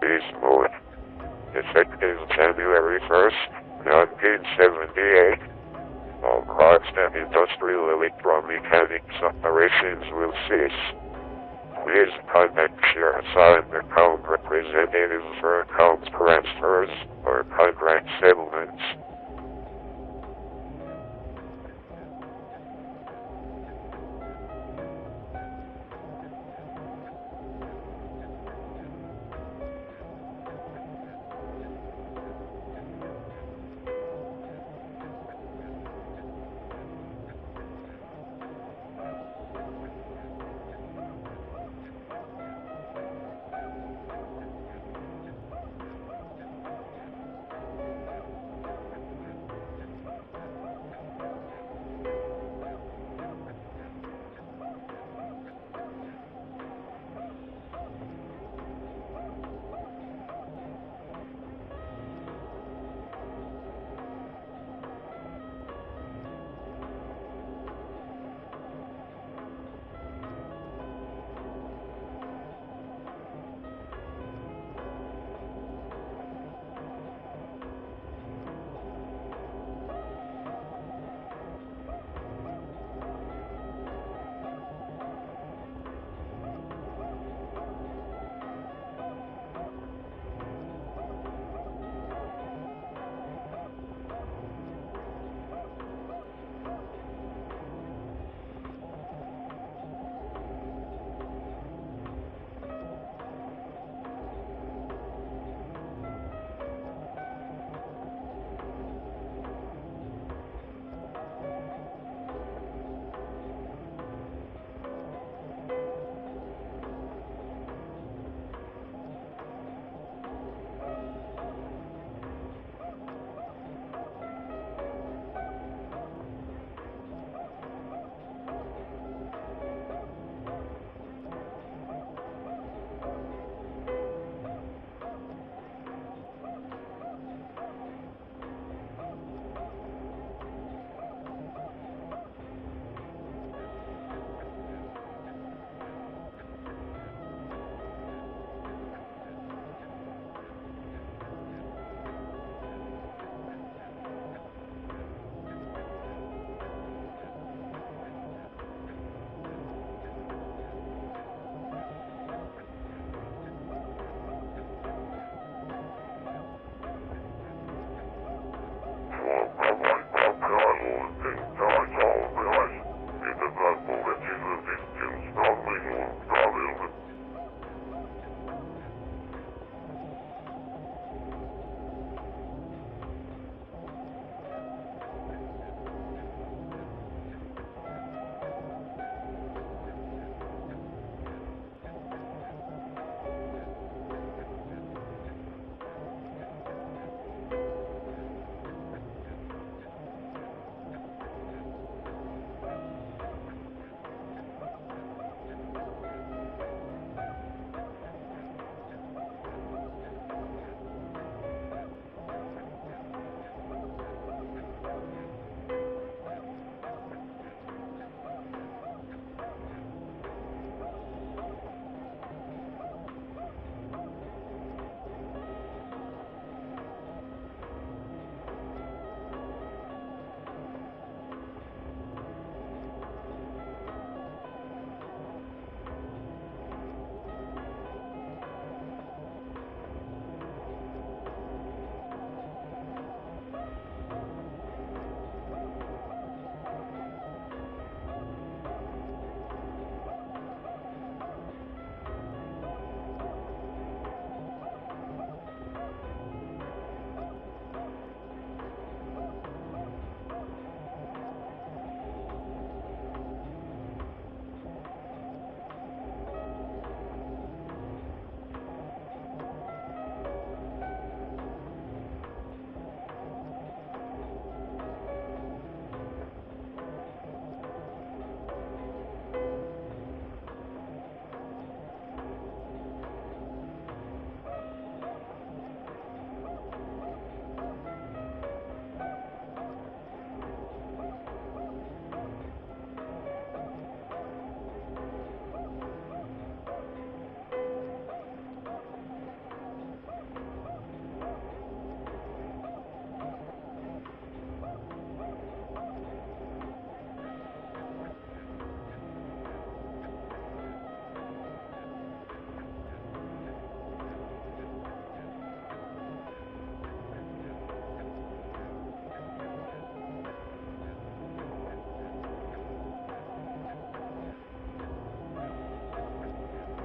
Beast Mode. Effective January 1st, 1978. All parts and industrial electromechanics operations will cease. Please contact your assigned account representative for account transfers or contract settlements.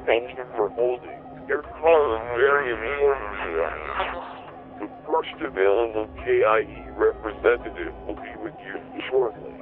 Thank you for holding. Your call is very important. The first available KIE representative will be with you shortly.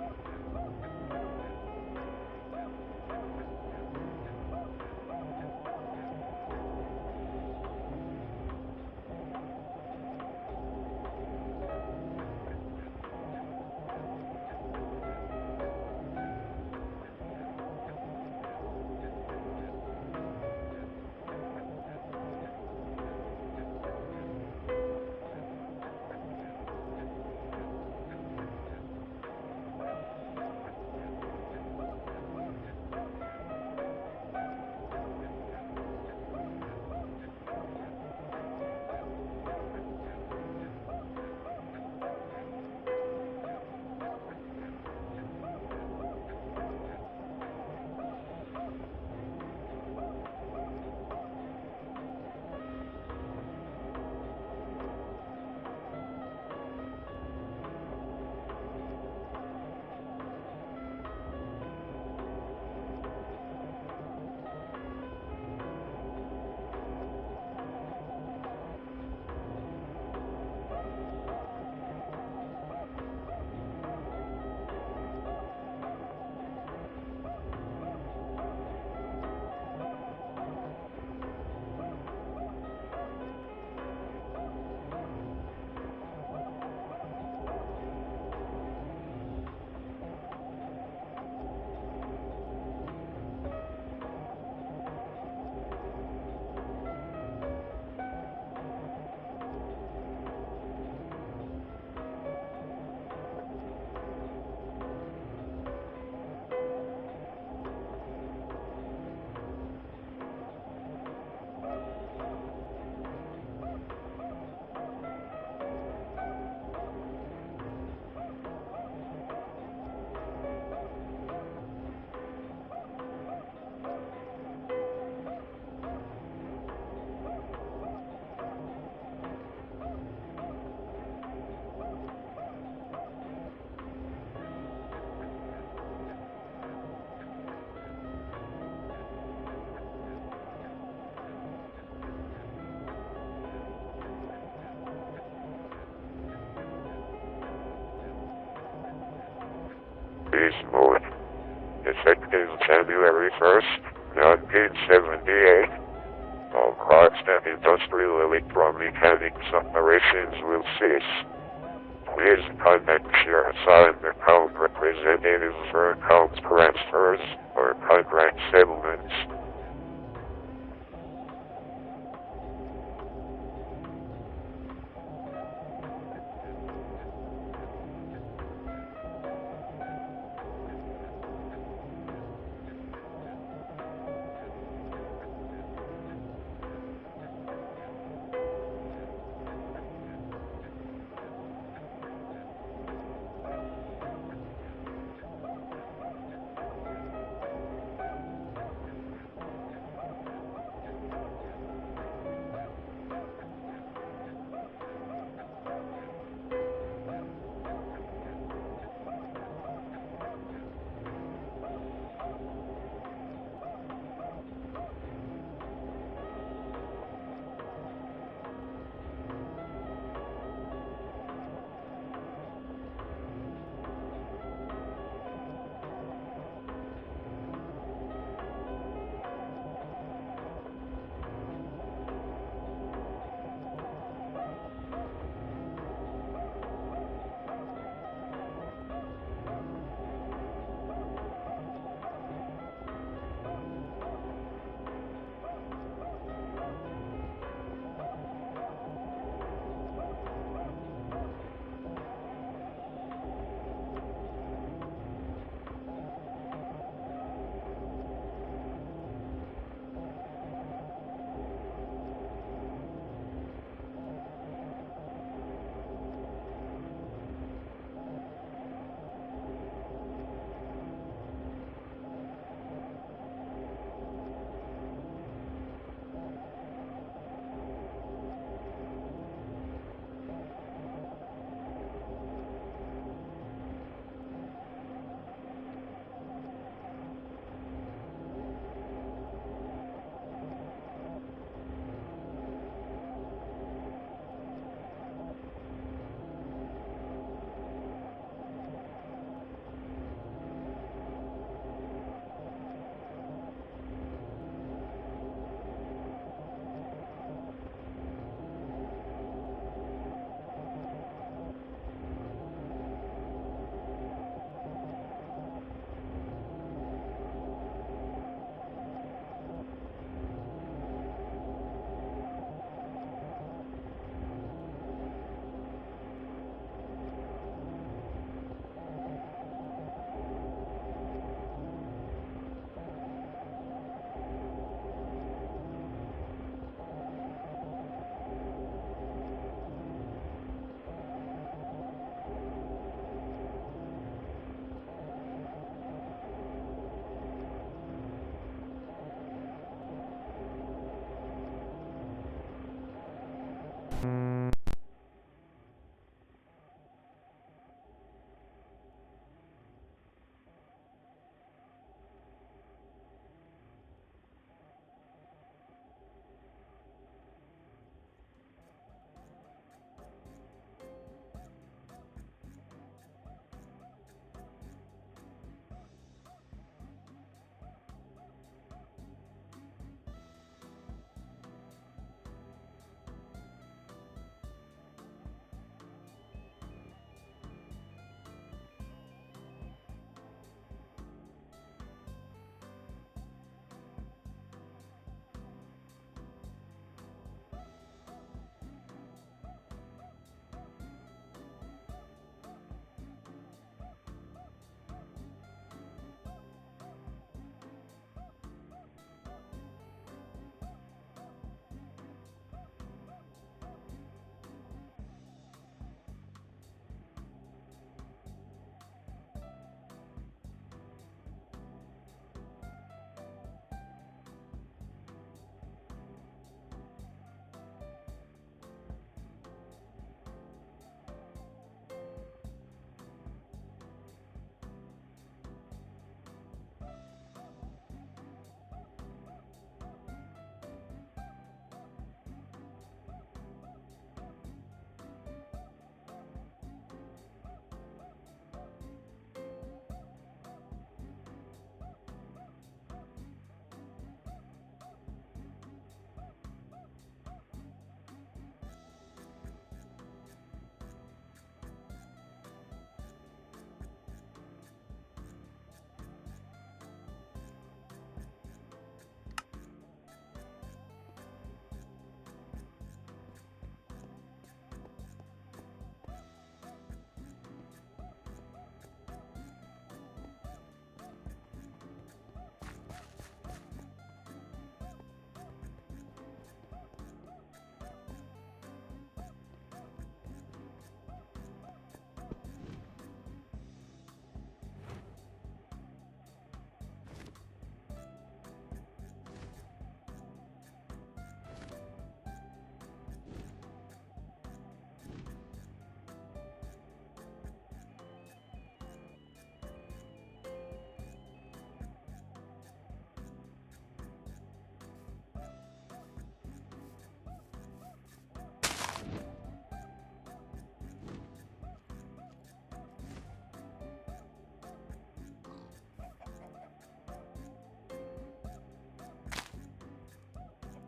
Beast mode. Effective January 1st, 1978. All crops and industrial electromechanics operations will cease. Please contact your assigned account representative for account transfers or contract settlements.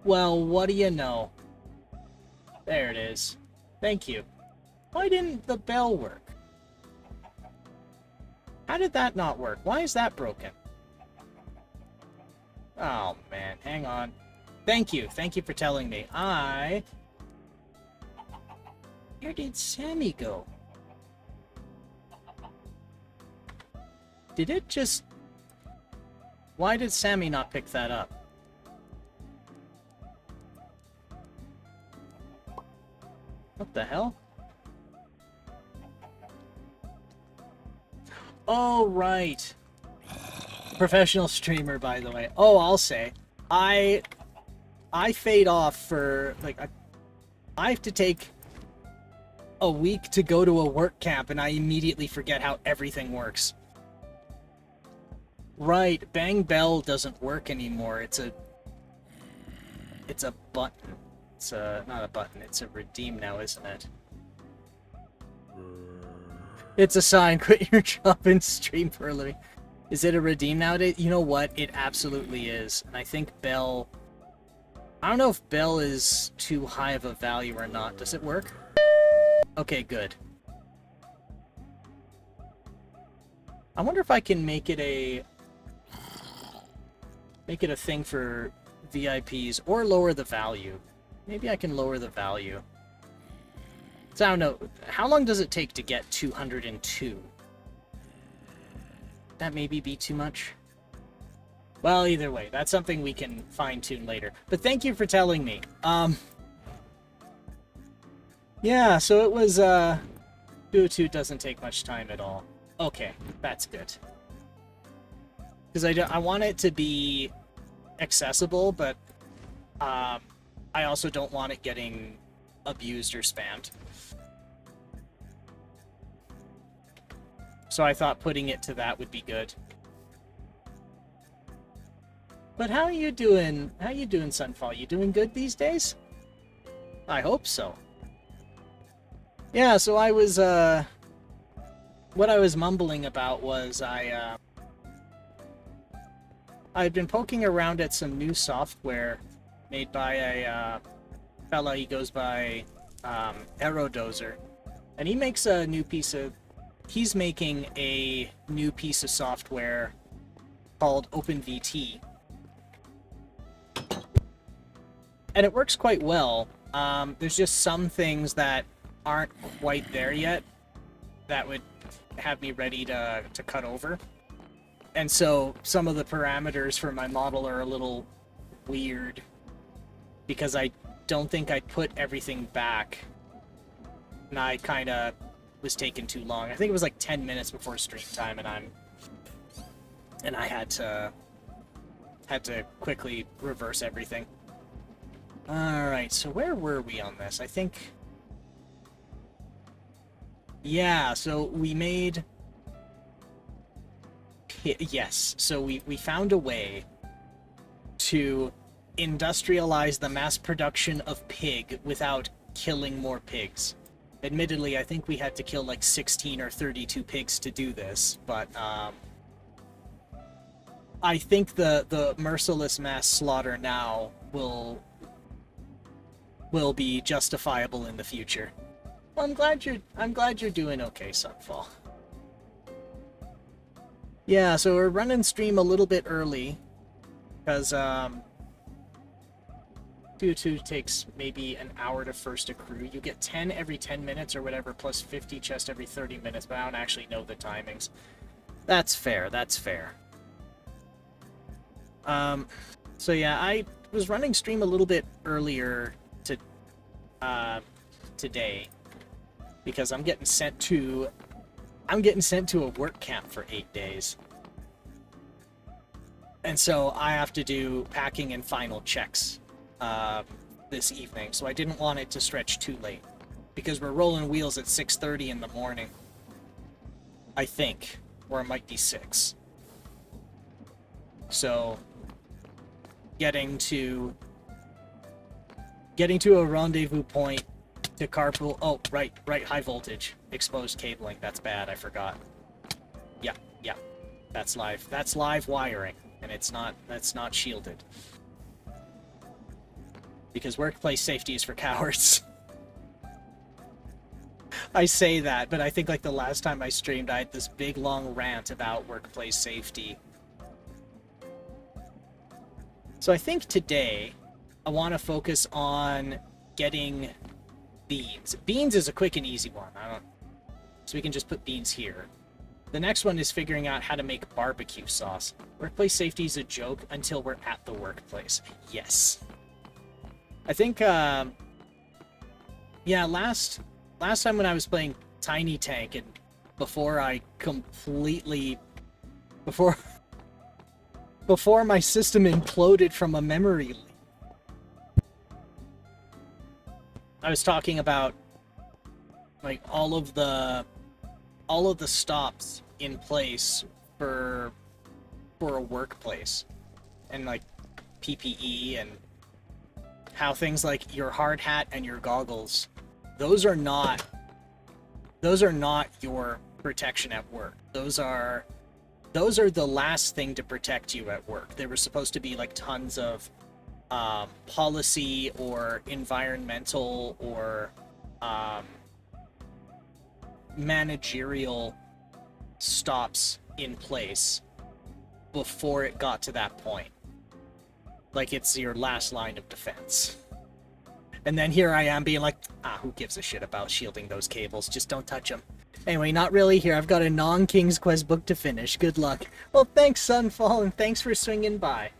Well, what do you know? There it is. Thank you. Why didn't the bell work? How did that not work? Why is that broken? Oh, man. Hang on. Thank you. Thank you for telling me. Where did Sammy go? Did it just... Why did Sammy not pick that up? What the hell? Oh, right. Professional streamer, by the way. Oh, I'll say. I fade off for, like, I have to take a week to go to a work camp, and I immediately forget how everything works. Right, Bang Bell doesn't work anymore. It's a button. It's not a button, it's a redeem now, isn't it? It's a sign, quit your job and stream for a living. Is it a redeem nowadays? You know what? It absolutely is. And I think Bell... I don't know if Bell is too high of a value or not. Does it work? Okay, good. I wonder if I can make it a thing for VIPs or lower the value. Maybe I can lower the value. So I don't know. How long does it take to get 202? That maybe be too much? Well, either way, that's something we can fine-tune later. But thank you for telling me. Yeah, so it was, 202 doesn't take much time at all. Okay, that's good. Because I want it to be accessible, but, I also don't want it getting abused or spammed. So I thought putting it to that would be good. But how are you doing? How you doing, Sunfall? You doing good these days? I hope so. Yeah, so I was, what I was mumbling about was I've been poking around at some new software made by a fella. He goes by Aerodozer, and he makes a new piece of... He's making a new piece of software called OpenVT. And it works quite well. There's just some things that aren't quite there yet that would have me ready to cut over. And so some of the parameters for my model are a little weird because I don't think I put everything back. And I kind of was taking too long. I think it was like 10 minutes before stream time, and I had to quickly reverse everything. Alright, so where were we on this? I think... Yeah, so we made... Yes, so we found a way to industrialize the mass production of pig without killing more pigs. Admittedly, I think we had to kill like 16 or 32 pigs to do this, but I think the merciless mass slaughter now will be justifiable in the future. Well, I'm glad you're doing okay, Sunfall. Yeah, so we're running stream a little bit early because 2-2 takes maybe an hour to first accrue. You get 10 every 10 minutes or whatever, plus 50 chest every 30 minutes, but I don't actually know the timings. That's fair, that's fair. So yeah, I was running stream a little bit earlier today because I'm getting sent to a work camp for 8 days. And so I have to do packing and final checks this evening, so I didn't want it to stretch too late because we're rolling wheels at 6:30 in the morning, I think, or it might be 6. So getting to a rendezvous point to carpool. Oh, right, high voltage exposed cabling. That's bad. I forgot. Yeah, that's live. That's live wiring, and that's not shielded. Because workplace safety is for cowards. I say that, but I think like the last time I streamed, I had this big long rant about workplace safety. So I think today, I want to focus on getting beans. Beans is a quick and easy one. So we can just put beans here. The next one is figuring out how to make barbecue sauce. Workplace safety is a joke until we're at the workplace. Yes. I think, yeah, last time when I was playing Tiny Tank and before I completely... Before my system imploded from a memory leak, I was talking about like all of the stops in place for a workplace, and like PPE, and how things like your hard hat and your goggles, those are not your protection at work. Those are the last thing to protect you at work. They were supposed to be like tons of policy or environmental or managerial stops in place before it got to that point. Like it's your last line of defense. And then here I am being like, who gives a shit about shielding those cables? Just don't touch them. Anyway, not really here. I've got a non-King's Quest book to finish. Good luck. Well, thanks, Sunfall, and thanks for swinging by.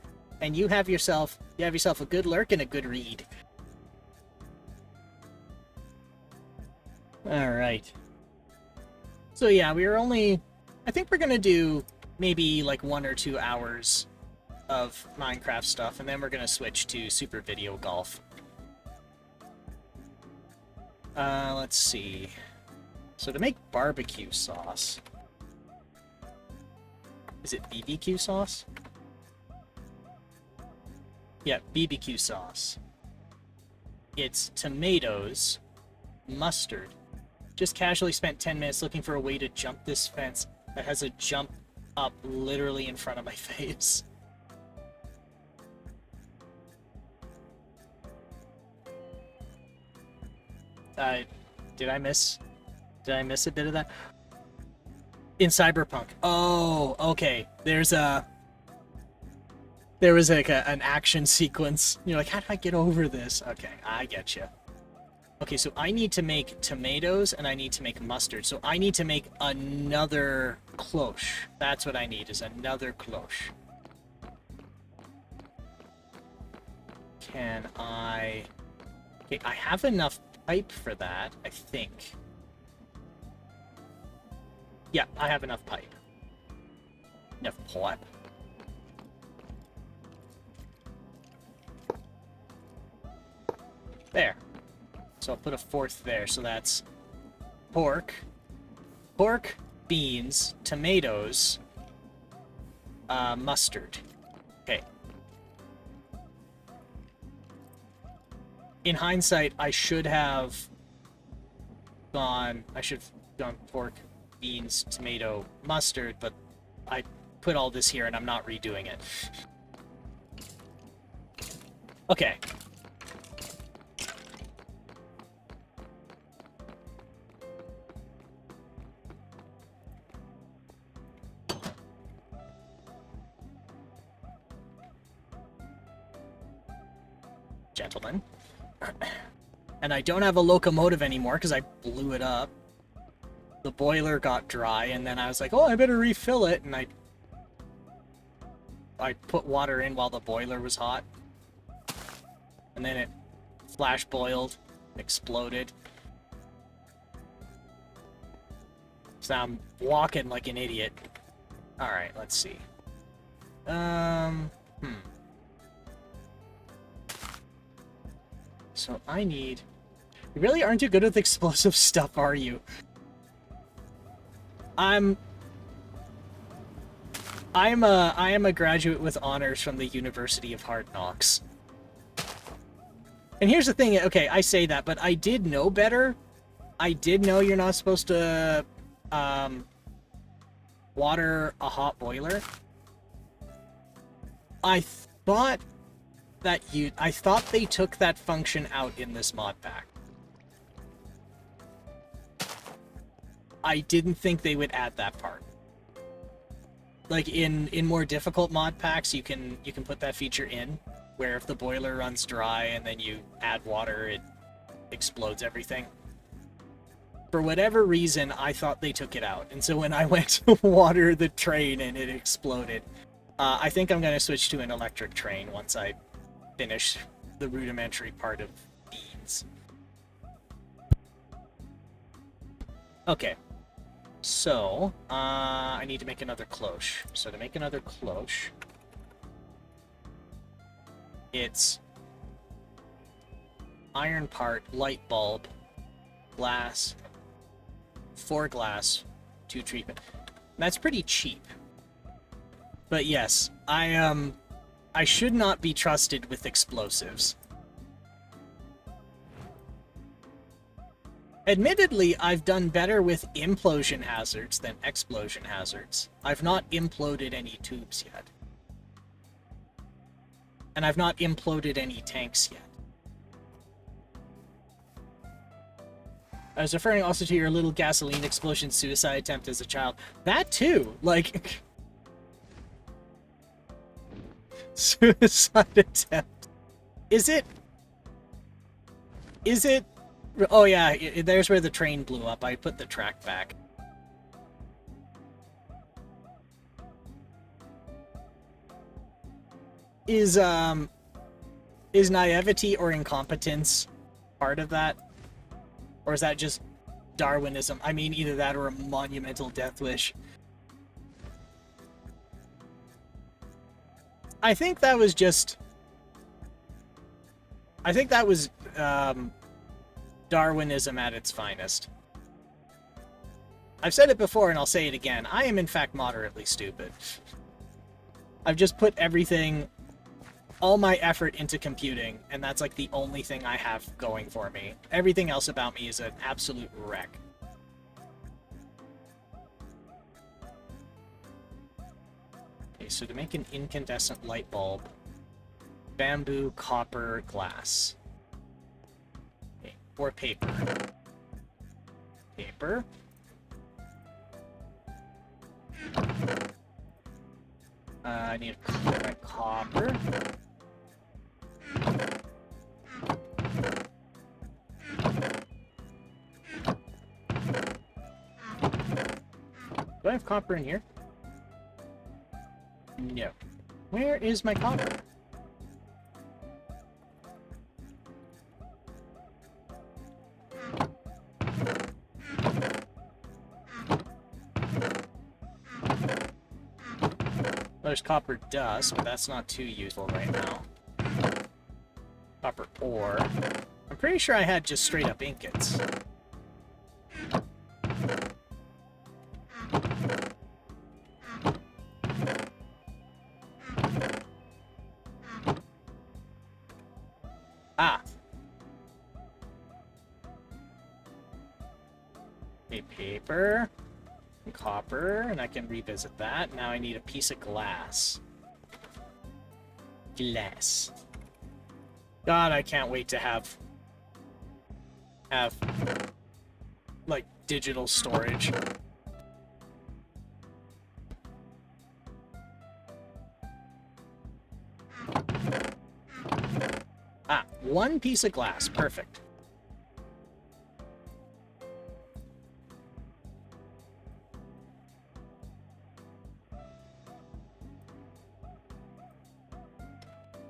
And you have yourself a good lurk and a good read. Alright. So yeah, I think we're gonna do maybe like 1 or 2 hours of Minecraft stuff, and then we're gonna switch to Super Video Golf. Let's see. So to make barbecue sauce... Is it BBQ sauce? Yeah, BBQ sauce. It's tomatoes, mustard. Just casually spent 10 minutes looking for a way to jump this fence that has a jump up literally in front of my face. Did I miss a bit of that? In Cyberpunk. Oh, okay. There was like an action sequence. You're like, how do I get over this? Okay, I get you. Okay, so I need to make tomatoes and I need to make mustard. So I need to make another cloche. That's what I need, is another cloche. Can I... Okay, I have enough pipe for that, I think. Yeah, I have enough pipe. Enough pipe. There. So I'll put a 4th there, so that's pork, beans, tomatoes, mustard. Okay. In hindsight, I should have gone pork, beans, tomato, mustard, but I put all this here and I'm not redoing it. Okay. Gentlemen. And I don't have a locomotive anymore because I blew it up. The boiler got dry, and then I was like, oh, I better refill it, and I put water in while the boiler was hot. And then it flash boiled, exploded. So now I'm walking like an idiot. Alright, let's see. So I need... You really aren't too good with explosive stuff, are you? I am a graduate with honors from the University of Hard Knocks. And here's the thing, okay, I say that, but I did know better. I did know you're not supposed to water a hot boiler. I thought that I thought they took that function out in this mod pack. I didn't think they would add that part. Like in more difficult mod packs, you can put that feature in, where if the boiler runs dry and then you add water, it explodes everything. For whatever reason, I thought they took it out, and so when I went to water the train and it exploded, I think I'm going to switch to an electric train once I finish the rudimentary part of beans. Okay. So, I need to make another cloche. So to make another cloche, it's iron part, light bulb, glass, 4 glass, 2 treatment. That's pretty cheap. But yes, I should not be trusted with explosives. Admittedly, I've done better with implosion hazards than explosion hazards. I've not imploded any tubes yet. And I've not imploded any tanks yet. I was referring also to your little gasoline explosion suicide attempt as a child. That too! Like... suicide attempt. Is it... Oh yeah, there's where the train blew up. I put the track back. Is naivety or incompetence part of that? Or is that just Darwinism? I mean, either that or a monumental death wish. I think that was just... I think that was, Darwinism at its finest. I've said it before and I'll say it again. I am in fact moderately stupid. I've just put everything, all my effort into computing, and that's like the only thing I have going for me. Everything else about me is an absolute wreck. Okay, so to make an incandescent light bulb, bamboo, copper, glass. Or paper. Paper. I need to clear my copper. Do I have copper in here? No. Where is my copper? There's copper dust, but that's not too useful right now. Copper ore. I'm pretty sure I had just straight up ingots. Ah! A paper. Copper, and I can revisit that. Now I need a piece of glass. Glass. God, I can't wait to have like digital storage. Ah, 1 piece of glass. Perfect.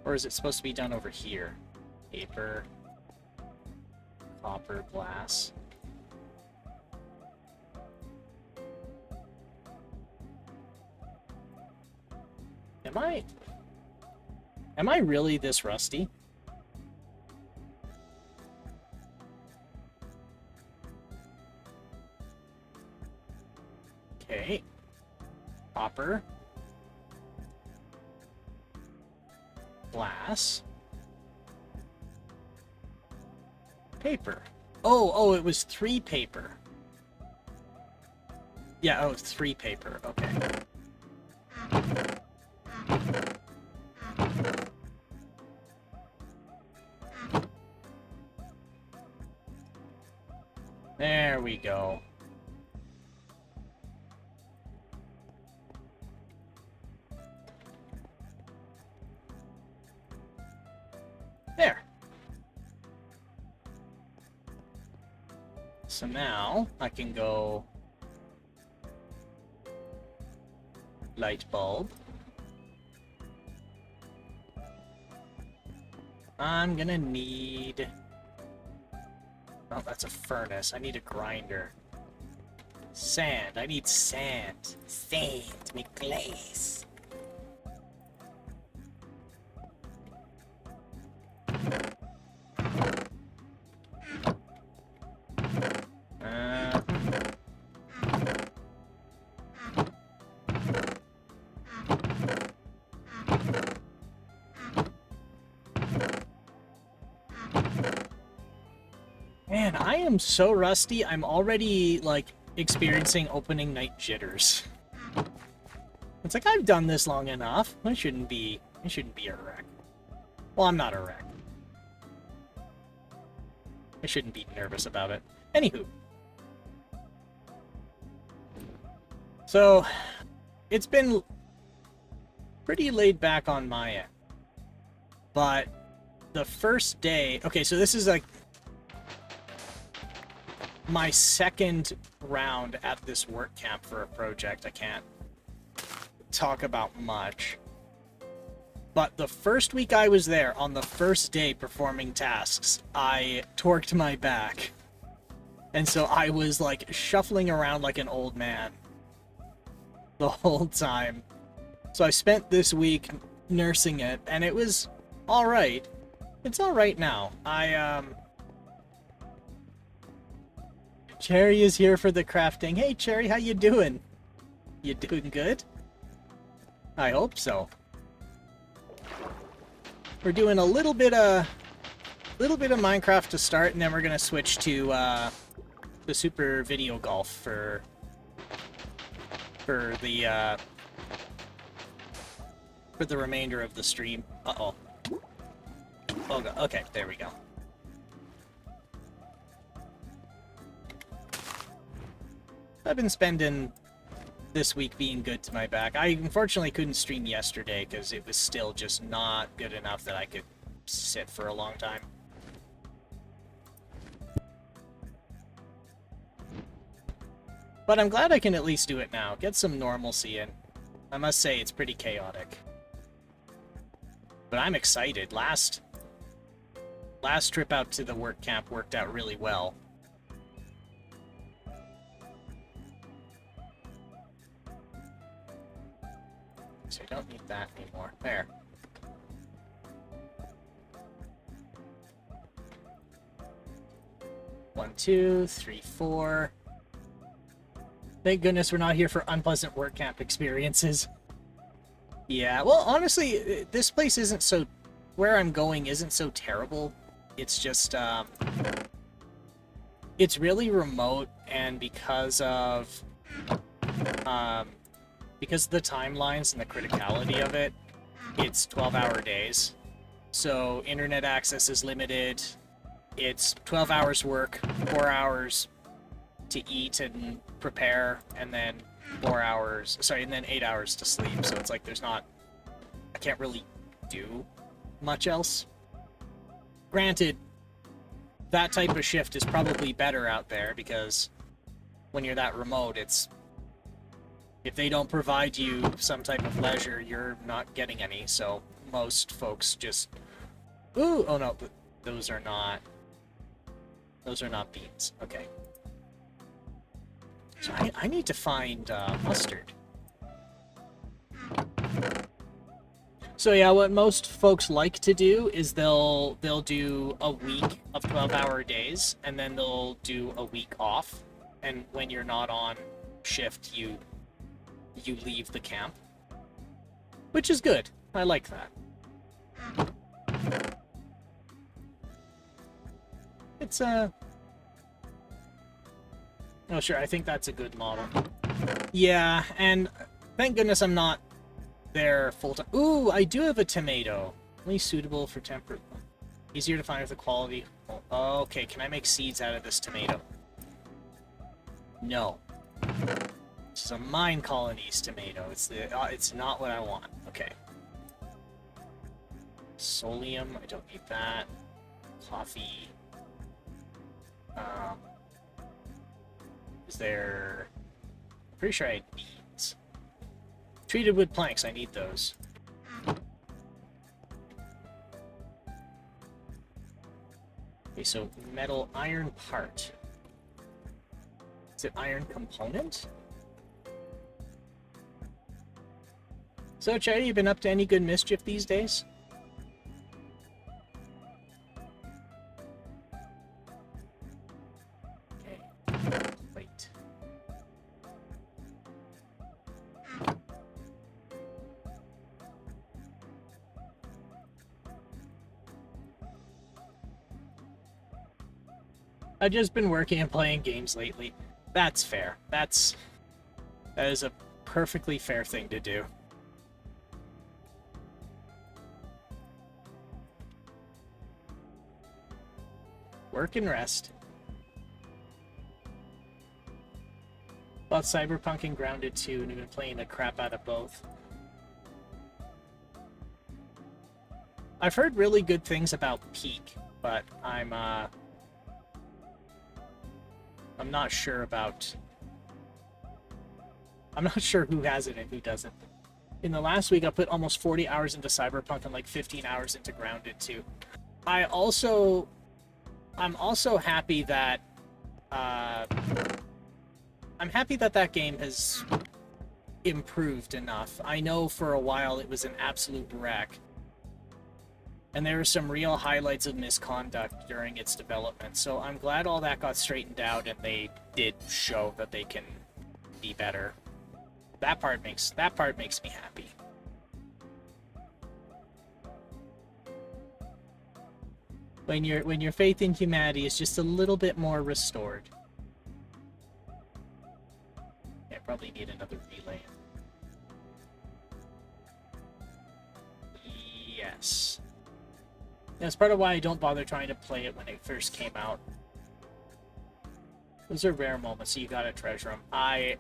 Or is it supposed to be done over here? Paper, copper, glass. Am I really this rusty? Okay. Copper. Glass. Paper. Oh, it was 3 paper. Yeah, oh, 3 paper. Okay. There we go. There. So now I can go light bulb. I'm gonna need... Oh, that's a furnace. I need a grinder. Sand. I need sand. Sand to make glaze. Man, I am so rusty. I'm already, like, experiencing opening night jitters. It's like, I've done this long enough. I shouldn't be a wreck. Well, I'm not a wreck. I shouldn't be nervous about it. Anywho. So, it's been pretty laid back on my end. But the first day... Okay, so this is like my second round at this work camp for a project. I can't talk about much. But the first week I was there, on the first day performing tasks, I torqued my back. And so I was, like, shuffling around like an old man the whole time. So I spent this week nursing it, and it was alright. It's alright now. Cherry is here for the crafting. Hey, Cherry, how you doing? You doing good? I hope so. We're doing a little bit of Minecraft to start, and then we're gonna switch to the Super Video Golf for the remainder of the stream. Uh-oh. Oh, okay, there we go. I've been spending this week being good to my back. I unfortunately couldn't stream yesterday because it was still just not good enough that I could sit for a long time. But I'm glad I can at least do it now. Get some normalcy in. I must say, it's pretty chaotic. But I'm excited. Last trip out to the work camp worked out really well. So I don't need that anymore. There. One, two, three, four. Thank goodness we're not here for unpleasant work camp experiences. Yeah, well, honestly, this place isn't so... Where I'm going isn't so terrible. It's just, it's really remote, and because of the timelines and the criticality of it, it's 12-hour days. So internet access is limited. It's 12 hours work, 4 hours to eat and prepare, and then 8 hours to sleep. So it's like I can't really do much else. Granted, that type of shift is probably better out there, because when you're that remote, if they don't provide you some type of leisure, you're not getting any, so most folks just... Ooh! Oh no, those are not beans. Okay. So I need to find mustard. So yeah, what most folks like to do is they'll do a week of 12-hour days, and then they'll do a week off, and when you're not on shift, you leave the camp. Which is good. I like that. It's Oh sure, I think that's a good model. Yeah, and thank goodness I'm not there full-time. Ooh, I do have a tomato. Only suitable for temperate. Easier to find with the quality. Oh, okay, can I make seeds out of this tomato? No. This is a Mine Colonies tomato. It's not what I want. Okay. Solium, I don't need that. Coffee. Is there... I'm pretty sure I had beans. Treated wood planks, I need those. Okay, so metal iron part. Is it iron component? So, Chad, you been up to any good mischief these days? Okay. Wait. I've just been working and playing games lately. That's fair. That is a perfectly fair thing to do. Work and rest. About Cyberpunk and Grounded 2, and I've been playing the crap out of both. I've heard really good things about Peak, but I'm not sure about... I'm not sure who has it and who doesn't. In the last week, I put almost 40 hours into Cyberpunk and like 15 hours into Grounded 2. I'm also happy that... I'm happy that that game has improved enough. I know for a while it was an absolute wreck. And there were some real highlights of misconduct during its development. So I'm glad all that got straightened out and they did show that they can be better. That part makes me happy. When your faith in humanity is just a little bit more restored. Yeah, I probably need another relay. Yes. That's part of why I don't bother trying to play it when it first came out. Those are rare moments, so you gotta treasure them. I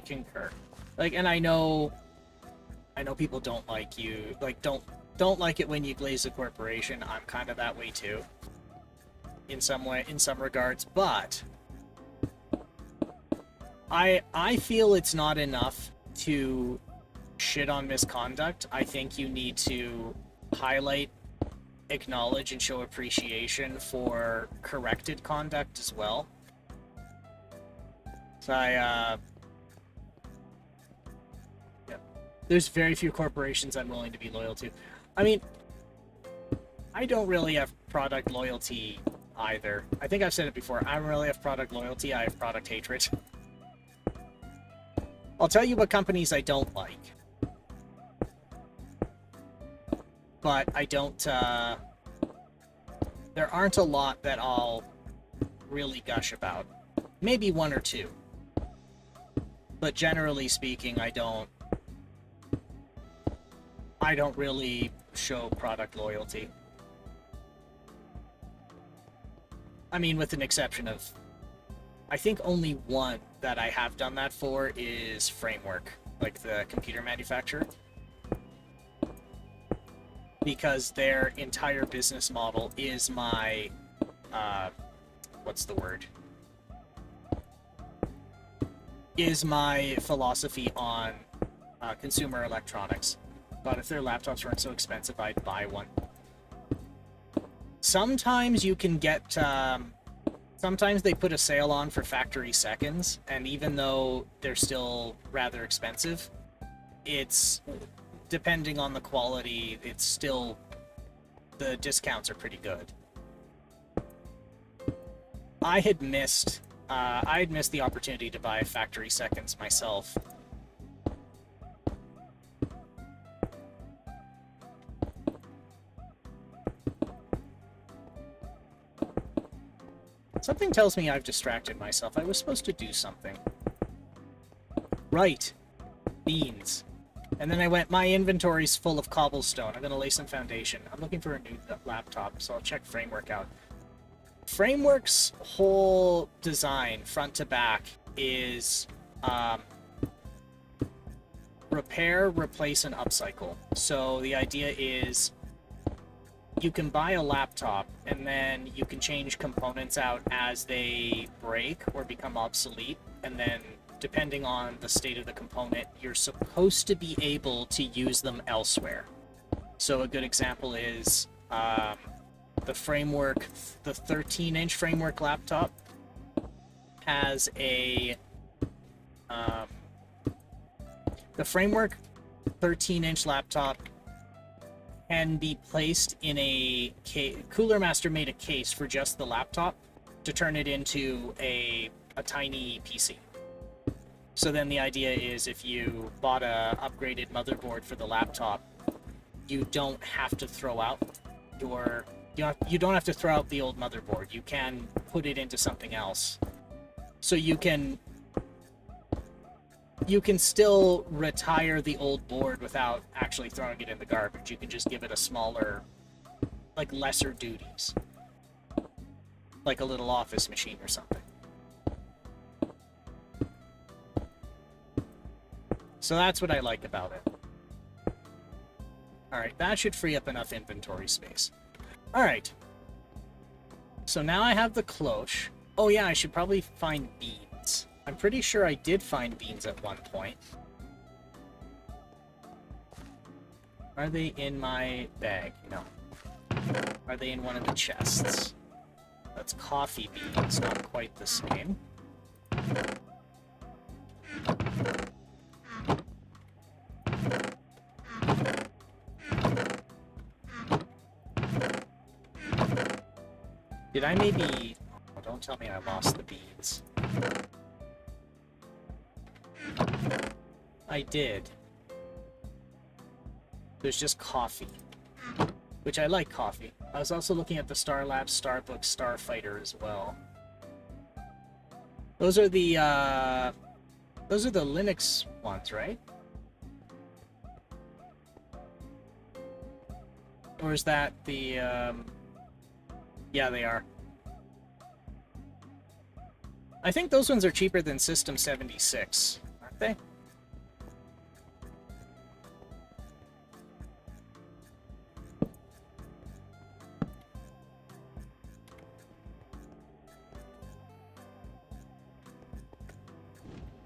concur. Like, and I know people don't like you, like, don't like it when you glaze a corporation. I'm kind of that way too. In some regards, but I feel it's not enough to shit on misconduct. I think you need to highlight, acknowledge, and show appreciation for corrected conduct as well. So there's very few corporations I'm willing to be loyal to. I mean, I don't really have product loyalty either. I think I've said it before. I don't really have product loyalty, I have product hatred. I'll tell you what companies I don't like. But I don't, there aren't a lot that I'll really gush about. Maybe one or two. But generally speaking, I don't really show product loyalty. I mean, with an exception of, I think only one that I have done that for is Framework, like the computer manufacturer. Because their entire business model is my, what's the word? Is my philosophy on consumer electronics. But if their laptops weren't so expensive, I'd buy one. Sometimes you can get, sometimes they put a sale on for factory seconds, and even though they're still rather expensive, it's, depending on the quality, it's still, the discounts are pretty good. I had missed the opportunity to buy factory seconds myself. Something tells me I've distracted myself. I was supposed to do something. Right. Beans. And then I went, my inventory's full of cobblestone. I'm going to lay some foundation. I'm looking for a new laptop, so I'll check Framework out. Framework's whole design, front to back, is repair, replace, and upcycle. So the idea is you can buy a laptop and then you can change components out as they break or become obsolete, and then depending on the state of the component, you're supposed to be able to use them elsewhere. So a good example is the framework, the 13-inch framework laptop has a the framework 13-inch laptop can be placed in a case. Cooler Master made a case for just the laptop to turn it into a tiny PC. So then the idea is if you bought a upgraded motherboard for the laptop, you don't have to throw out your you don't have to throw out the old motherboard. You can put it into something else. So you can still retire the old board without actually throwing it in the garbage. You can just give it a smaller, like lesser duties. Like a little office machine or something. So that's what I like about it. Alright, that should free up enough inventory space. Alright. So now I have the cloche. Oh yeah, I should probably find beans. I'm pretty sure I did find beans at one point. Are they in my bag? No. Are they in one of the chests? That's coffee beans, not quite the same. Did I maybe... Oh, don't tell me I lost the beans. I did. There's just coffee. Which I like coffee. I was also looking at the Star Labs, Starbook, Starfighter as well. Those are the Linux ones, right? Or is that the, Yeah, they are. I think those ones are cheaper than System 76, aren't they?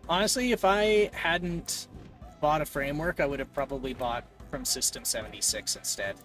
Honestly, if I hadn't bought a framework, I would have probably bought from System 76 instead.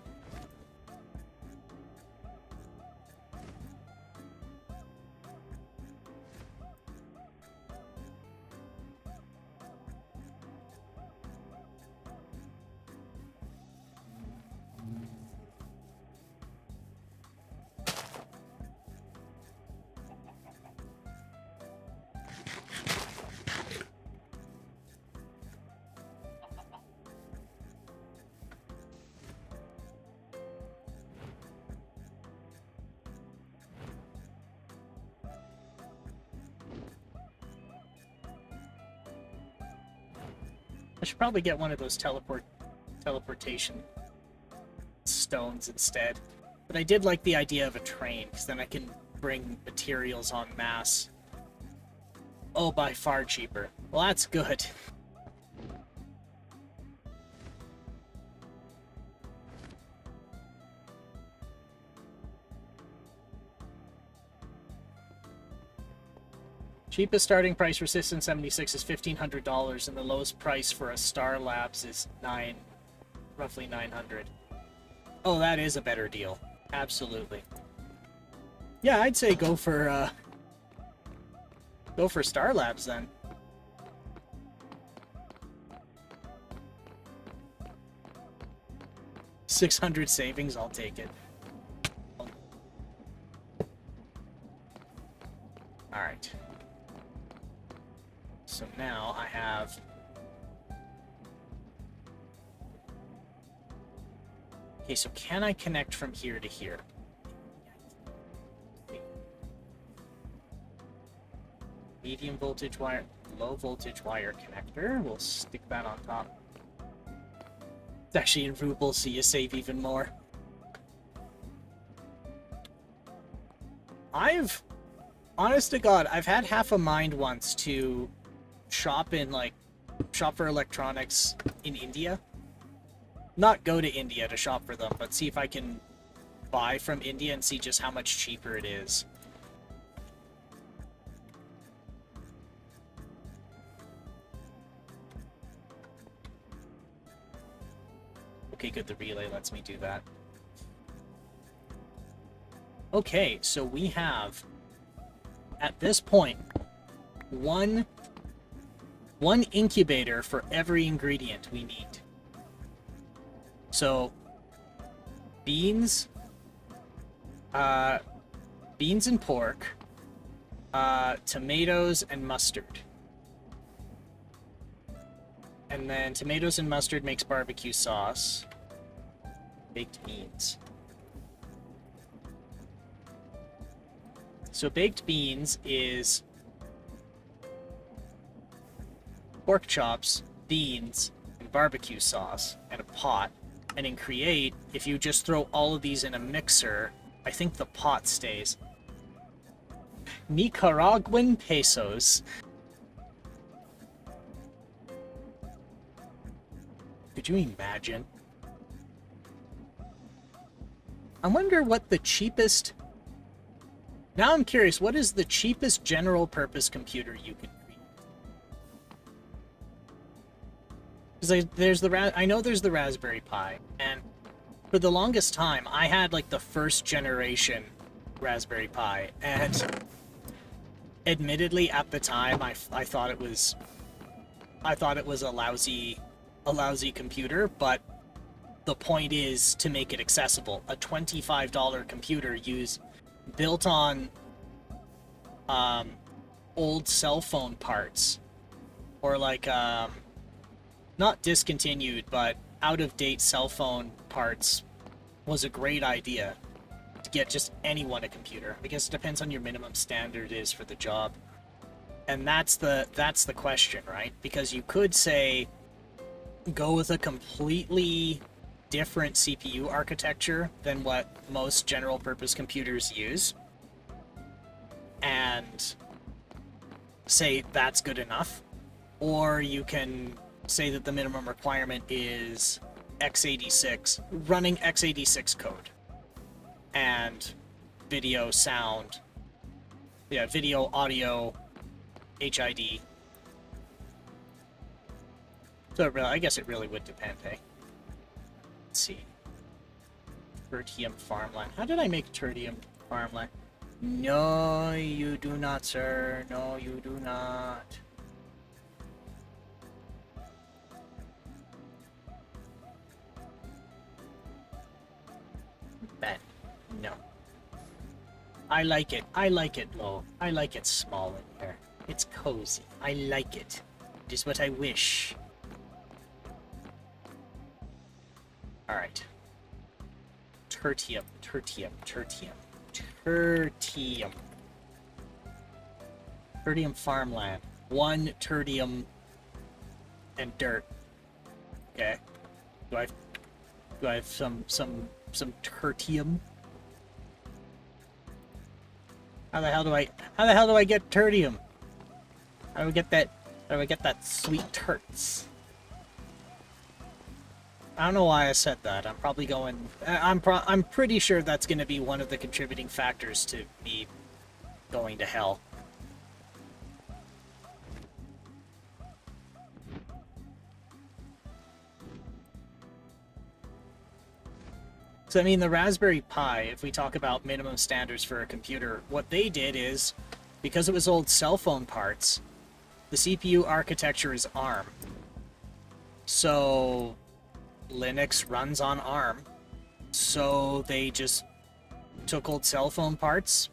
I should probably get one of those teleportation stones instead. But I did like the idea of a train, because then I can bring materials en masse. Oh, by far cheaper. Well, that's good. Cheapest starting price for System 76 is $1,500, and the lowest price for a Star Labs is roughly $900. Oh, that is a better deal. Absolutely. Yeah, I'd say go for Star Labs then. $600 savings, I'll take it. Alright. So now I have... Okay, so can I connect from here to here? Medium voltage wire, low voltage wire connector. We'll stick that on top. It's actually in rubles, so you save even more. Honest to God, I've had half a mind once to shop for electronics in India. Not go to India to shop for them, but see if I can buy from India and see just how much cheaper it is. Okay, good, the relay lets me do that. Okay, so we have, at this point, one incubator for every ingredient we need. So, beans and pork, tomatoes and mustard. And then tomatoes and mustard makes barbecue sauce. Baked beans. So baked beans is pork chops, beans, and barbecue sauce, and a pot. And in Create, if you just throw all of these in a mixer, I think the pot stays. Nicaraguan pesos. Could you imagine? I wonder what the cheapest... Now I'm curious, what is the cheapest general purpose computer you can create? Because I know there's the Raspberry Pi, and for the longest time, I had like the first generation Raspberry Pi, and admittedly at the time, I thought it was a lousy computer, but the point is to make it accessible. A $25 computer built on old cell phone parts, or like not discontinued but out of date cell phone parts, was a great idea to get just anyone a computer. I guess it depends on your minimum standard is for the job, and that's the question, right? Because you could say go with a completely different CPU architecture than what most general purpose computers use, and say that's good enough. Or you can say that the minimum requirement is x86, running x86 code, and video, sound, video, audio, HID. So I guess it really would depend, hey? Let's see. Tertium farmland. How did I make tertium farmland? No, you do not, sir. No, you do not. Bet. No. I like it. I like it low. I like it small in here. It's cozy. I like it. It is what I wish. Alright. Tertium. Tertium farmland. 1 tertium and dirt. Okay. Do I have some tertium? How the hell do I get tertium? How do I get that sweet terts? I don't know why I said that. I'm probably going... I'm pretty sure that's going to be one of the contributing factors to me going to hell. So, I mean, the Raspberry Pi, if we talk about minimum standards for a computer, what they did is, because it was old cell phone parts, the CPU architecture is ARM. So Linux runs on ARM, so they just took old cell phone parts,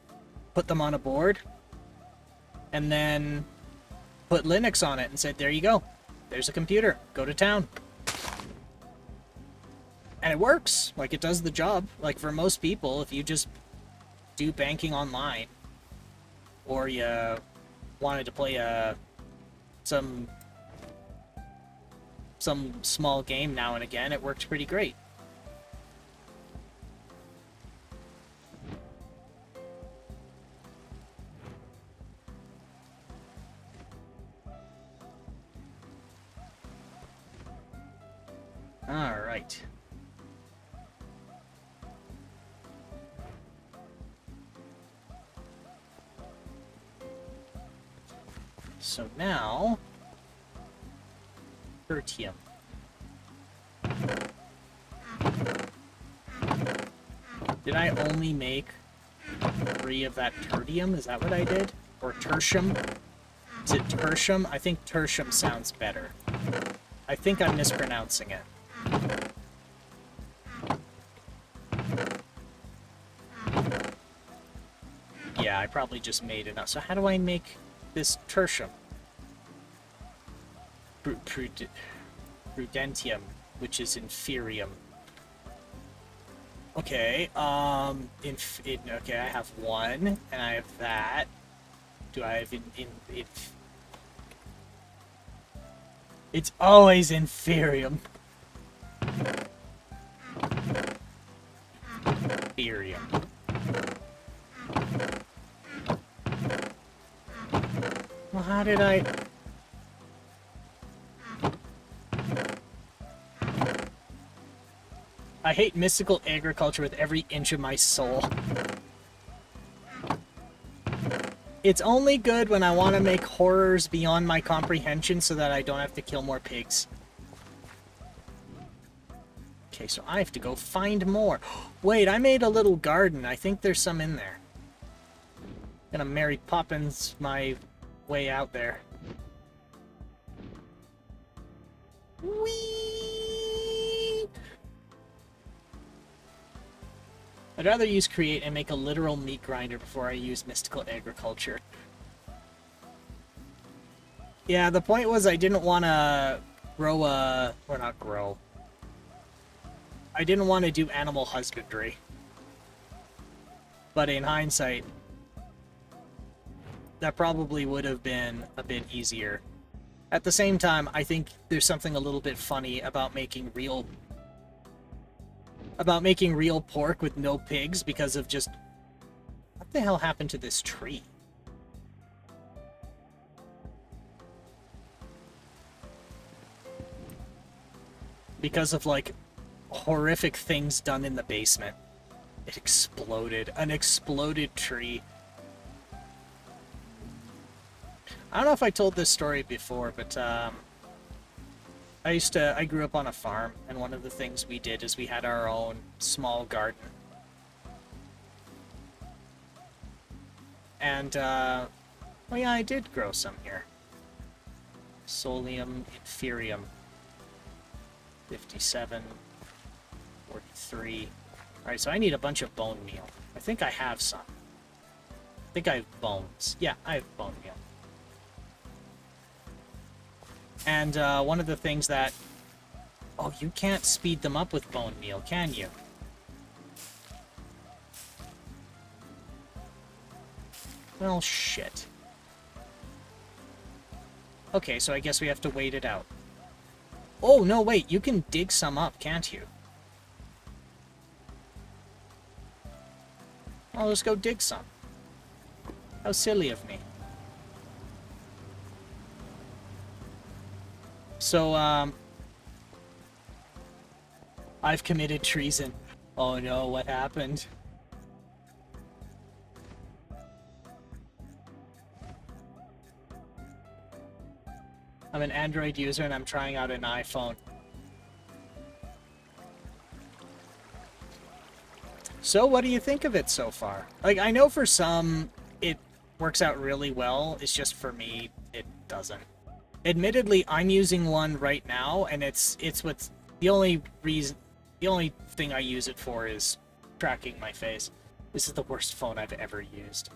put them on a board, and then put Linux on it and said, there you go, there's a computer, go to town. And it works, like it does the job. Like for most people, if you just do banking online, or you wanted to play some small game now and again, it worked pretty great. Alright. So now... Tertium. Did I only make 3 of that tertium? Is that what I did? Or tertium? Is it tertium? I think tertium sounds better. I think I'm mispronouncing it. Yeah, I probably just made it up. So how do I make this tertium? Prudentium, which is inferium. Okay, okay, I have 1, and I have that. Do I have it's always inferium. Inferium. Well, how did I... I hate mystical agriculture with every inch of my soul. It's only good when I want to make horrors beyond my comprehension so that I don't have to kill more pigs. Okay, so I have to go find more. Wait, I made a little garden. I think there's some in there. Gonna Mary Poppins my way out there. Whee! I'd rather use create and make a literal meat grinder before I use mystical agriculture. Yeah, the point was I didn't want to grow a... or not grow. I didn't want to do animal husbandry. But in hindsight, that probably would have been a bit easier. At the same time, I think there's something a little bit funny about making real pork with no pigs because of just... What the hell happened to this tree? Because of, like, horrific things done in the basement. It exploded. An exploded tree. I don't know if I told this story before, but, I grew up on a farm, and one of the things we did is we had our own small garden. And, oh yeah, I did grow some here. Solium inferium. 57. 43. Alright, so I need a bunch of bone meal. I think I have some. I think I have bones. Yeah, I have bone meal. And one of the things that... Oh, you can't speed them up with bone meal, can you? Well, shit. Okay, so I guess we have to wait it out. Oh, no, wait, you can dig some up, can't you? I'll just go dig some. How silly of me. So, I've committed treason. Oh no, what happened? I'm an Android user and I'm trying out an iPhone. So, what do you think of it so far? Like, I know for some, it works out really well. It's just for me, it doesn't. Admittedly, I'm using one right now, and it's what's the only thing I use it for is tracking my face. This is the worst phone I've ever used.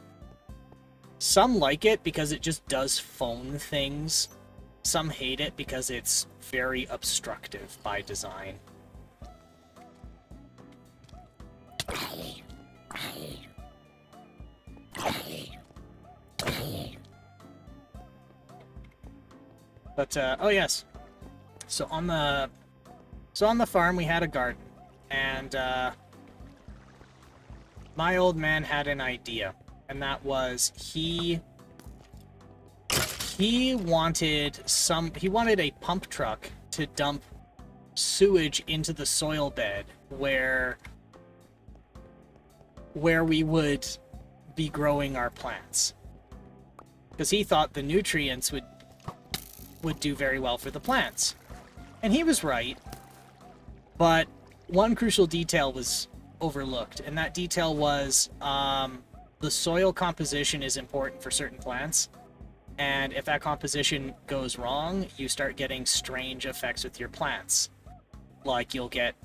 Some like it because it just does phone things. Some hate it because it's very obstructive by design. But, oh yes. So on the farm we had a garden, and, my old man had an idea, and that was he wanted a pump truck to dump sewage into the soil bed where we would be growing our plants. Because he thought the nutrients would do very well for the plants. And he was right. But one crucial detail was overlooked, and that detail was the soil composition is important for certain plants. And if that composition goes wrong, you start getting strange effects with your plants. Like you'll get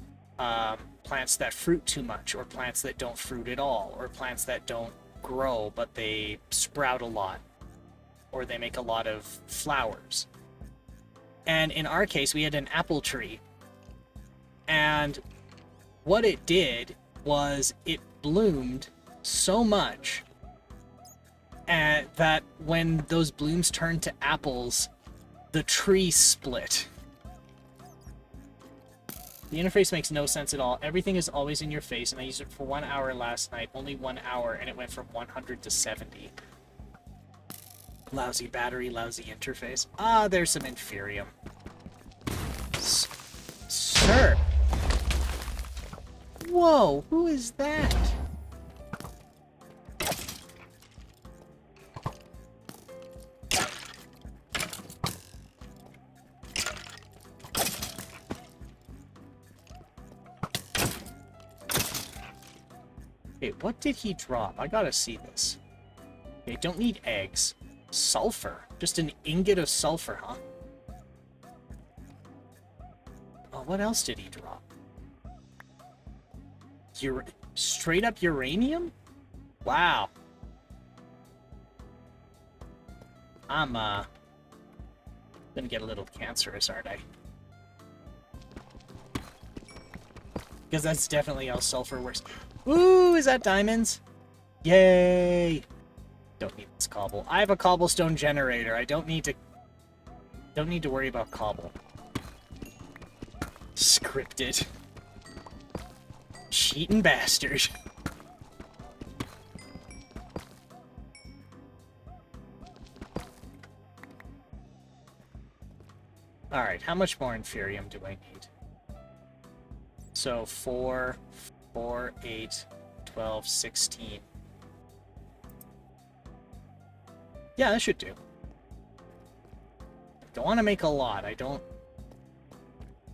plants that fruit too much, or plants that don't fruit at all, or plants that don't grow but they sprout a lot, or they make a lot of flowers. And in our case, we had an apple tree. And what it did was it bloomed so much and that when those blooms turned to apples, the tree split. The interface makes no sense at all. Everything is always in your face, and I used it for 1 hour last night. Only 1 hour, and it went from 100 to 70. Lousy battery, lousy interface. Ah, there's some Inferium. Sir! Whoa, who is that? Okay, what did he drop? I gotta see this. Okay, don't need eggs. Sulfur. Just an ingot of sulfur, huh? Oh, what else did he drop? Straight up uranium? Wow. I'm, gonna get a little cancerous, aren't I? Because that's definitely how sulfur works. Ooh, is that diamonds? Yay! Don't need this cobble. I have a cobblestone generator. I don't need to worry about cobble. Scripted. Cheating bastard. Alright, how much more Inferium do I need? So 4, 8, 12, 16. Yeah, that should do. Don't want to make a lot. I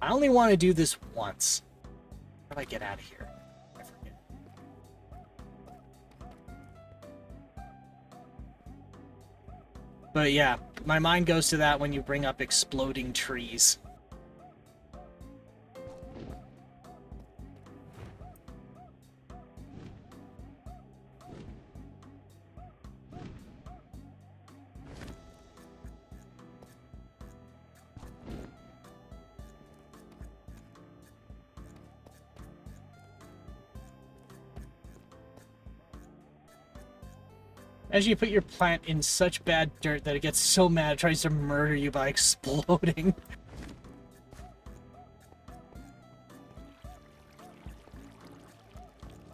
only want to do this once. How do I get out of here? I forget. But yeah, my mind goes to that when you bring up exploding trees. As you put your plant in such bad dirt that it gets so mad it tries to murder you by exploding.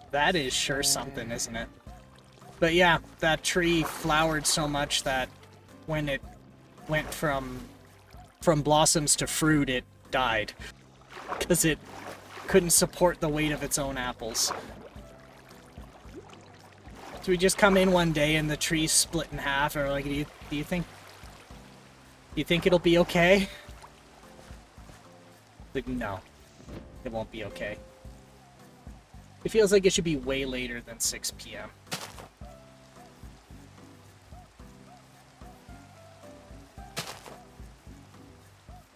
That is sure something, isn't it? But yeah, that tree flowered so much that when it went from blossoms to fruit, it died. Because it couldn't support the weight of its own apples. So we just come in one day and the tree's split in half, or like, do you think it'll be okay? Like, no, it won't be okay. It feels like it should be way later than 6 p.m.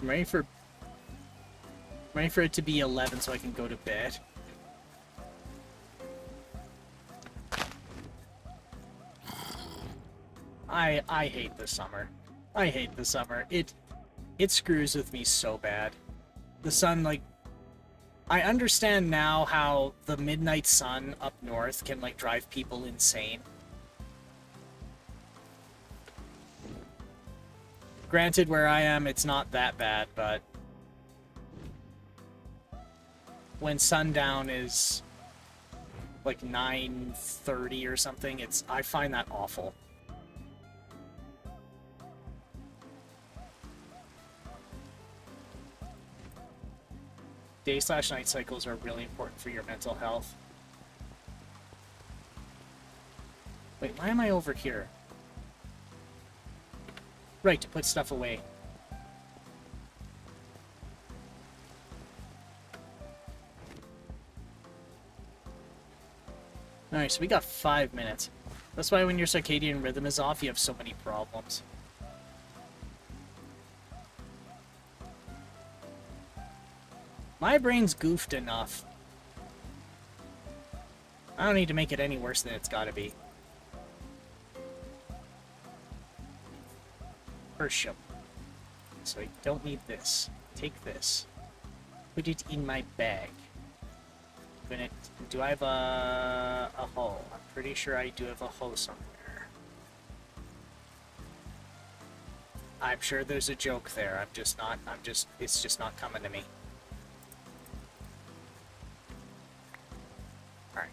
I'm ready for it to be 11 so I can go to bed. I hate the summer. I hate the summer. It screws with me so bad. The sun, like, I understand now how the midnight sun up north can, like, drive people insane. Granted, where I am, it's not that bad, but when sundown is like 9:30 or something, I find that awful. Day/night cycles are really important for your mental health. Wait, why am I over here? Right, to put stuff away. Alright, so we got 5 minutes. That's why when your circadian rhythm is off, you have so many problems. My brain's goofed enough. I don't need to make it any worse than it's gotta be. First show. So I don't need this. Take this. Put it in my bag. Do I have a hoe? I'm pretty sure I do have a hoe somewhere. I'm sure there's a joke there. It's just not coming to me. Alright.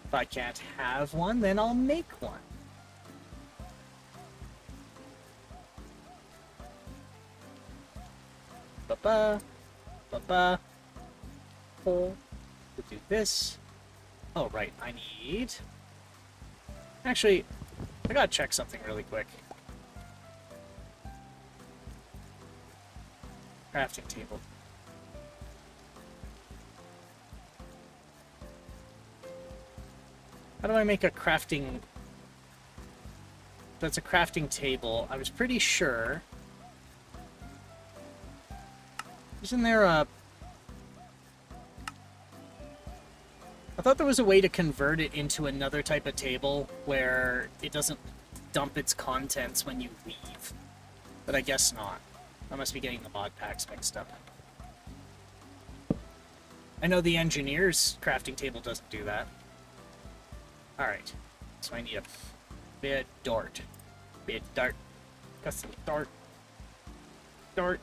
If I can't have one, then I'll make one. Ba-ba. Ba-ba. Hole. We'll do this. Oh, right. I need... Actually, I gotta check something really quick. Crafting table. How do I make a crafting... That's a crafting table. I was pretty sure... Isn't there a... I thought there was a way to convert it into another type of table where it doesn't dump its contents when you leave. But I guess not. I must be getting the mod packs mixed up. I know the engineer's crafting table doesn't do that. Alright. So I need a bit dart. Bit dart. Got some dart. Dart.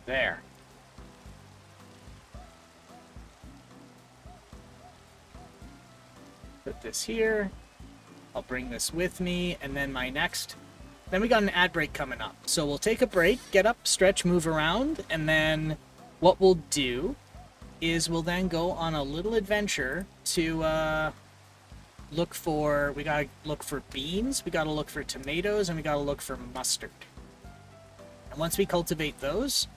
There. Put this here. I'll bring this with me, and then my next... Then we got an ad break coming up. So we'll take a break, get up, stretch, move around, and then what we'll do is we'll then go on a little adventure to look for... We gotta look for beans, we gotta look for tomatoes, and we gotta look for mustard. And once we cultivate those...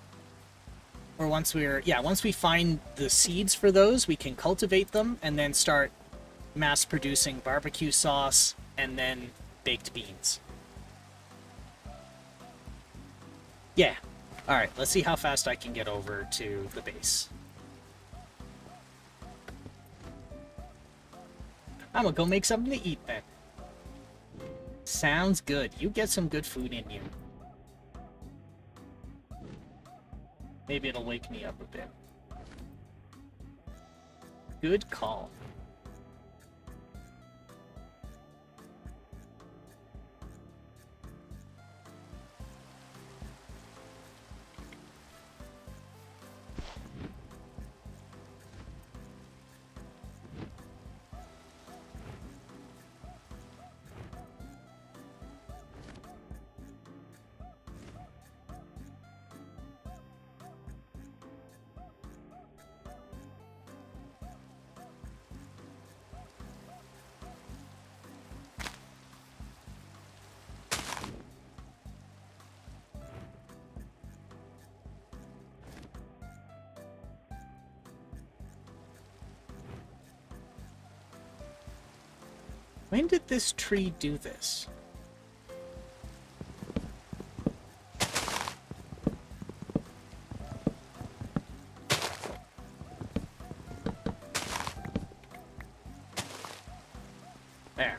Or once we find the seeds for those, we can cultivate them and then start mass producing barbecue sauce and then baked beans. Yeah. Alright, let's see how fast I can get over to the base. I'm gonna go make something to eat then. Sounds good. You get some good food in you. Maybe it'll wake me up a bit. Good call. When did this tree do this? There.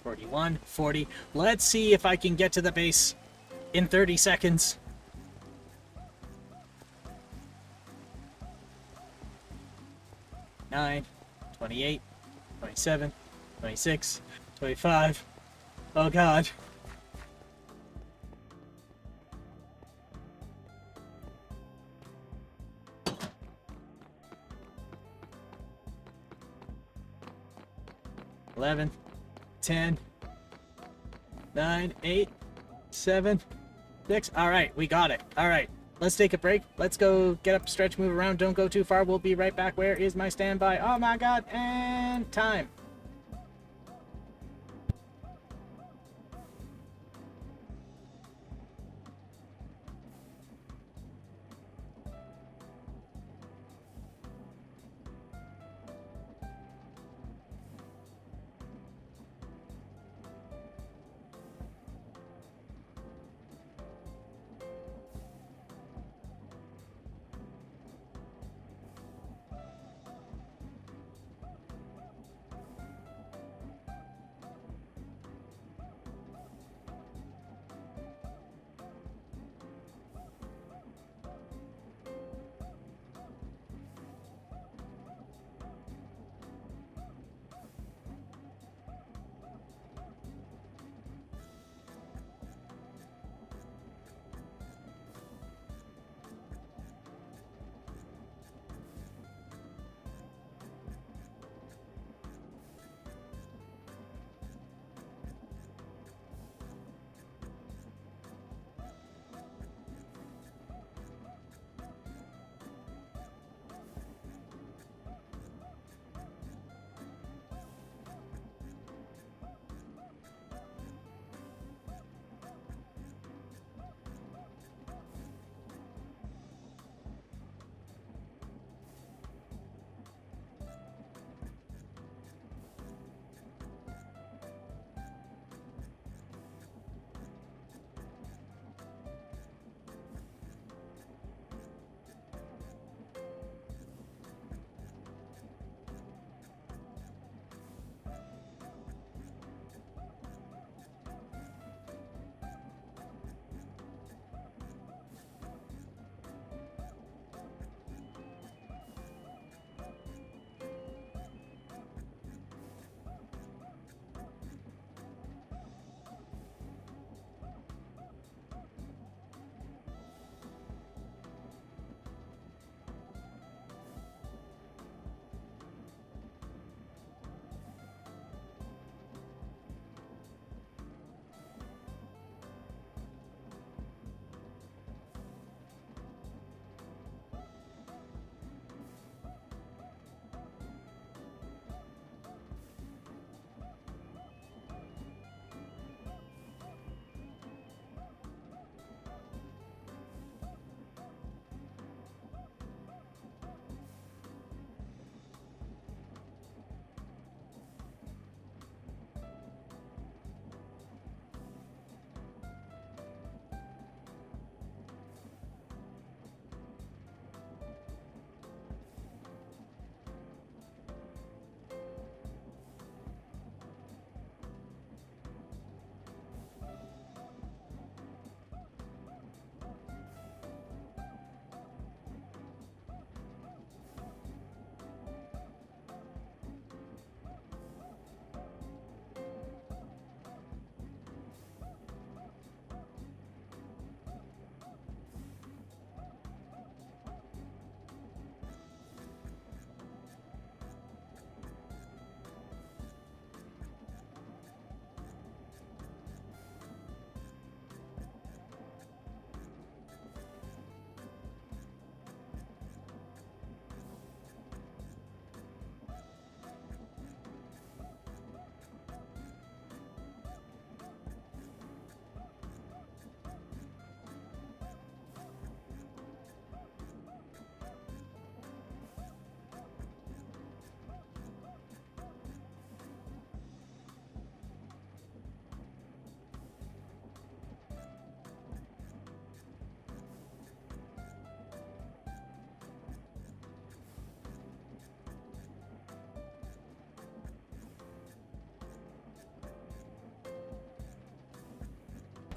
41, 40. Let's see if I can get to the base in 30 seconds. Nine, 28, 27, 26, 25. Oh god. $11, $10, 9, 8, 7, 6. All right, we got it. All right, let's take a break. Let's go get up, stretch, move around. Don't go too far. We'll be right back. Where is my standby? Oh my god, and time.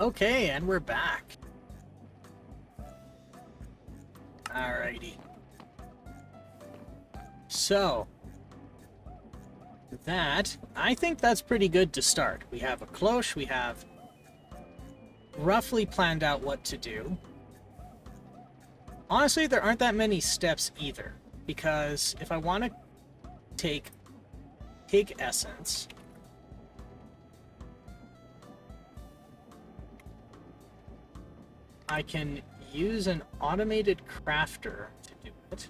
Okay, and we're back. Alrighty. So, I think that's pretty good to start. We have a cloche, we have roughly planned out what to do. Honestly, there aren't that many steps either, because if I want to take pig essence, I can use an automated crafter to do it.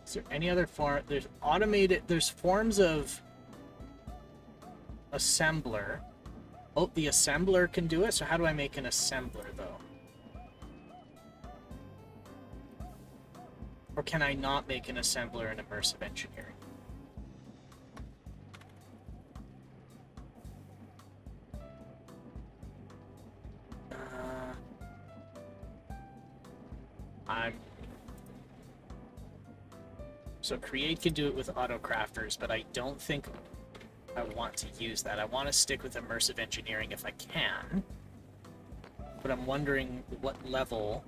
Is there any other form? There's automated. There's forms of assembler. Oh, the assembler can do it. So how do I make an assembler though? Or can I not make an assembler in immersive engineering? So create can do it with auto crafters, but I don't think I want to use that. I want to stick with immersive engineering if I can. But I'm wondering what level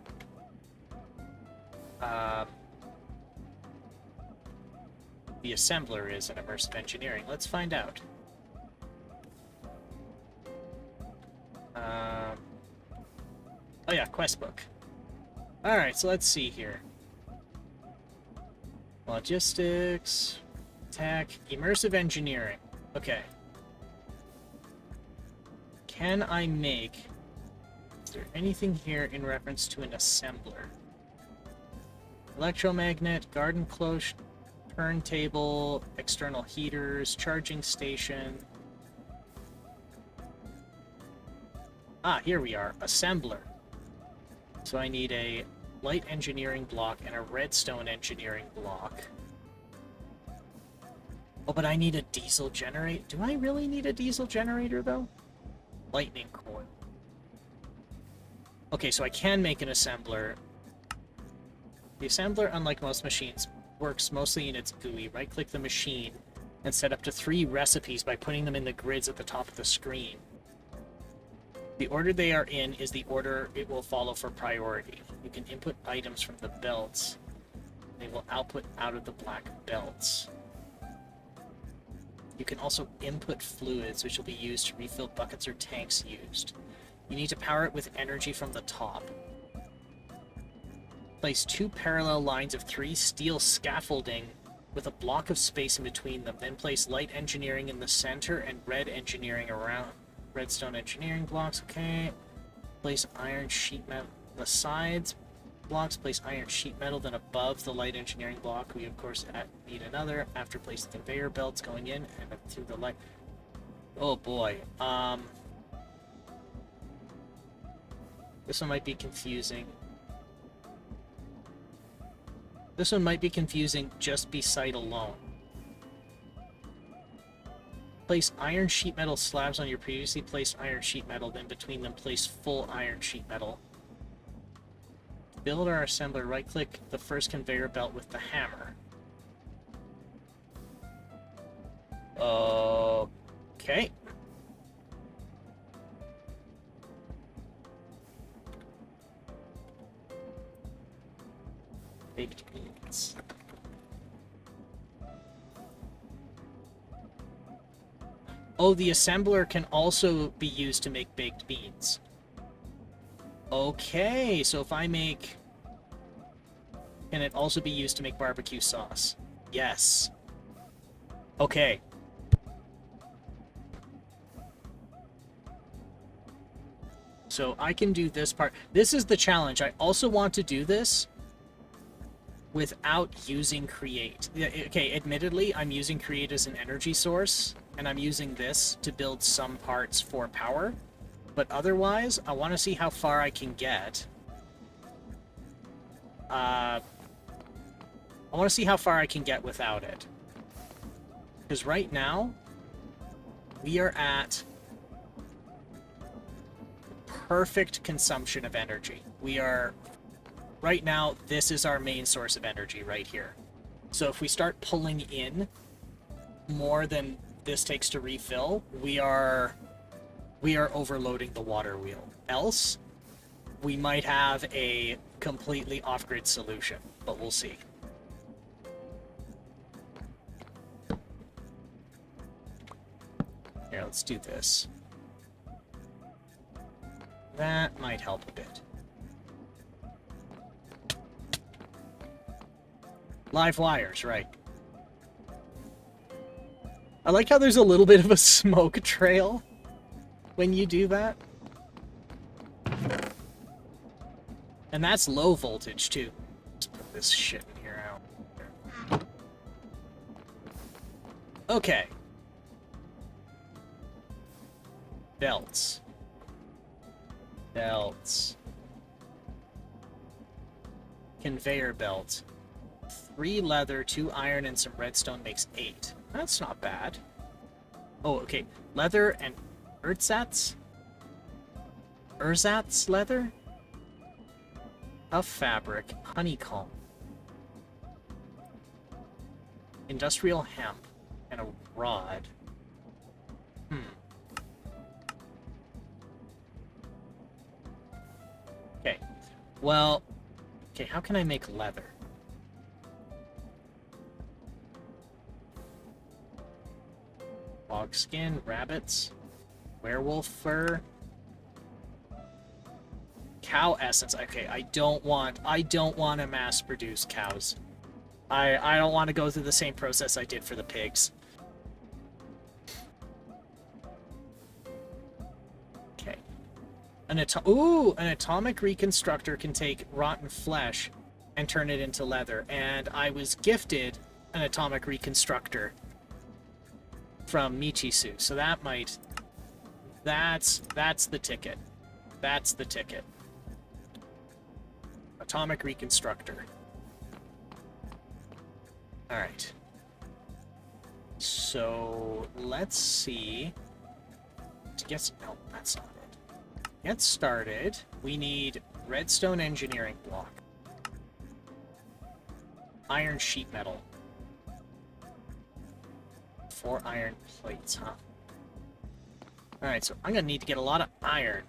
the assembler is in immersive engineering. Let's find out. Oh yeah, quest book. Alright, so let's see here. Logistics, tech, immersive engineering. Okay. Can I make... Is there anything here in reference to an assembler? Electromagnet, garden cloche, turntable, external heaters, charging station. Ah, here we are. Assembler. So I need a light engineering block and a redstone engineering block. Oh, but I need a diesel generator. Do I really need a diesel generator, though? Lightning coil. Okay, so I can make an assembler. The assembler, unlike most machines, works mostly in its GUI. Right-click the machine and set up to 3 recipes by putting them in the grids at the top of the screen. The order they are in is the order it will follow for priority. You can input items from the belts. They will output out of the black belts. You can also input fluids, which will be used to refill buckets or tanks used. You need to power it with energy from the top. Place 2 parallel lines of 3 steel scaffolding with a block of space in between them. Then place light engineering in the center and red engineering around. Redstone engineering blocks, okay. Place iron sheet metal the sides blocks, place iron sheet metal, then above the light engineering block we of course need another. After place the conveyor belts going in and through the light. Oh boy. This one might be confusing. This one might be confusing just beside alone. Place iron sheet metal slabs on your previously placed iron sheet metal, then between them place full iron sheet metal. To build our assembler, right-click the first conveyor belt with the hammer. Okay. Baked beans. Oh, the assembler can also be used to make baked beans. Okay, so if I make... Can it also be used to make barbecue sauce? Yes. Okay. So I can do this part. This is the challenge. I also want to do this without using Create. Okay, admittedly, I'm using Create as an energy source, and I'm using this to build some parts for power, but otherwise, I want to see how far I can get. I want to see how far I can get without it. Because right now, we are at perfect consumption of energy. We are... Right now, this is our main source of energy right here. So if we start pulling in more than this takes to refill, we are overloading the water wheel. Else, we might have a completely off-grid solution, but we'll see. Here, let's do this. That might help a bit. Live wires, right. I like how there's a little bit of a smoke trail when you do that. And that's low voltage, too. Let's put this shit in here out. Okay. Belts. Belts. Conveyor belt. 3 leather, 2 iron, and some redstone makes 8. That's not bad. Oh, okay. Leather and ersatz? Ersatz leather? Tough fabric. Honeycomb. Industrial hemp. And a rod. Okay. Well... Okay, how can I make leather? Hog skin, rabbits, werewolf fur, cow essence. Okay, I don't want to mass produce cows. I don't want to go through the same process I did for the pigs. Okay. An atomic reconstructor can take rotten flesh and turn it into leather, and I was gifted an atomic reconstructor from Michisu, so that might... That's the ticket. That's the ticket. Atomic reconstructor. Alright. So, let's see... To get... No, that's not it. Get started, we need redstone engineering block. Iron sheet metal. 4 iron plates, huh? Alright, so I'm gonna need to get a lot of iron.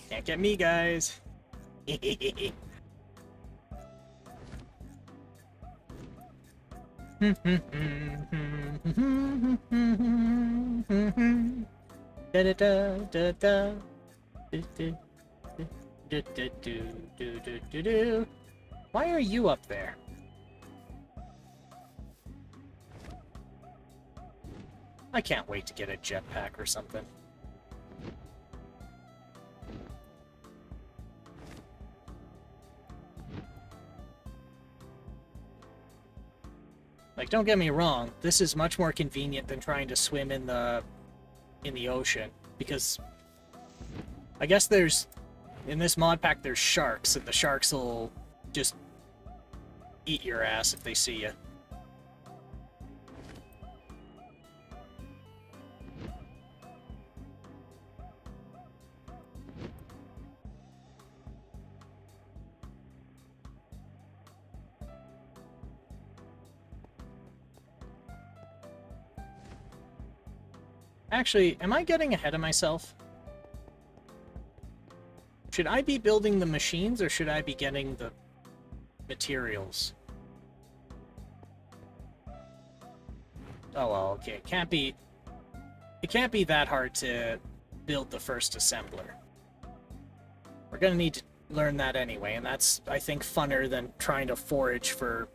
Can't get me, guys. Why are you up there? I can't wait to get a jetpack or something. Like, don't get me wrong, this is much more convenient than trying to swim in the ocean, because I guess in this mod pack there's sharks, and the sharks will just eat your ass if they see you. Actually, am I getting ahead of myself? Should I be building the machines, or should I be getting the materials? Oh well, okay. It can't be that hard to build the first assembler. We're gonna need to learn that anyway, and that's, I think, funner than trying to forage for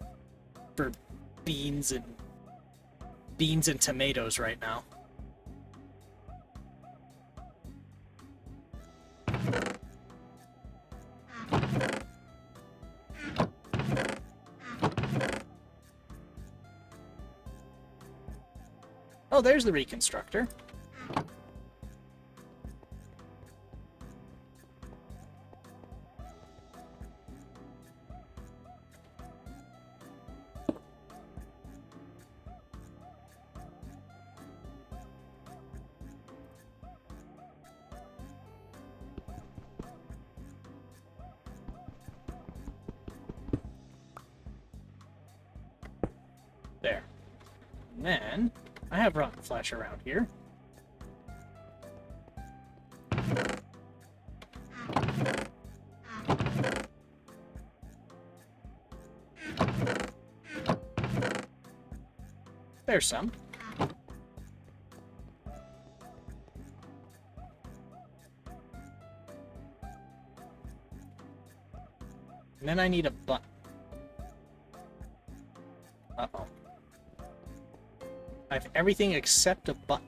beans and tomatoes right now. Oh, there's the reconstructor. There. And then, I have rotten flesh around here. There's some. And then I need a button. Uh-oh. I have everything except a button.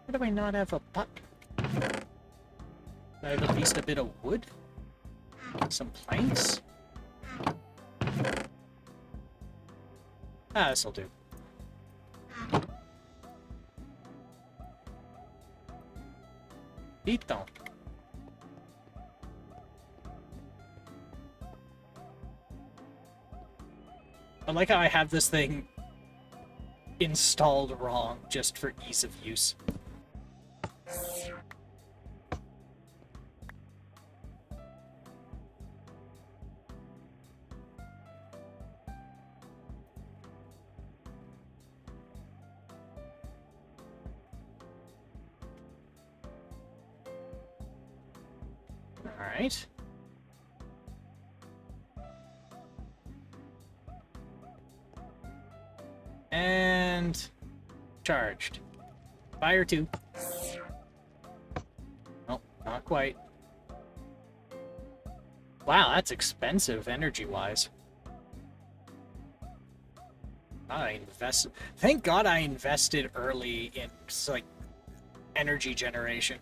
Why do I not have a button? I have at least a bit of wood? Some planks? Ah, this'll do. Então. I like how I have this thing installed wrong just for ease of use. Alright. And charged. Fire 2. Oh, not quite. Wow, that's expensive energy-wise. Thank God I invested early in like energy generation.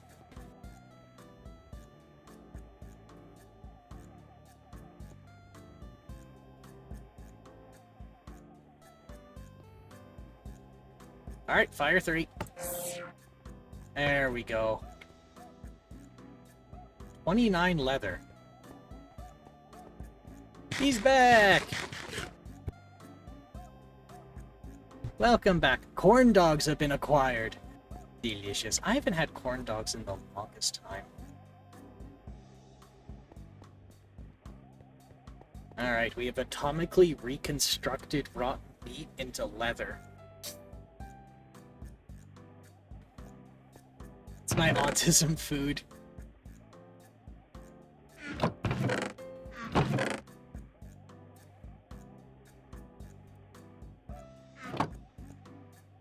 Alright, fire 3. There we go. 29 leather. He's back! Welcome back. Corn dogs have been acquired. Delicious. I haven't had corn dogs in the longest time. Alright, we have atomically reconstructed rotten meat into leather. It's my autism food.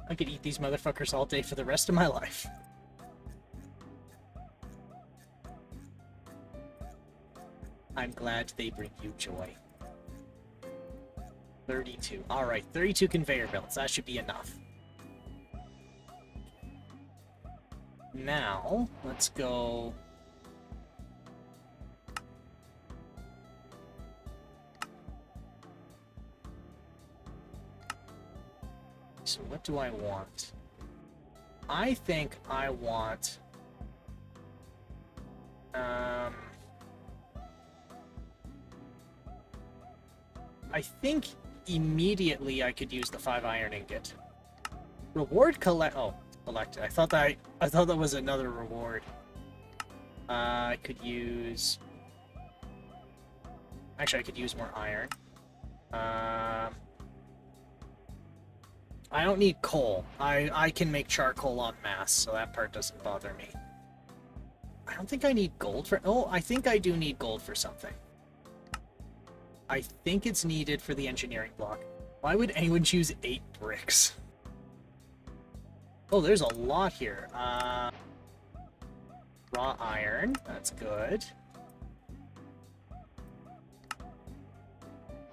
I could eat these motherfuckers all day for the rest of my life. I'm glad they bring you joy. 32. Alright, 32 conveyor belts. That should be enough. Now, let's go... So what do I want? I think I want... I think immediately I could use the 5 iron ingot. Reward collect... Oh, collected. I thought that was another reward. I could use... Actually, I could use more iron. I don't need coal. I can make charcoal en masse, so that part doesn't bother me. I don't think I need gold for... Oh, I think I do need gold for something. I think it's needed for the engineering block. Why would anyone choose 8 bricks? Oh, there's a lot here. Raw iron. That's good.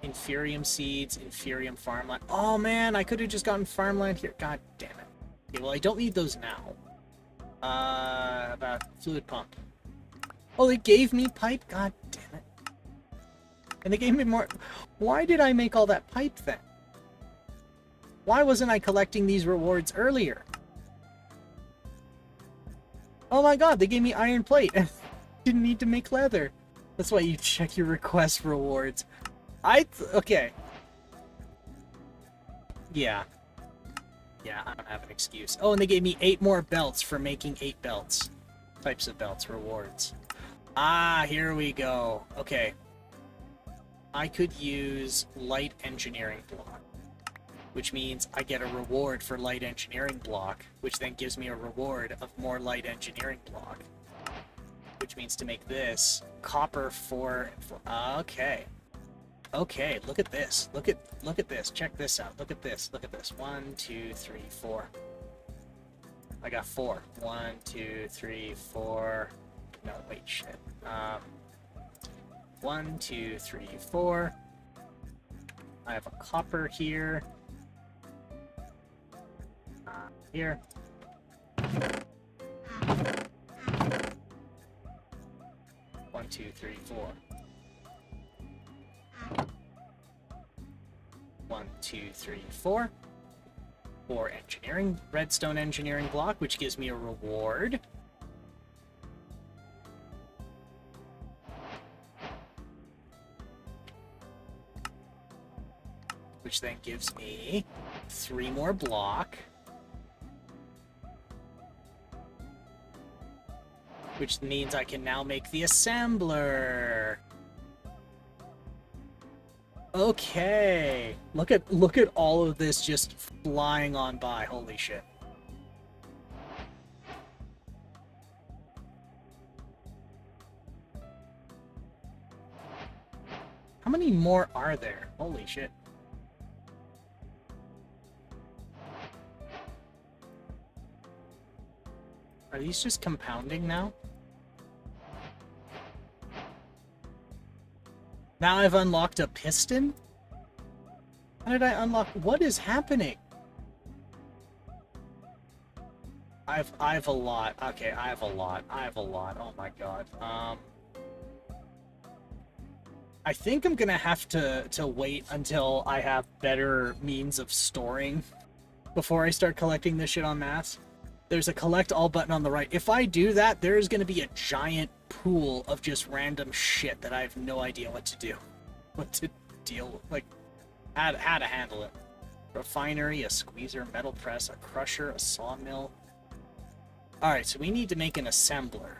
Inferium seeds, inferium farmland. Oh man, I could have just gotten farmland here. God damn it. Okay, well I don't need those now. About fluid pump. Oh, they gave me pipe? God damn it. And they gave me more... Why did I make all that pipe then? Why wasn't I collecting these rewards earlier? Oh my god, they gave me iron plate. Didn't need to make leather. That's why you check your request rewards. Okay. Yeah. Yeah, I don't have an excuse. Oh, and they gave me 8 more belts for making 8 belts. Types of belts, rewards. Ah, here we go. Okay. I could use light engineering block, which means I get a reward for light engineering block, which then gives me a reward of more light engineering block, which means to make this copper for okay. Okay, look at this. Look at this. Check this out. Look at this. Look at this. 1, 2, 3, 4. I got 4. 1, 2, 3, 4. No, wait, shit. 1, 2, 3, 4. I have a copper here. Here. One, two, three, 4. 1, 2, 3, 4. 4 engineering, redstone engineering block, which gives me a reward. Which then gives me 3 more block. Which means I can now make the assembler. Okay. Look at all of this just flying on by. Holy shit. How many more are there? Holy shit. Are these just compounding now? Now I've unlocked a piston? How did I unlock? What is happening? I've a lot. Okay, I have a lot. Oh my god. I think I'm gonna have to wait until I have better means of storing before I start collecting this shit en masse. There's a collect all button on the right. If I do that, there is going to be a giant pool of just random shit that I have no idea what to do. What to deal with. Like, how to handle it. Refinery, a squeezer, metal press, a crusher, a sawmill. Alright, so we need to make an assembler.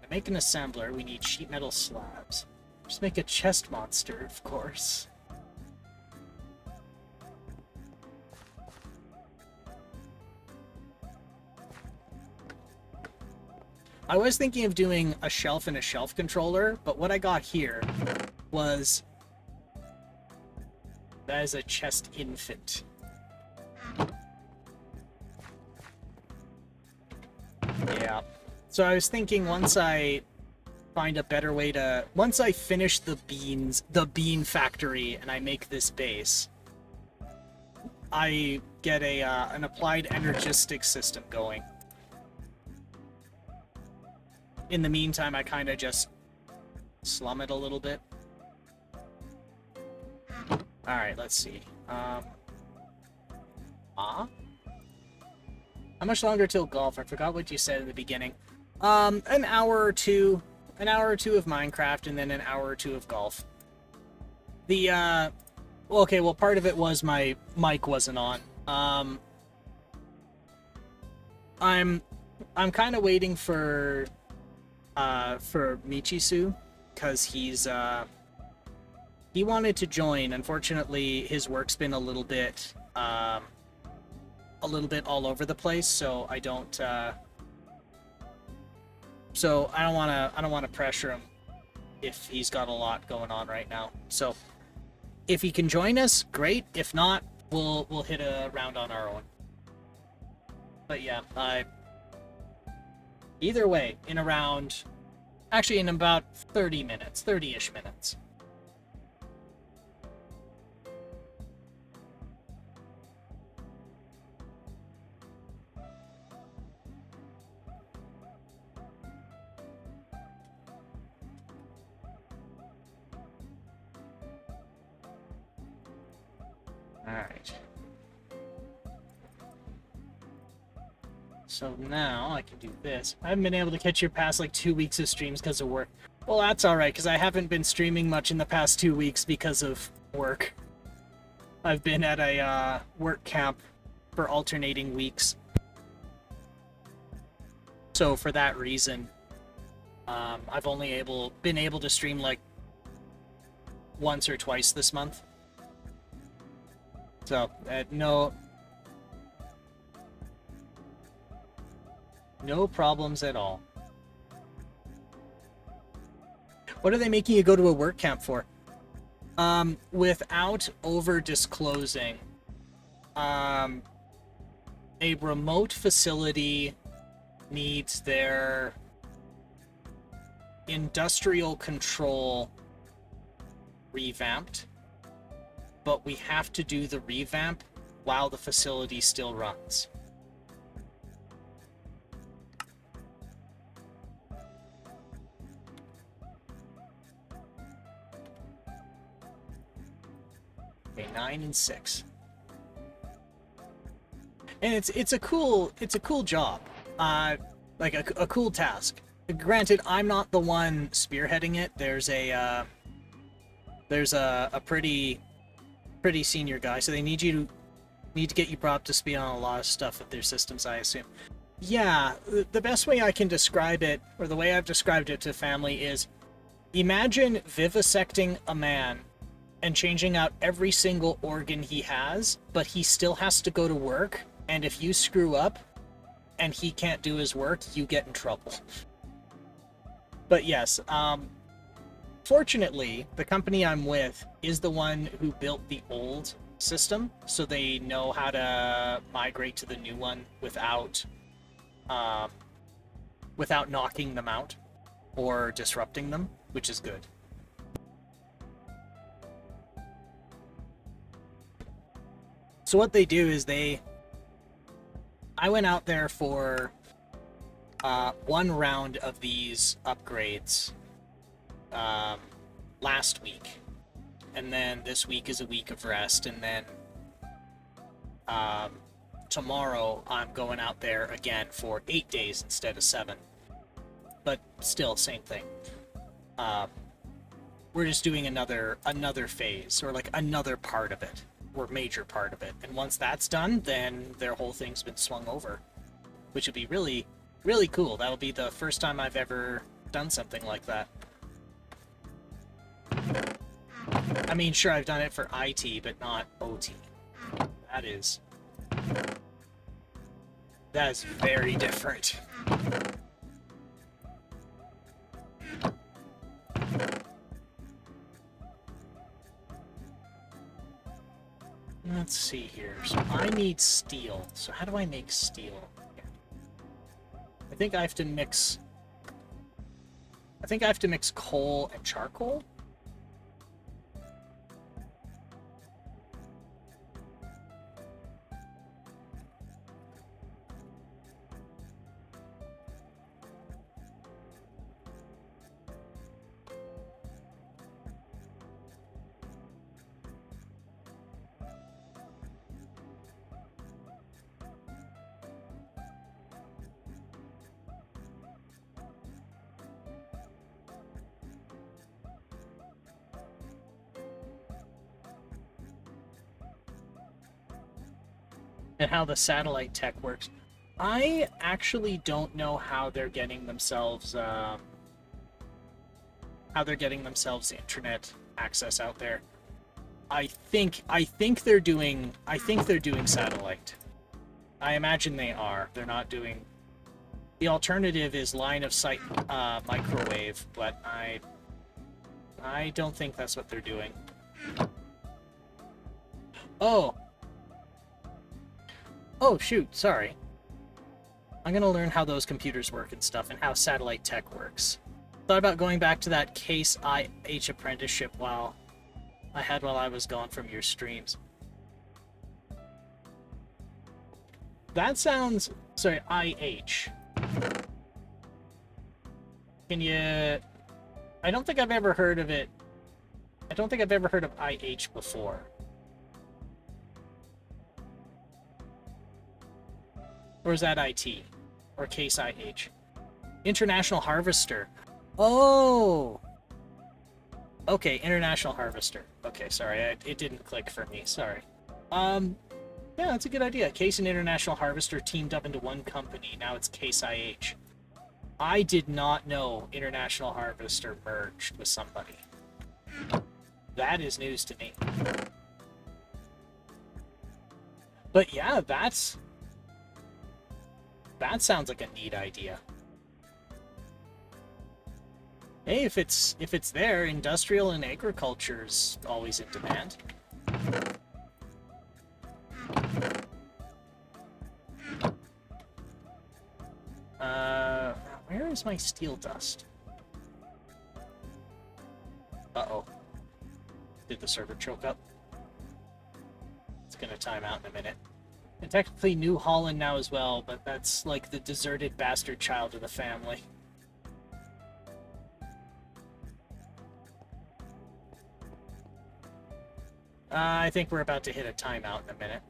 To make an assembler, we need sheet metal slabs. Just make a chest monster, of course. I was thinking of doing a shelf and a shelf controller, but what I got here was... That is a chest infant. Yeah. So I was thinking once I find a better way to... Once I finish the bean factory, and I make this base, I get an applied energistic system going. In the meantime, I kind of just slum it a little bit. Alright, let's see. How much longer till golf? I forgot what you said at the beginning. An hour or two. An hour or two of Minecraft, and then an hour or two of golf. The, okay, well, part of it was my mic wasn't on. I'm kind of waiting for Michisu, because he wanted to join. Unfortunately, his work's been a little bit all over the place, so I don't want to pressure him if he's got a lot going on right now. So if he can join us, great. If not, we'll hit a round on our own. But yeah, either way, in about 30 minutes, 30-ish minutes. Alright. So now I can do this. I haven't been able to catch your past like 2 weeks of streams because of work. Well, that's alright, because I haven't been streaming much in the past 2 weeks because of work. I've been at a work camp for alternating weeks. So for that reason, I've only been able to stream like once or twice this month. So, no problems at all. What are they making you go to a work camp for? Without over disclosing, a remote facility needs their industrial control revamped, but we have to do the revamp while the facility still runs. Okay, 9 and 6. And it's a cool job, like a cool task. Granted, I'm not the one spearheading it. There's a pretty senior guy, so they need to get you brought up to speed on a lot of stuff with their systems, I assume. Yeah, the best way I can describe it, or the way I've described it to family, is imagine vivisecting a man and changing out every single organ he has, but he still has to go to work, and if you screw up and he can't do his work, you get in trouble. But yes, fortunately, the company I'm with is the one who built the old system, so they know how to migrate to the new one without knocking them out or disrupting them, which is good. So what they do is I went out there for one round of these upgrades last week, and then this week is a week of rest, and then tomorrow I'm going out there again for 8 days instead of 7, but still same thing. We're just doing another phase, or like another part of it, or major part of it, and once that's done, then their whole thing's been swung over, which would be really, really cool. That'll be the first time I've ever done something like that. I mean, sure, I've done it for IT, but not OT. That is very different. Let's see here. So I need steel. So how do I make steel? I think I have to mix coal and charcoal. And how the satellite tech works. I actually don't know how they're getting themselves internet access out there. I think they're doing satellite. I imagine they are. They're not doing. The alternative is line of sight microwave, but I don't think that's what they're doing. Oh, shoot, sorry. I'm gonna learn how those computers work and stuff, and how satellite tech works. Thought about going back to that Case IH apprenticeship while I was gone from your streams. That sounds... Sorry, IH. Can you... I don't think I've ever heard of it. I don't think I've ever heard of IH before. Or is that IT? Or Case IH? International Harvester. Oh! Okay, International Harvester. Okay, sorry, it didn't click for me, sorry. Yeah, that's a good idea. Case and International Harvester teamed up into one company, now it's Case IH. I did not know International Harvester merged with somebody. That is news to me. But yeah, that sounds like a neat idea. Hey, if it's there, industrial and agriculture's always in demand. Where is my steel dust? Uh-oh. Did the server choke up? It's gonna time out in a minute. And technically New Holland now as well, but that's like the deserted bastard child of the family. I think we're about to hit a timeout in a minute.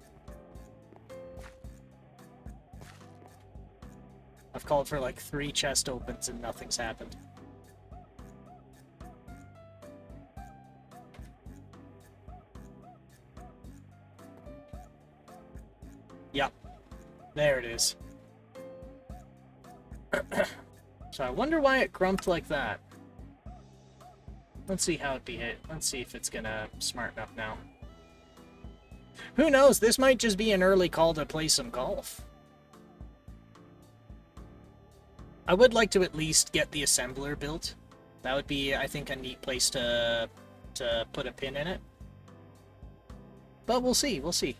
I've called for like 3 chest opens and nothing's happened. Yep. There it is. So I wonder why it grumped like that. Let's see how it behaves. Let's see if it's gonna smarten up now. Who knows? This might just be an early call to play some golf. I would like to at least get the assembler built. That would be, I think, a neat place to put a pin in it. But we'll see, we'll see.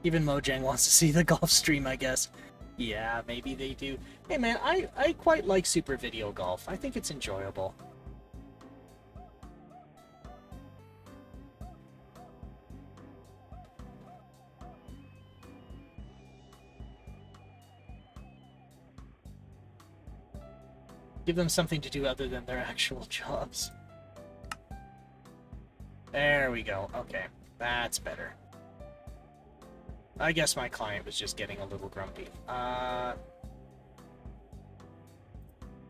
Even Mojang wants to see the golf stream, I guess. Yeah, maybe they do. Hey man, I quite like Super Video Golf. I think it's enjoyable. Give them something to do other than their actual jobs. There we go. Okay, that's better. I guess my client was just getting a little grumpy.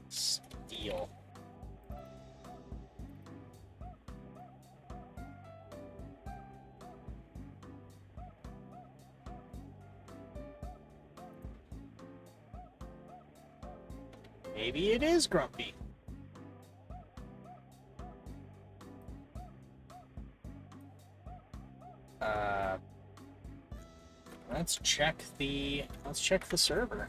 Steel. Maybe it is grumpy. Let's check the server.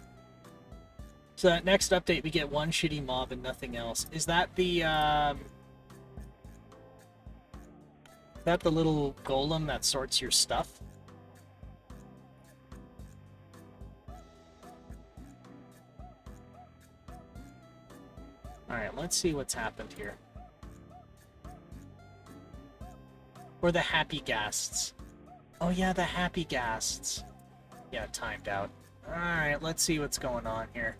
So that next update we get one shitty mob and nothing else. Is that the little golem that sorts your stuff? Alright, let's see what's happened here. Or the happy ghasts. Oh yeah, the happy ghasts. Yeah, timed out. Alright, let's see what's going on here.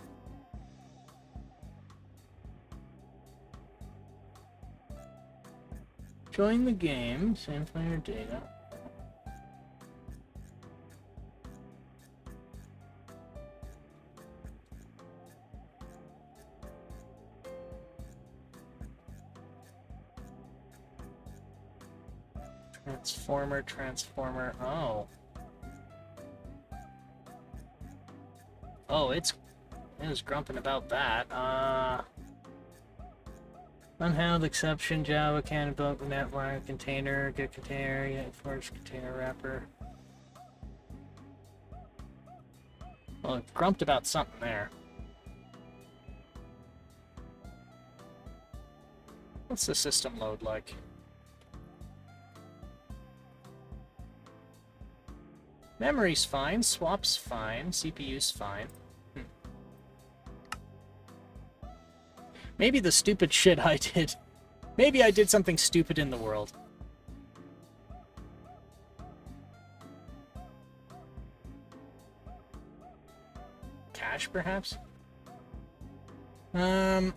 Join the game, same player data. Transformer, oh. Oh, it was grumping about that. Unhandled exception, Java, can book, network, container, get container, get force container wrapper. Well, it grumped about something there. What's the system load like? Memory's fine, swap's fine, CPU's fine. Maybe the stupid shit I did. Maybe I did something stupid in the world. Cache, perhaps? I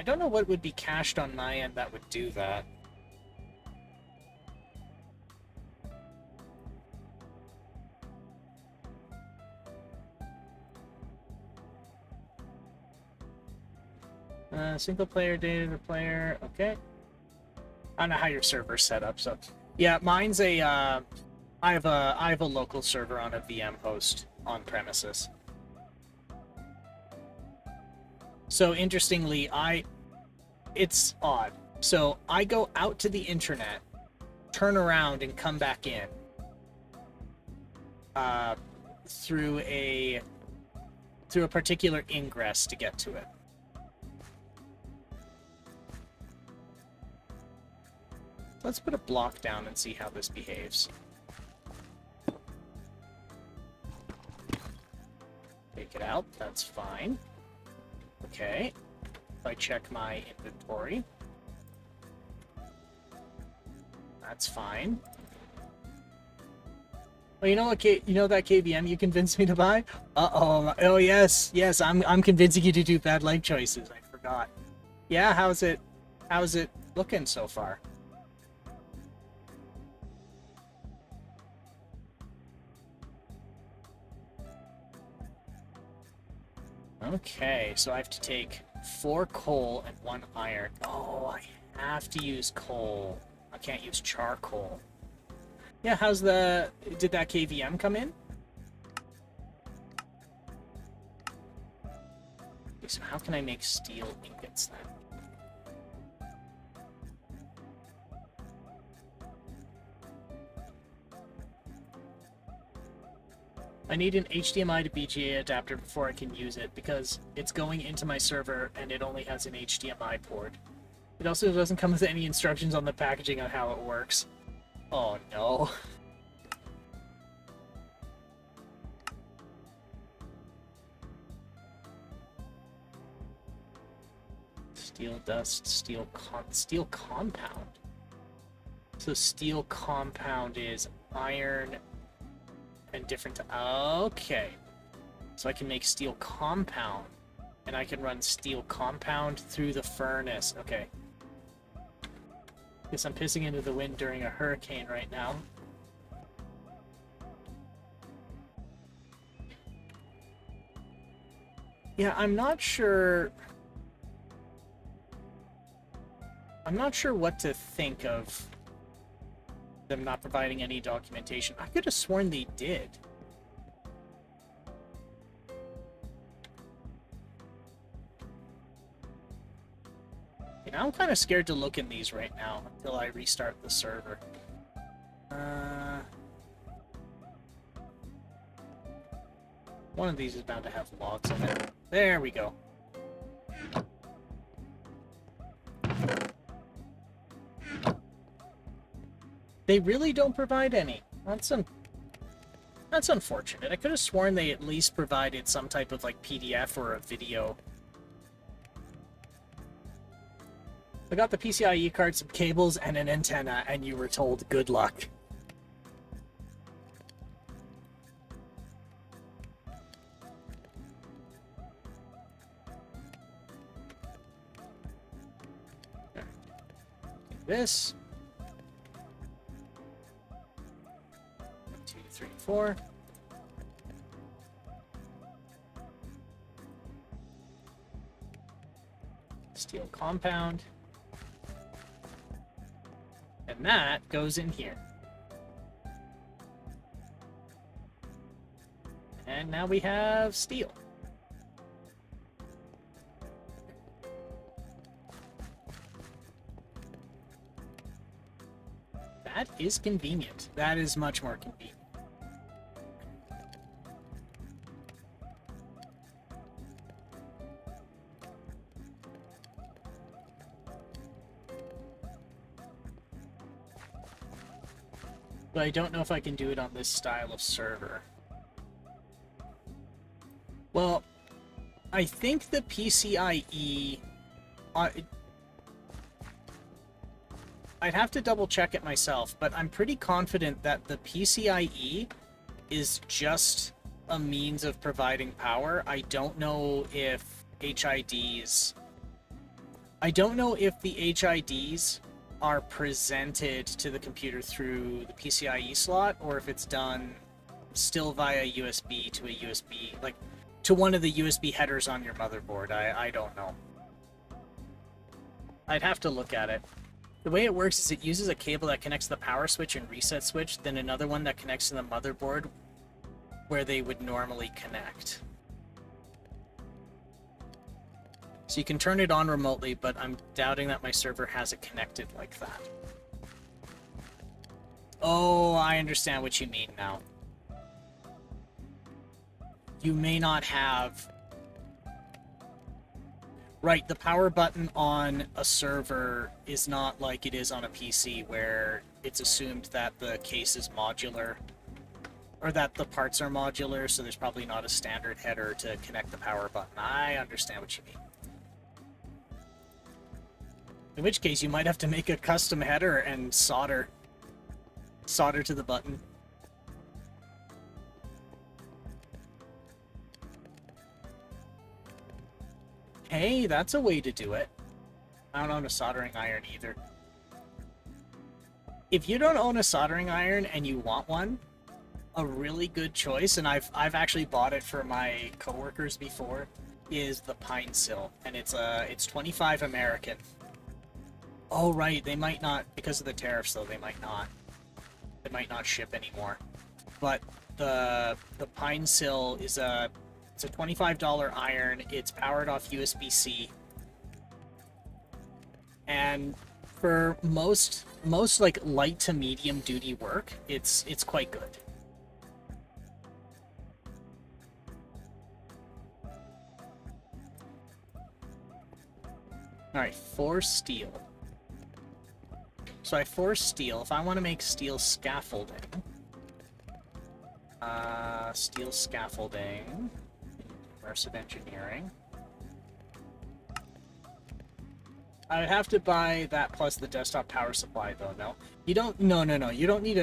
don't know what would be cached on my end that would do that. Single player, data to player, okay. I don't know how your server's set up, so... Yeah, mine's a, I have a local server on a VM host on premises. So, interestingly, it's odd. So, I go out to the internet, turn around, and come back in. Through a particular ingress to get to it. Let's put a block down and see how this behaves. Take it out, that's fine. Okay, if I check my inventory, that's fine. Well, you know what? You know that KVM you convinced me to buy? Uh-oh. Oh yes, yes. I'm convincing you to do bad life choices. I forgot. Yeah. How's it looking so far? Okay, so I have to take 4 coal and 1 iron. Oh, I have to use coal. I can't use charcoal. Yeah, did that KVM come in? Okay, so how can I make steel ingots then? I need an HDMI to BGA adapter before I can use it because it's going into my server and it only has an HDMI port. It also doesn't come with any instructions on the packaging on how it works. Oh no. Steel dust, steel compound. So steel compound is iron and different. Okay. So I can make steel compound and I can run steel compound through the furnace. Okay. Guess I'm pissing into the wind during a hurricane right now. Yeah, I'm not sure what to think of them not providing any documentation. I could have sworn they did. You know, I'm kind of scared to look in these right now until I restart the server. One of these is bound to have logs in it. There we go. They really don't provide any. That's unfortunate. I could have sworn they at least provided some type of like PDF or a video. I got the PCIe card, some cables, and an antenna, and you were told good luck. This. 1, 2, 3, 4. Steel compound. And that goes in here. And now we have steel. That is convenient. That is much more convenient. But I don't know if I can do it on this style of server. Well, I think the PCIe... I'd have to double check it myself, but I'm pretty confident that the PCIe is just a means of providing power. I don't know if HIDs... I don't know if the HIDs are presented to the computer through the PCIe slot, or if it's done still via USB to a USB, like to one of the USB headers on your motherboard. I don't know. I'd have to look at it. The way it works is it uses a cable that connects to the power switch and reset switch, then another one that connects to the motherboard where they would normally connect. So you can turn it on remotely, but I'm doubting that my server has it connected like that. Oh, I understand what you mean now. You may not have... Right, the power button on a server is not like it is on a PC where it's assumed that the case is modular, or that the parts are modular, so there's probably not a standard header to connect the power button. I understand what you mean. In which case, you might have to make a custom header and solder to the button. Hey, that's a way to do it. I don't own a soldering iron either. If you don't own a soldering iron and you want one, a really good choice, and I've actually bought it for my coworkers before, is the Pine Sill, and it's 25 American. Oh right, they might not, because of the tariffs though, they might not ship anymore. But the Pine Sill is it's a $25 iron. It's powered off USB-C, and for most like light to medium duty work, it's quite good. All right, 4 steel. So I 4 steel. If I want to make steel scaffolding, immersive engineering. I would have to buy that plus the desktop power supply, though. No, you don't. No. You don't need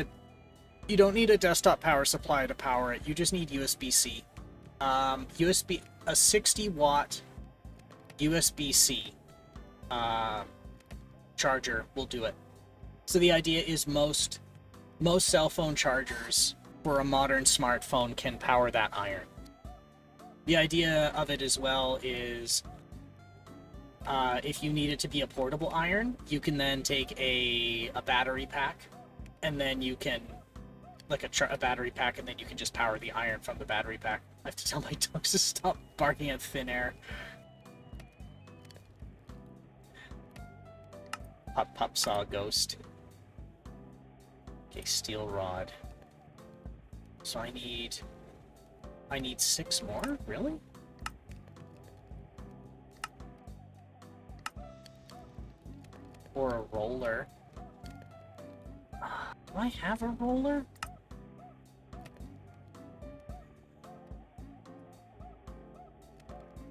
a desktop power supply to power it. You just need USB-C. A 60-watt USB-C charger will do it. So the idea is most cell phone chargers for a modern smartphone can power that iron. The idea of it as well is if you need it to be a portable iron, you can then take a battery pack, and then you can, like a battery pack, and then you can just power the iron from the battery pack. I have to tell my dogs to stop barking at thin air. Pup saw a ghost. Okay, steel rod. So I need 6 more? Really? Or a roller. Do I have a roller?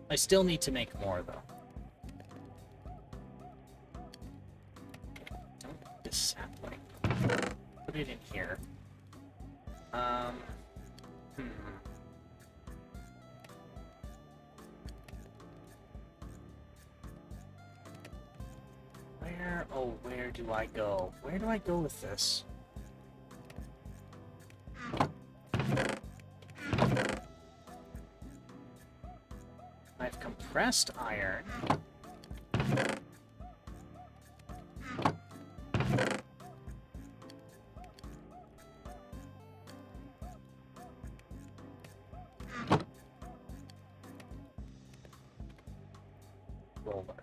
I still need to make more, though. Don't need this sapling. Put it in here. Where do I go? Where do I go with this? I have compressed iron. Roller.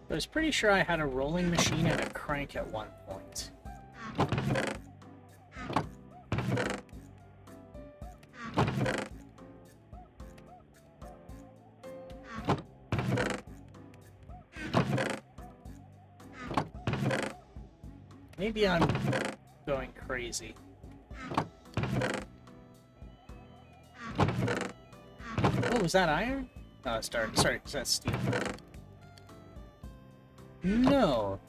I was pretty sure I had a rolling machine and a crank at one point. Maybe I'm going crazy. Oh, was that iron? Oh, sorry, that's steel. No.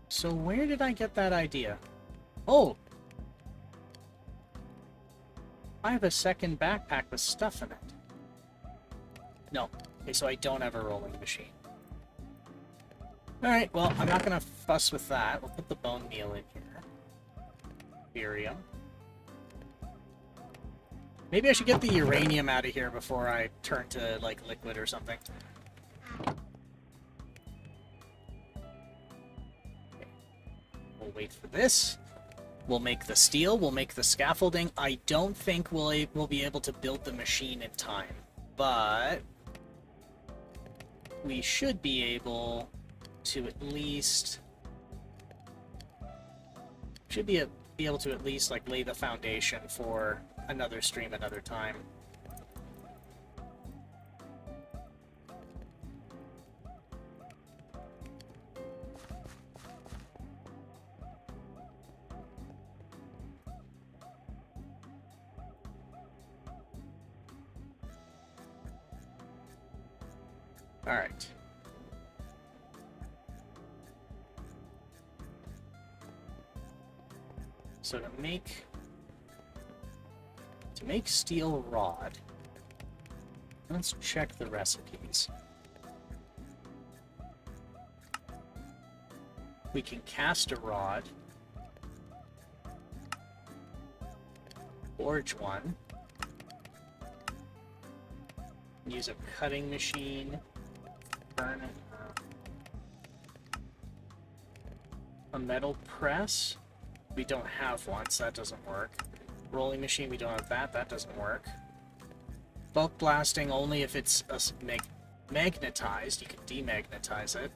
So where did I get that idea? Oh! I have a second backpack with stuff in it. No. Okay, so I don't have a rolling machine. Alright, well, I'm not gonna fuss with that. We'll put the bone meal in here. Barium. Maybe I should get the uranium out of here before I turn to, like, liquid or something. We'll wait for this. We'll make the steel, we'll make the scaffolding. I don't think we'll be able to build the machine in time, but we should be able to at least able to at least like lay the foundation for another stream another time. All right. So to make steel rod, let's check the recipes. We can cast a rod, forge one, use a cutting machine, burn it. A metal press. We don't have one, so that doesn't work. Rolling machine, we don't have that. That doesn't work. Bulk blasting only if it's magnetized. You can demagnetize it.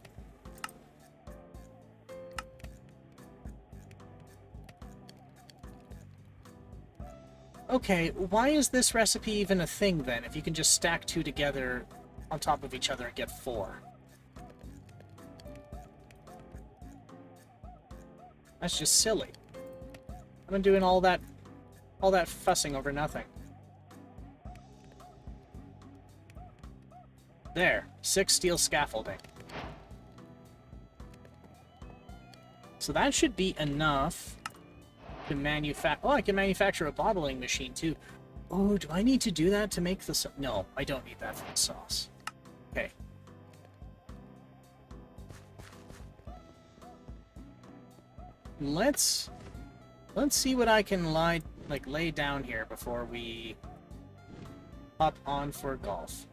Okay, why is this recipe even a thing then, if you can just stack two together on top of each other and get 4? That's just silly. I've been doing all that fussing over nothing. There, 6 steel scaffolding. So that should be enough to manufacture. Oh, I can manufacture a bottling machine too. Oh, do I need to do that to make the sauce? No, I don't need that for the sauce. Okay. Let's see what I can lay down here before we hop on for golf.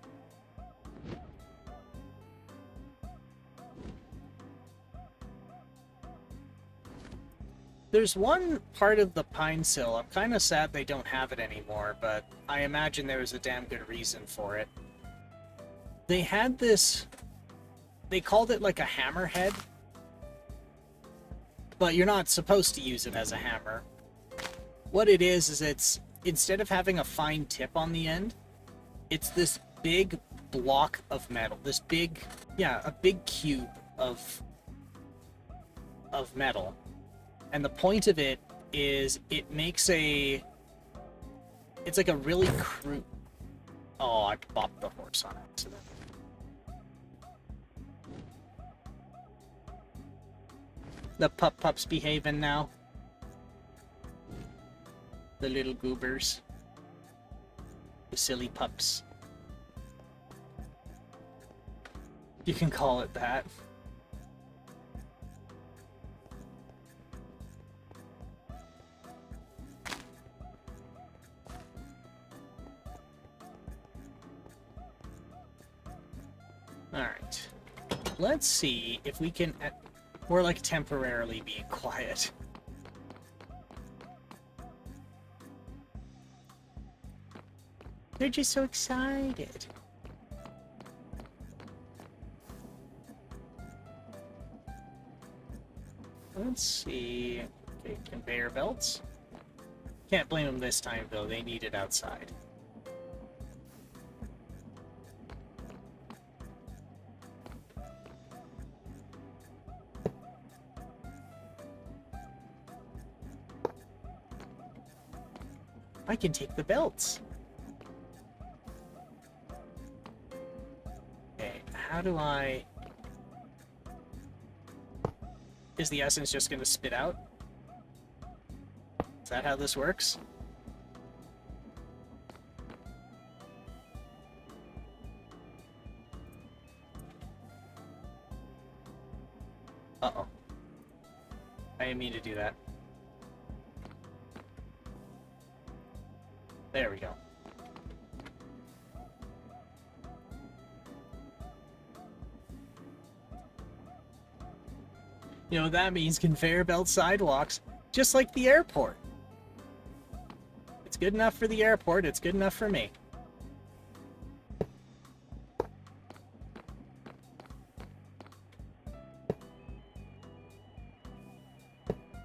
There's one part of the pine sill. I'm kind of sad they don't have it anymore, but I imagine there was a damn good reason for it. They had this. They called it like a hammerhead. But you're not supposed to use it as a hammer. What it is it's, instead of having a fine tip on the end, it's this big block of metal. This big, a big cube of metal. And the point of it is it makes it's like a really crude... Oh, I bopped the horse on accident. The pups behaving now. The little goobers. The silly pups. You can call it that. Alright. Let's see if we can... We're like temporarily being quiet. They're just so excited. Let's see. Okay, conveyor belts. Can't blame them this time though, they need it outside. I can take the belts. Okay, how do I... Is the essence just going to spit out? Is that how this works? Uh-oh. I didn't mean to do that. There we go. You know what that means? Conveyor belt sidewalks. Just like the airport. It's good enough for the airport, it's good enough for me.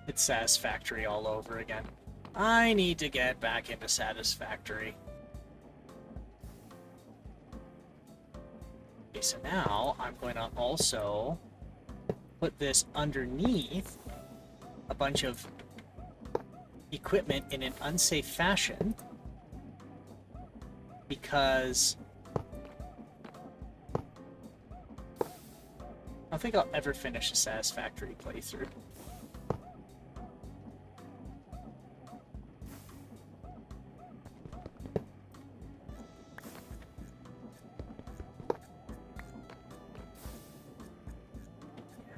It's Satisfactory all over again. I need to get back into Satisfactory. Okay, so now I'm going to also put this underneath a bunch of equipment in an unsafe fashion because I don't think I'll ever finish a Satisfactory playthrough.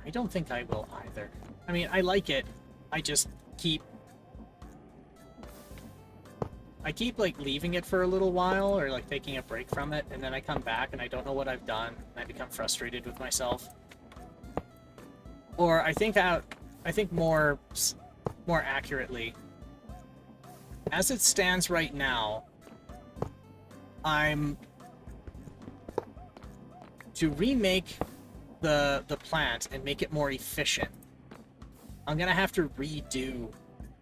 I don't think I will either. I mean, I like it. I just keep like leaving it for a little while or like taking a break from it, and then I come back and I don't know what I've done and I become frustrated with myself. Or I think more accurately, as it stands right now, I'm to remake the plant and make it more efficient. I'm gonna have to redo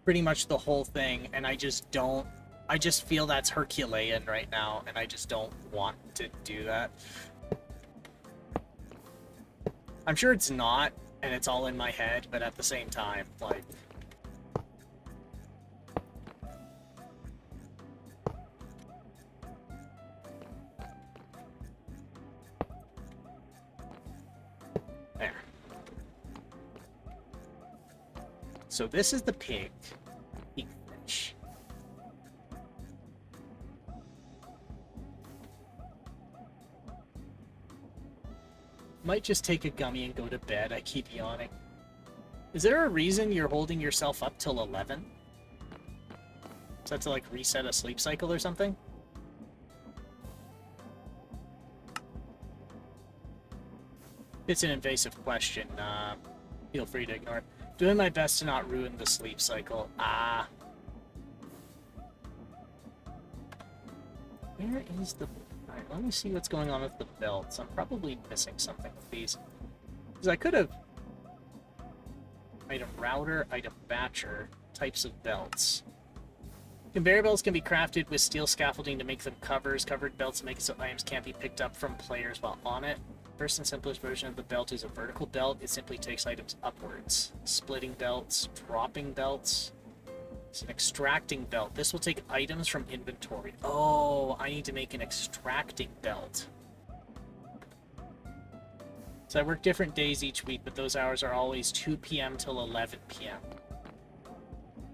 pretty much the whole thing, and I just feel that's Herculean right now, and I just don't want to do that. I'm sure it's not, and it's all in my head, but at the same time, like... There. So this is the pig. Pigfish. Might just take a gummy and go to bed. I keep yawning. Is there a reason you're holding yourself up till 11? Is that to like reset a sleep cycle or something? It's an invasive question. Feel free to ignore it. Doing my best to not ruin the sleep cycle. Ah. Where is the... Alright, let me see what's going on with the belts. I'm probably missing something with these. Because I could have... Item router, item batcher, types of belts. Conveyor belts can be crafted with steel scaffolding to make them covers. Covered belts make it so items can't be picked up from players while on it. First and simplest version of the belt is a vertical belt. It simply takes items upwards. Splitting belts, dropping belts. It's an extracting belt. This will take items from inventory. Oh, I need to make an extracting belt. So I work different days each week, but those hours are always 2 p.m. till 11 p.m.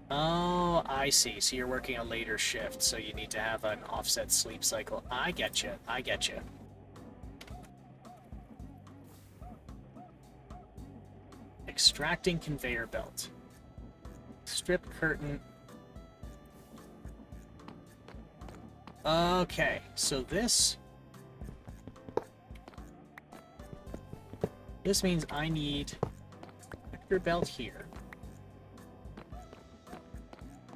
Oh, I see. So you're working a later shift, so you need to have an offset sleep cycle. I get you. I get you. Extracting conveyor belt. Strip curtain. Okay, so this means I need vector belt here.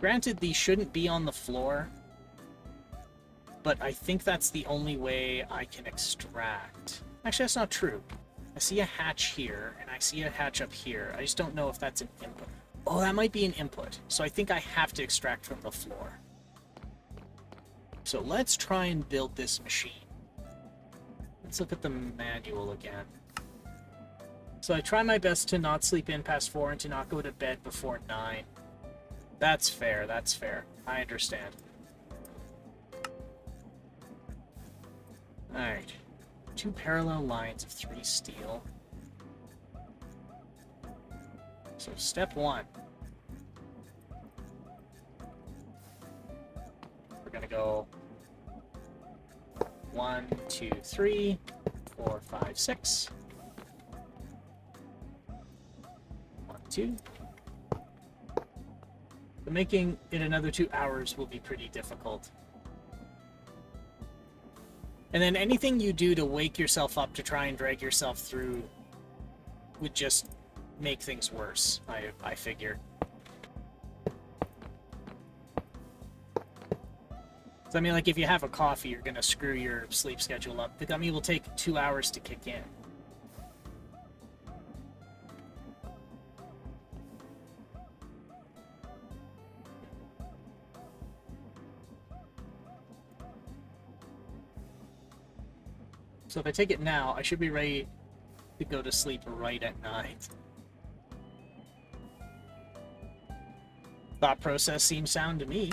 Granted, these shouldn't be on the floor, but I think that's the only way I can extract. Actually, that's not true. I see a hatch here, and I see a hatch up here. I just don't know if that's an input. Oh, that might be an input. So I think I have to extract from the floor. So let's try and build this machine. Let's look at the manual again. So I try my best to not sleep in past 4 and to not go to bed before 9. That's fair, that's fair. I understand. Alright. 2 parallel lines of 3 steel. So step 1. We're gonna go 1, 2, 3, 4, 5, 6. 1, 2. But making it another 2 hours will be pretty difficult. And then anything you do to wake yourself up to try and drag yourself through would just make things worse, I figure. So, I mean, like, if you have a coffee, you're gonna screw your sleep schedule up. The gummy will take 2 hours to kick in. So if I take it now, I should be ready to go to sleep right at night. Thought process seems sound to me.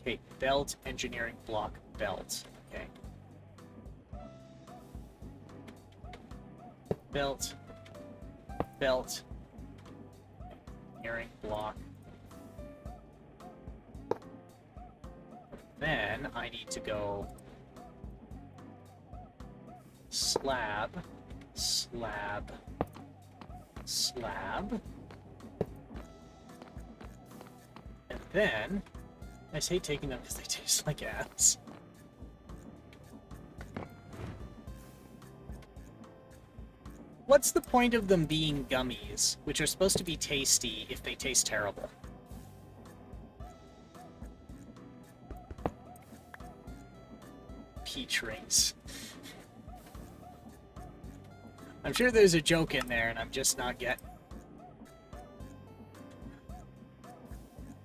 Okay, belt, engineering block, belt. Okay. Belt, belt, engineering block. Then I need to go slab, slab, slab. And then, I just hate taking them because they taste like ass. What's the point of them being gummies, which are supposed to be tasty, if they taste terrible? Peach rings. I'm sure there's a joke in there and I'm just not getting.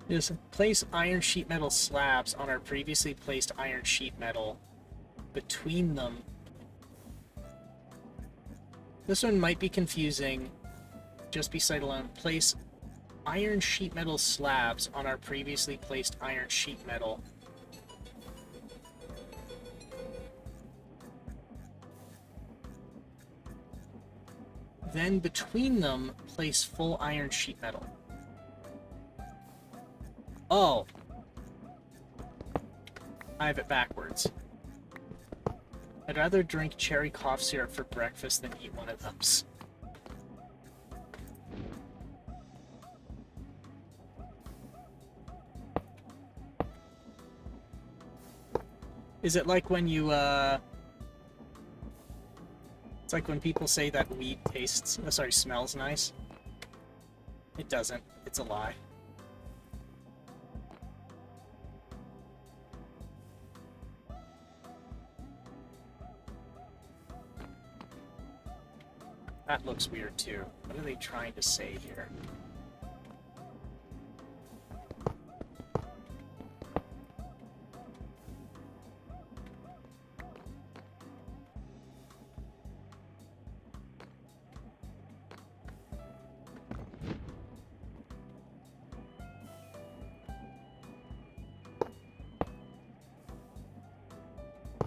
Just place iron sheet metal slabs on our previously placed iron sheet metal. Between them. This one might be confusing. Just be sight alone. Place iron sheet metal slabs on our previously placed iron sheet metal. Then between them, place full iron sheet metal. Oh. I have it backwards. I'd rather drink cherry cough syrup for breakfast than eat one of those. Is it like when you, It's like when people say that weed tastes, smells nice. It doesn't. It's a lie. That looks weird too. What are they trying to say here?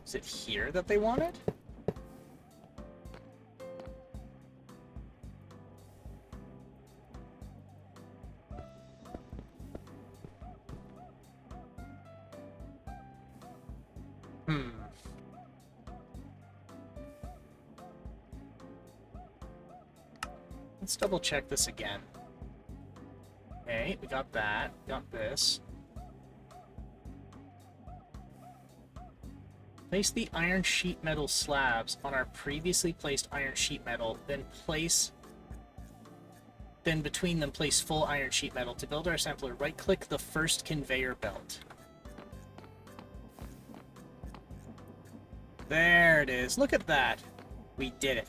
Is it here that they want it? Let's double check this again. Okay, we got that. Got this. Place the iron sheet metal slabs on our previously placed iron sheet metal, then between them place full iron sheet metal. To build our sampler, right-click the first conveyor belt. There it is. Look at that. We did it.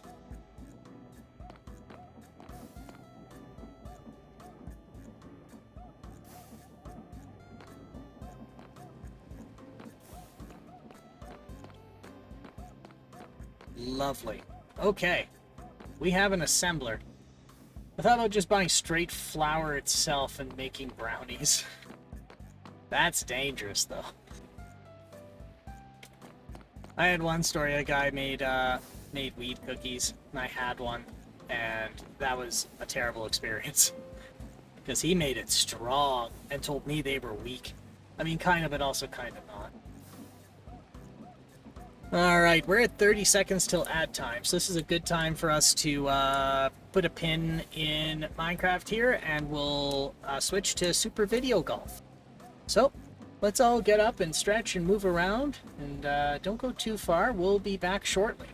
Lovely. Okay. We have an assembler. I thought about just buying straight flour itself and making brownies. That's dangerous, though. I had one story, a guy made weed cookies, and I had one, and that was a terrible experience. Because he made it strong, and told me they were weak. I mean, kind of, but also kind of not. Alright, we're at 30 seconds till ad time, so this is a good time for us to put a pin in Minecraft here, and we'll switch to Super Video Golf. So, let's all get up and stretch and move around, and don't go too far. We'll be back shortly.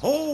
Oh!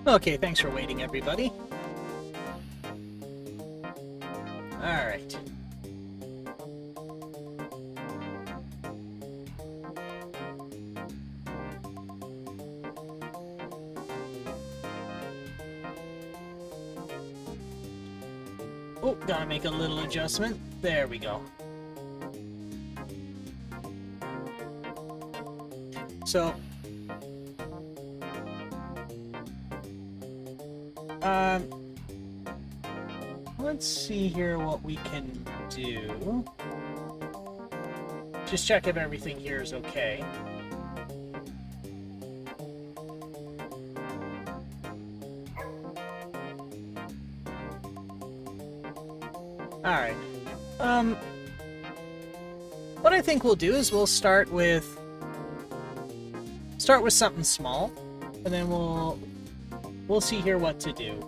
Okay, thanks for waiting, everybody. Alright. Oh, gotta make a little adjustment. There we go. So, let's see here what we can do. Just check if everything here is okay. Alright. What I think we'll do is we'll start with something small, and then we'll see here what to do.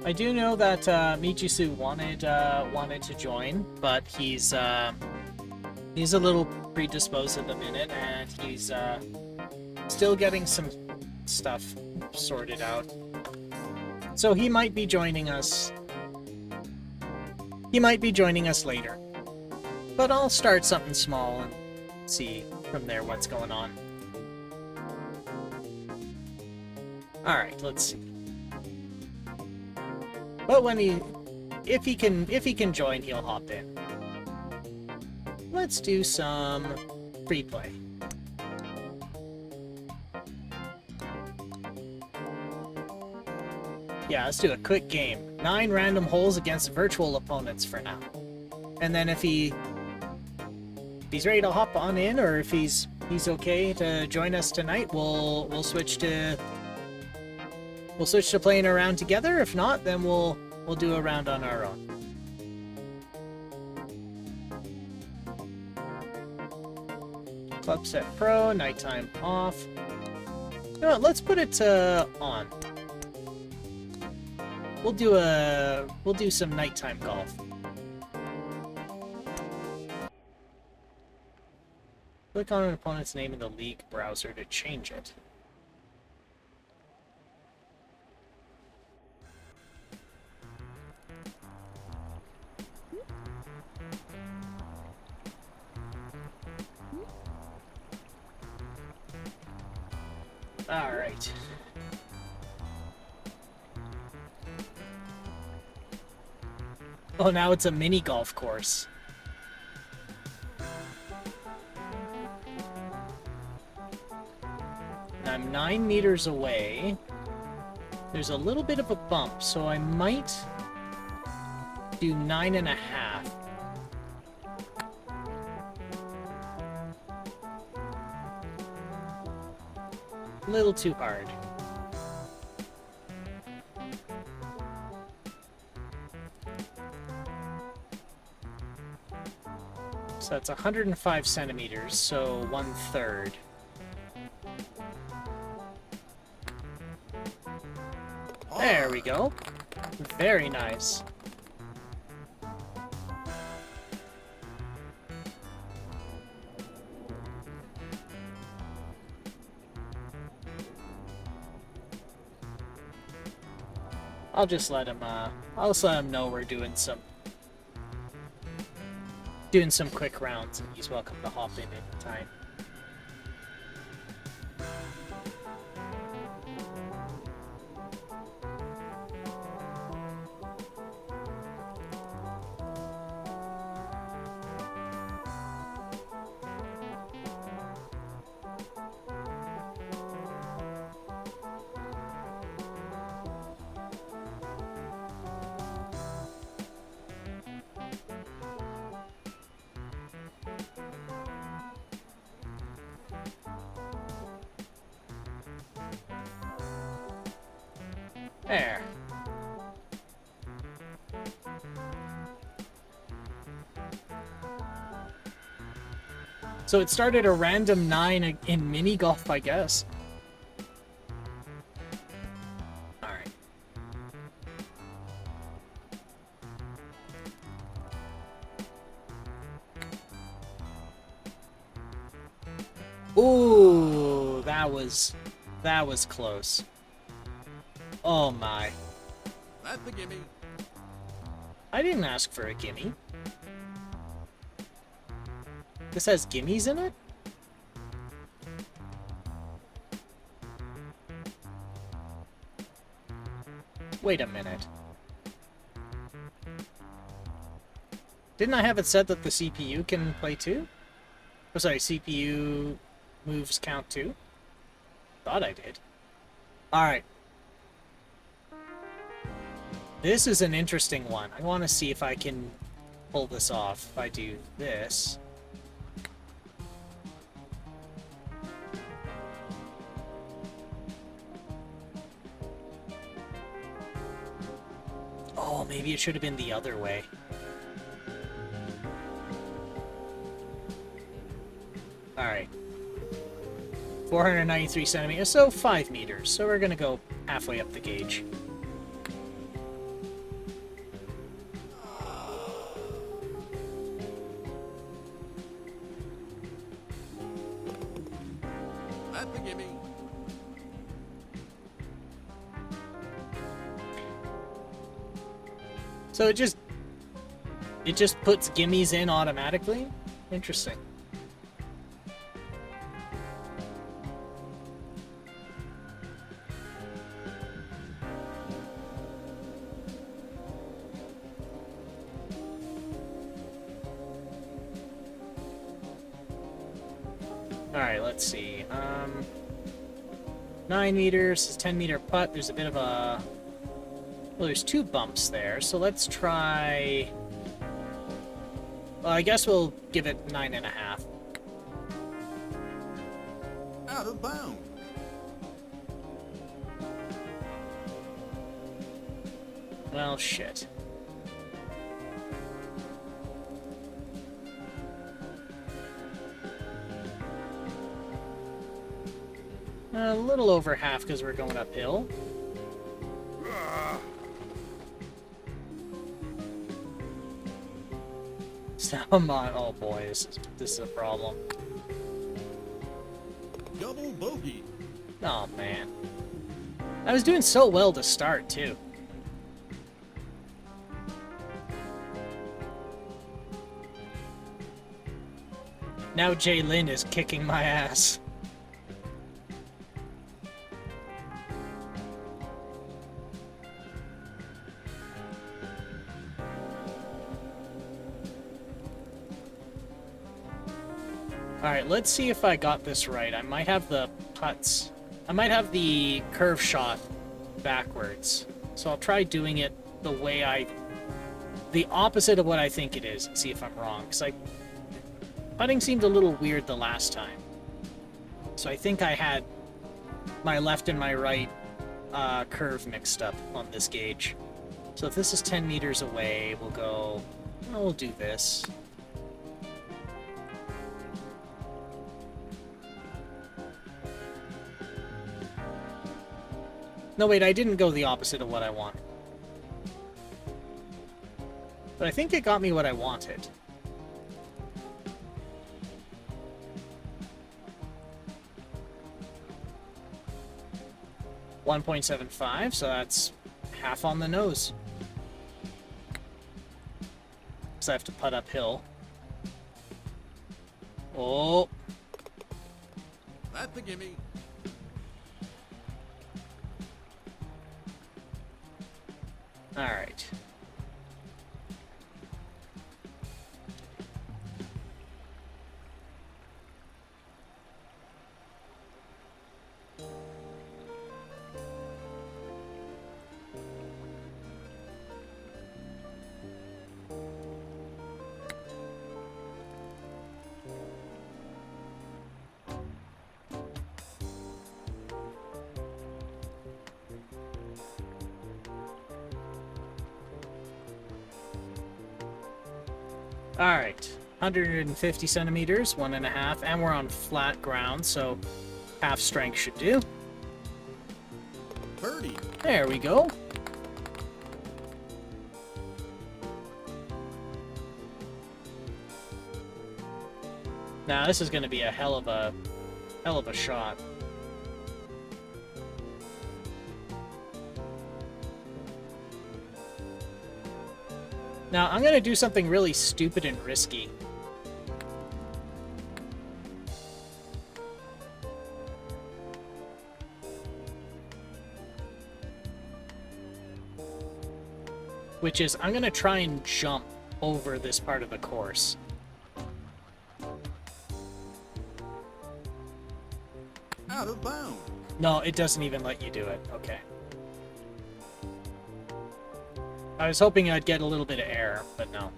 I do know that Michisu wanted to join, but he's a little predisposed at the minute, and he's still getting some stuff sorted out. So he might be joining us. He might be joining us later. But I'll start something small and see from there what's going on. Alright, let's see. But if he can join, he'll hop in. Let's do some free play. Yeah, let's do a quick game. 9 random holes against virtual opponents for now. And then if he's ready to hop on in, or if he's okay to join us tonight, we'll switch to playing around together. If not, then we'll do a round on our own. Club set pro, nighttime off. You know what, let's put it on. We'll do some nighttime golf. Click on an opponent's name in the league browser to change it. All right. Oh, now it's a mini golf course. I'm 9 meters away. There's a little bit of a bump, so I might do 9.5. A little too hard. So that's 105 centimeters, so 1/3. There we go. Very nice. I'll just let him know we're doing some quick rounds, and he's welcome to hop in anytime. There. So it started a random 9 in mini golf, I guess. Alright. Ooh, that was close. Oh my. That's the gimme. I didn't ask for a gimme. This has gimmies in it? Wait a minute. Didn't I have it set that the CPU can play too? Oh, sorry, CPU moves count too? Thought I did. Alright. This is an interesting one. I want to see if I can pull this off. If I do this. Oh, maybe it should have been the other way. Alright. 493 centimeters, so 5 meters. So we're gonna go halfway up the gauge. That's the gimme. So it just puts gimmies in automatically? Interesting. Alright, let's see. 9 meters, 10-meter putt. There's a bit of a... Well, there's 2 bumps there, so let's try... Well, I guess we'll give it 9.5. Out of bounds. Well, shit. A little over half because we're going uphill. Come on, oh boy, this is a problem. Double bogey. Oh man. I was doing so well to start, too. Now Jay Lin is kicking my ass. Alright, let's see if I got this right. I might have the putts. I might have the curve shot backwards. So I'll try doing it the way the opposite of what I think it is, and see if I'm wrong. Because putting seemed a little weird the last time. So I think I had my left and my right curve mixed up on this gauge. So if this is 10 meters away, we'll do this. No, wait, I didn't go the opposite of what I want. But I think it got me what I wanted. .75, so that's half on the nose. Because I have to putt uphill. Oh. That's the gimme. Alright. Alright, 150 centimeters, 1.5, and we're on flat ground, so half strength should do. Birdie. There we go. Now this is going to be a hell of a Hell of a shot. Now, I'm gonna do something really stupid and risky. Which is, I'm gonna try and jump over this part of the course. Out of bounds. No, it doesn't even let you do it. Okay. I was hoping I'd get a little bit of air, but no.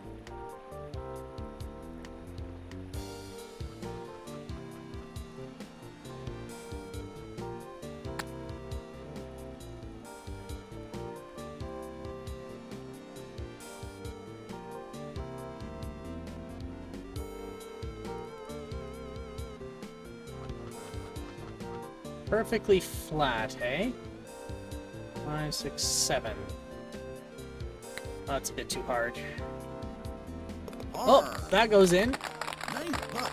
Perfectly flat, hey? 5, 6, 7. Oh, that's a bit too hard. Oh, Par. that goes in. Nice putt.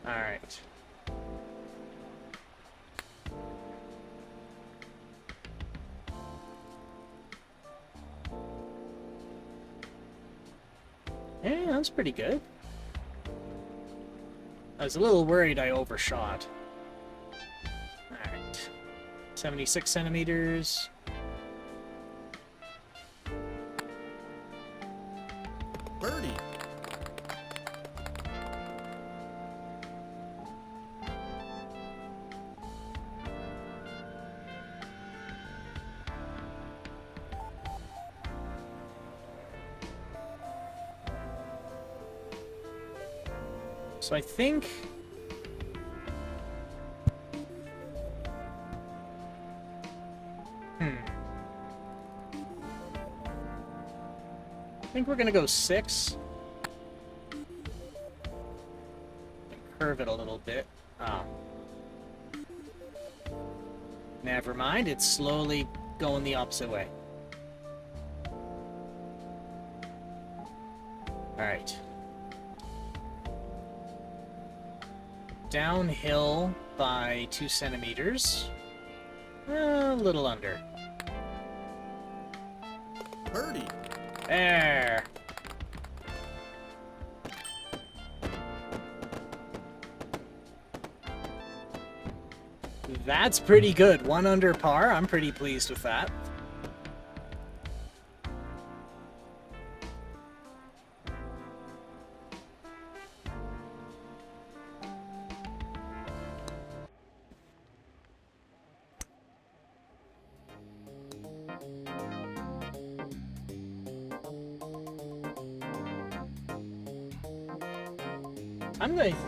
All right. Yeah, that's pretty good. I was a little worried I overshot. Alright. 76 centimeters. Birdie. So I think... I think we're gonna go 6. Curve it a little bit. Oh. Never mind, it's slowly going the opposite way. Alright. Downhill by 2 centimeters. A little under. Birdie. There. That's pretty good. 1 under par. I'm pretty pleased with that.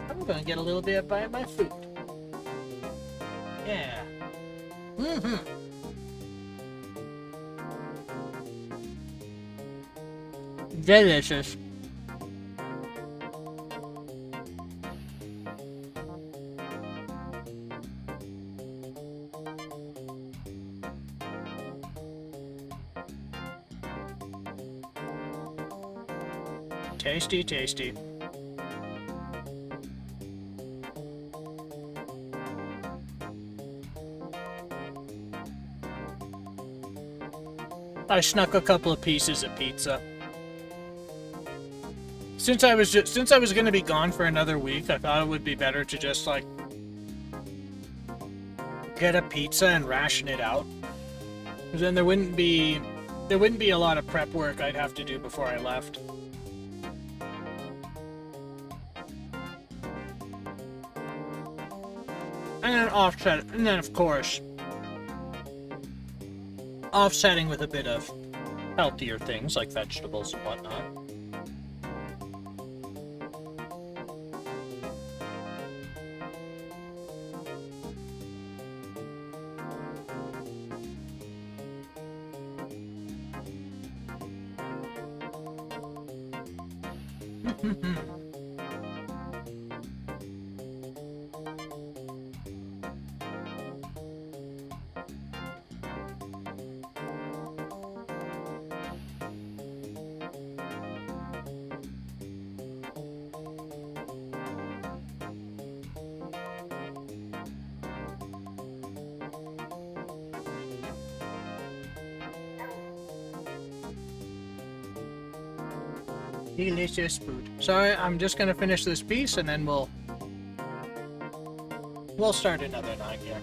I'm gonna get a little bit by my food. Yeah. Delicious. Tasty, tasty. I snuck a couple of pieces of pizza. Since I was going to be gone for another week, I thought it would be better to just like get a pizza and ration it out. Because then there wouldn't be a lot of prep work I'd have to do before I left. And then and then of course offsetting with a bit of healthier things like vegetables and whatnot. Delicious food. So I'm just gonna finish this piece and then we'll start another night here.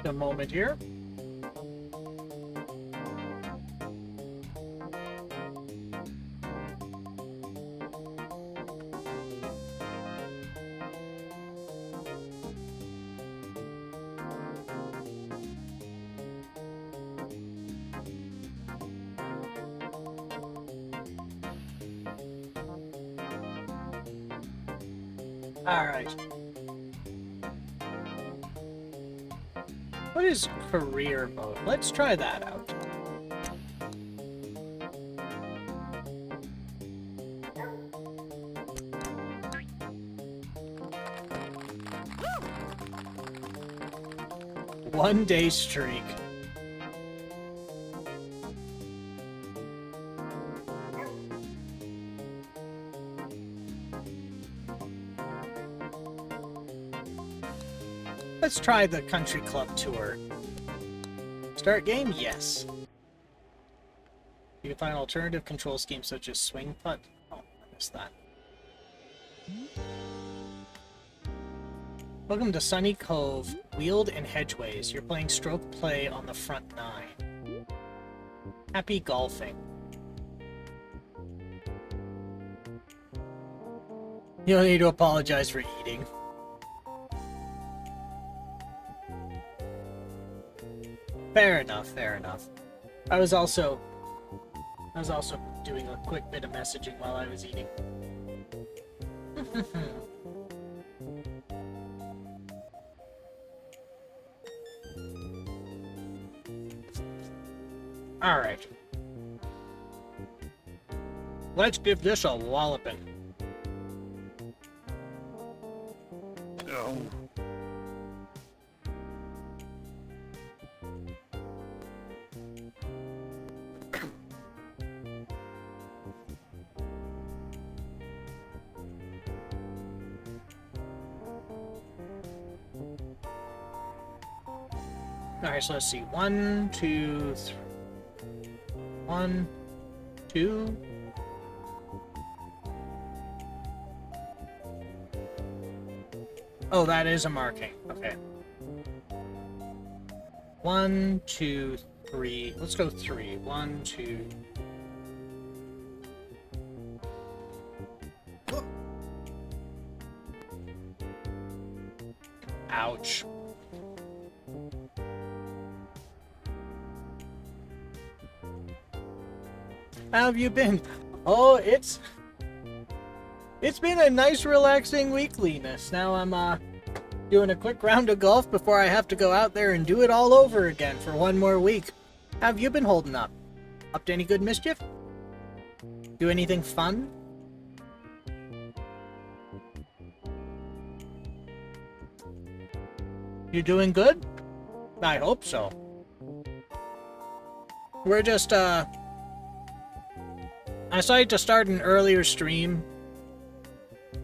A moment here. All right. What is career mode? Let's try that out. One-day streak. Let's try the country club tour. Start game? Yes. You can find alternative control schemes such as swing putt. Oh, I missed that. Welcome to Sunny Cove, Weald and Hedgeways. You're playing stroke play on the front nine. Happy golfing. You don't need to apologize for eating. Fair enough, fair enough. I was also doing a quick bit of messaging while I was eating. Alright. Let's give this a walloping. Oh. Alright, so let's see. 1, 2, 3. 1, 2. Oh, that is a marking. Okay. 1, 2, 3. Let's go 3. 1, 2. Ouch. How have you been? Oh, it's been a nice relaxing weekliness. Now I'm Doing a quick round of golf before I have to go out there and do it all over again for one more week. How have you been holding up? Up to any good mischief? Do anything fun? You doing good? I hope so. We're just, I decided to start an earlier stream,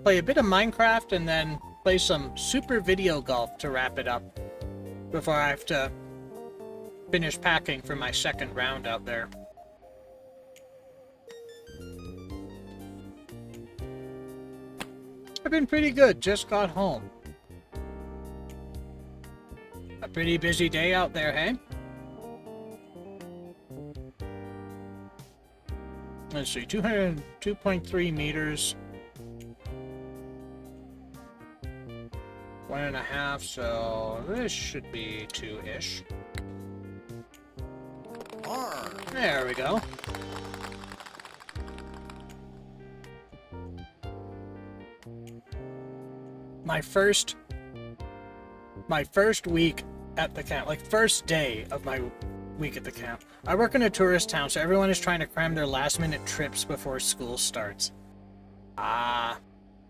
play a bit of Minecraft, and then play some Super Video Golf to wrap it up before I have to finish packing for my second round out there. I've been pretty good, just got home. A pretty busy day out there, hey? Let's see, 202.3 meters. 1.5, so this should be 2-ish. There we go. My first week at the camp, like first day of my week at the camp. I work in a tourist town, so everyone is trying to cram their last-minute trips before school starts. Oh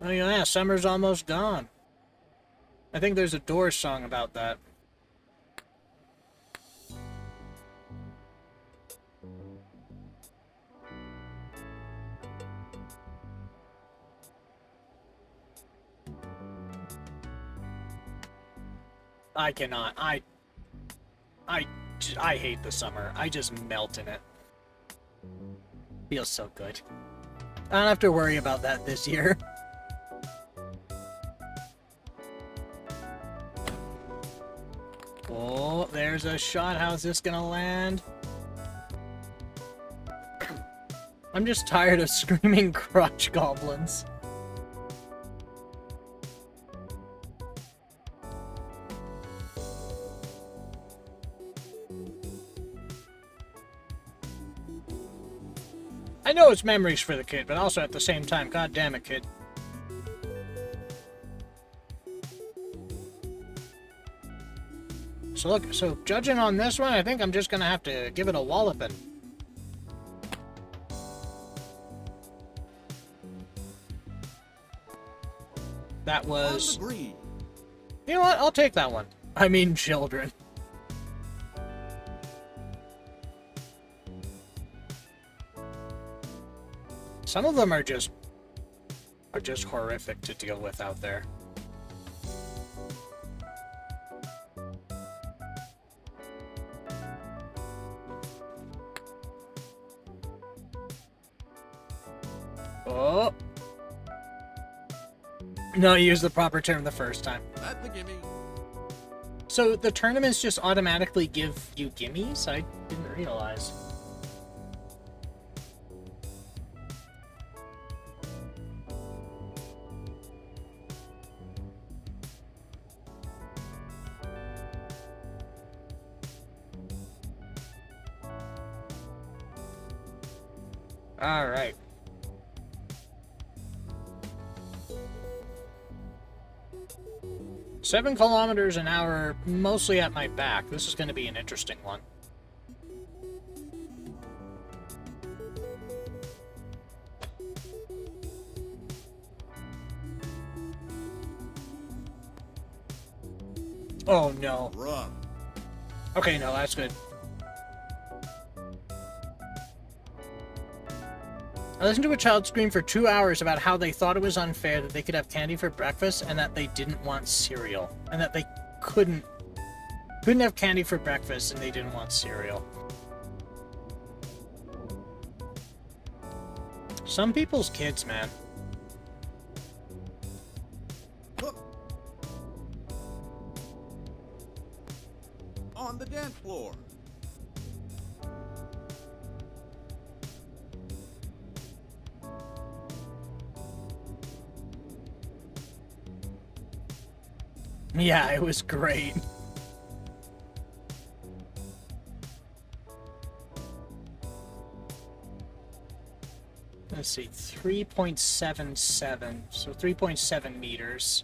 yeah, summer's almost gone. I think there's a Doors song about that. I cannot. I hate the summer. I just melt in it. Feels so good. I don't have to worry about that this year. Oh, there's a shot. How's this gonna land? I'm just tired of screaming crotch goblins. I know it's memories for the kid, but also at the same time, god damn it, kid. So look, so judging on this one, I think I'm just gonna have to give it a walloping. That was... You know what? I'll take that one. I mean, children. Some of them are just horrific to deal with out there. Oh. No, you used the proper term the first time. That's a gimme. So the tournaments just automatically give you gimmies? I didn't realize. All right. Seven kilometers an hour, mostly at my back. This is going to be an interesting one. Oh no. Rough. Okay, no, that's good. I listened to a child scream for 2 hours about how they thought it was unfair that they could have candy for breakfast and that they didn't want cereal. And that they couldn't have candy for breakfast and they didn't want cereal. Some people's kids, man. Hook. On the dance floor. Yeah, it was great. Let's see, 3.77, so 3.7 meters.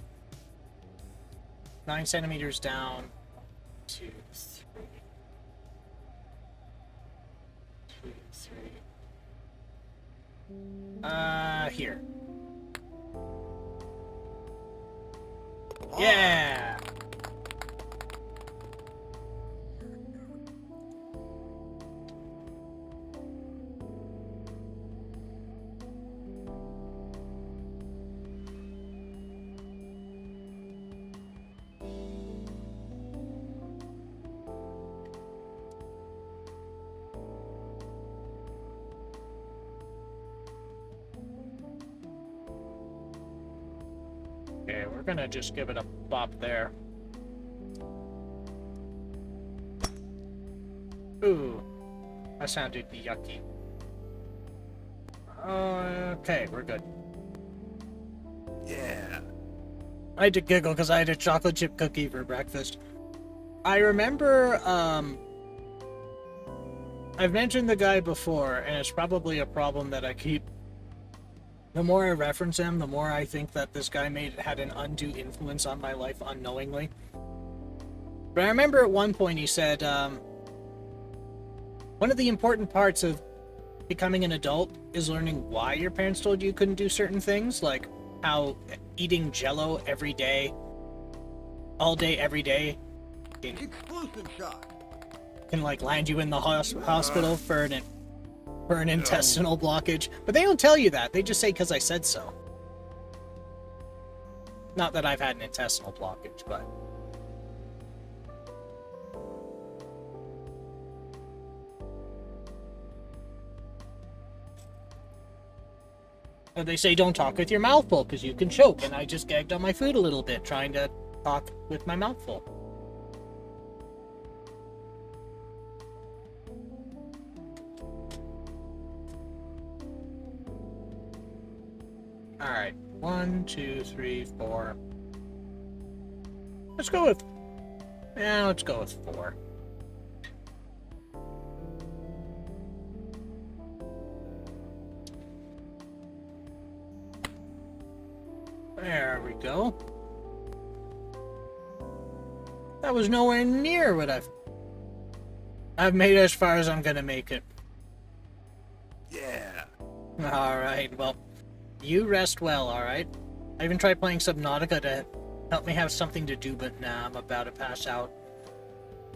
9 centimeters down. 2, 3. 2, 3. Here. Yeah! Okay, we're gonna just give it a bop there. Ooh, that sounded yucky. Okay, we're good. Yeah. I had to giggle because I had a chocolate chip cookie for breakfast. I remember, I've mentioned the guy before, and it's probably a problem that I keep. The more I reference him, the more I think that this guy had an undue influence on my life unknowingly. But I remember at one point he said, one of the important parts of becoming an adult is learning why your parents told you couldn't do certain things, like how eating Jell-O every day, all day, every day, Exclusive shot. can like land you in the hospital for an intestinal blockage. But they don't tell you that. They just say because I said so. Not that I've had an intestinal blockage, but they say don't talk with your mouth full because you can choke, and I just gagged on my food a little bit trying to talk with my mouth full. Alright, 1, 2, 3, 4. Let's go with 4. There we go. That was nowhere near what I've made it as far as I'm gonna make it. Yeah. Alright, well, you rest well, alright? I even tried playing Subnautica to help me have something to do, but nah, I'm about to pass out.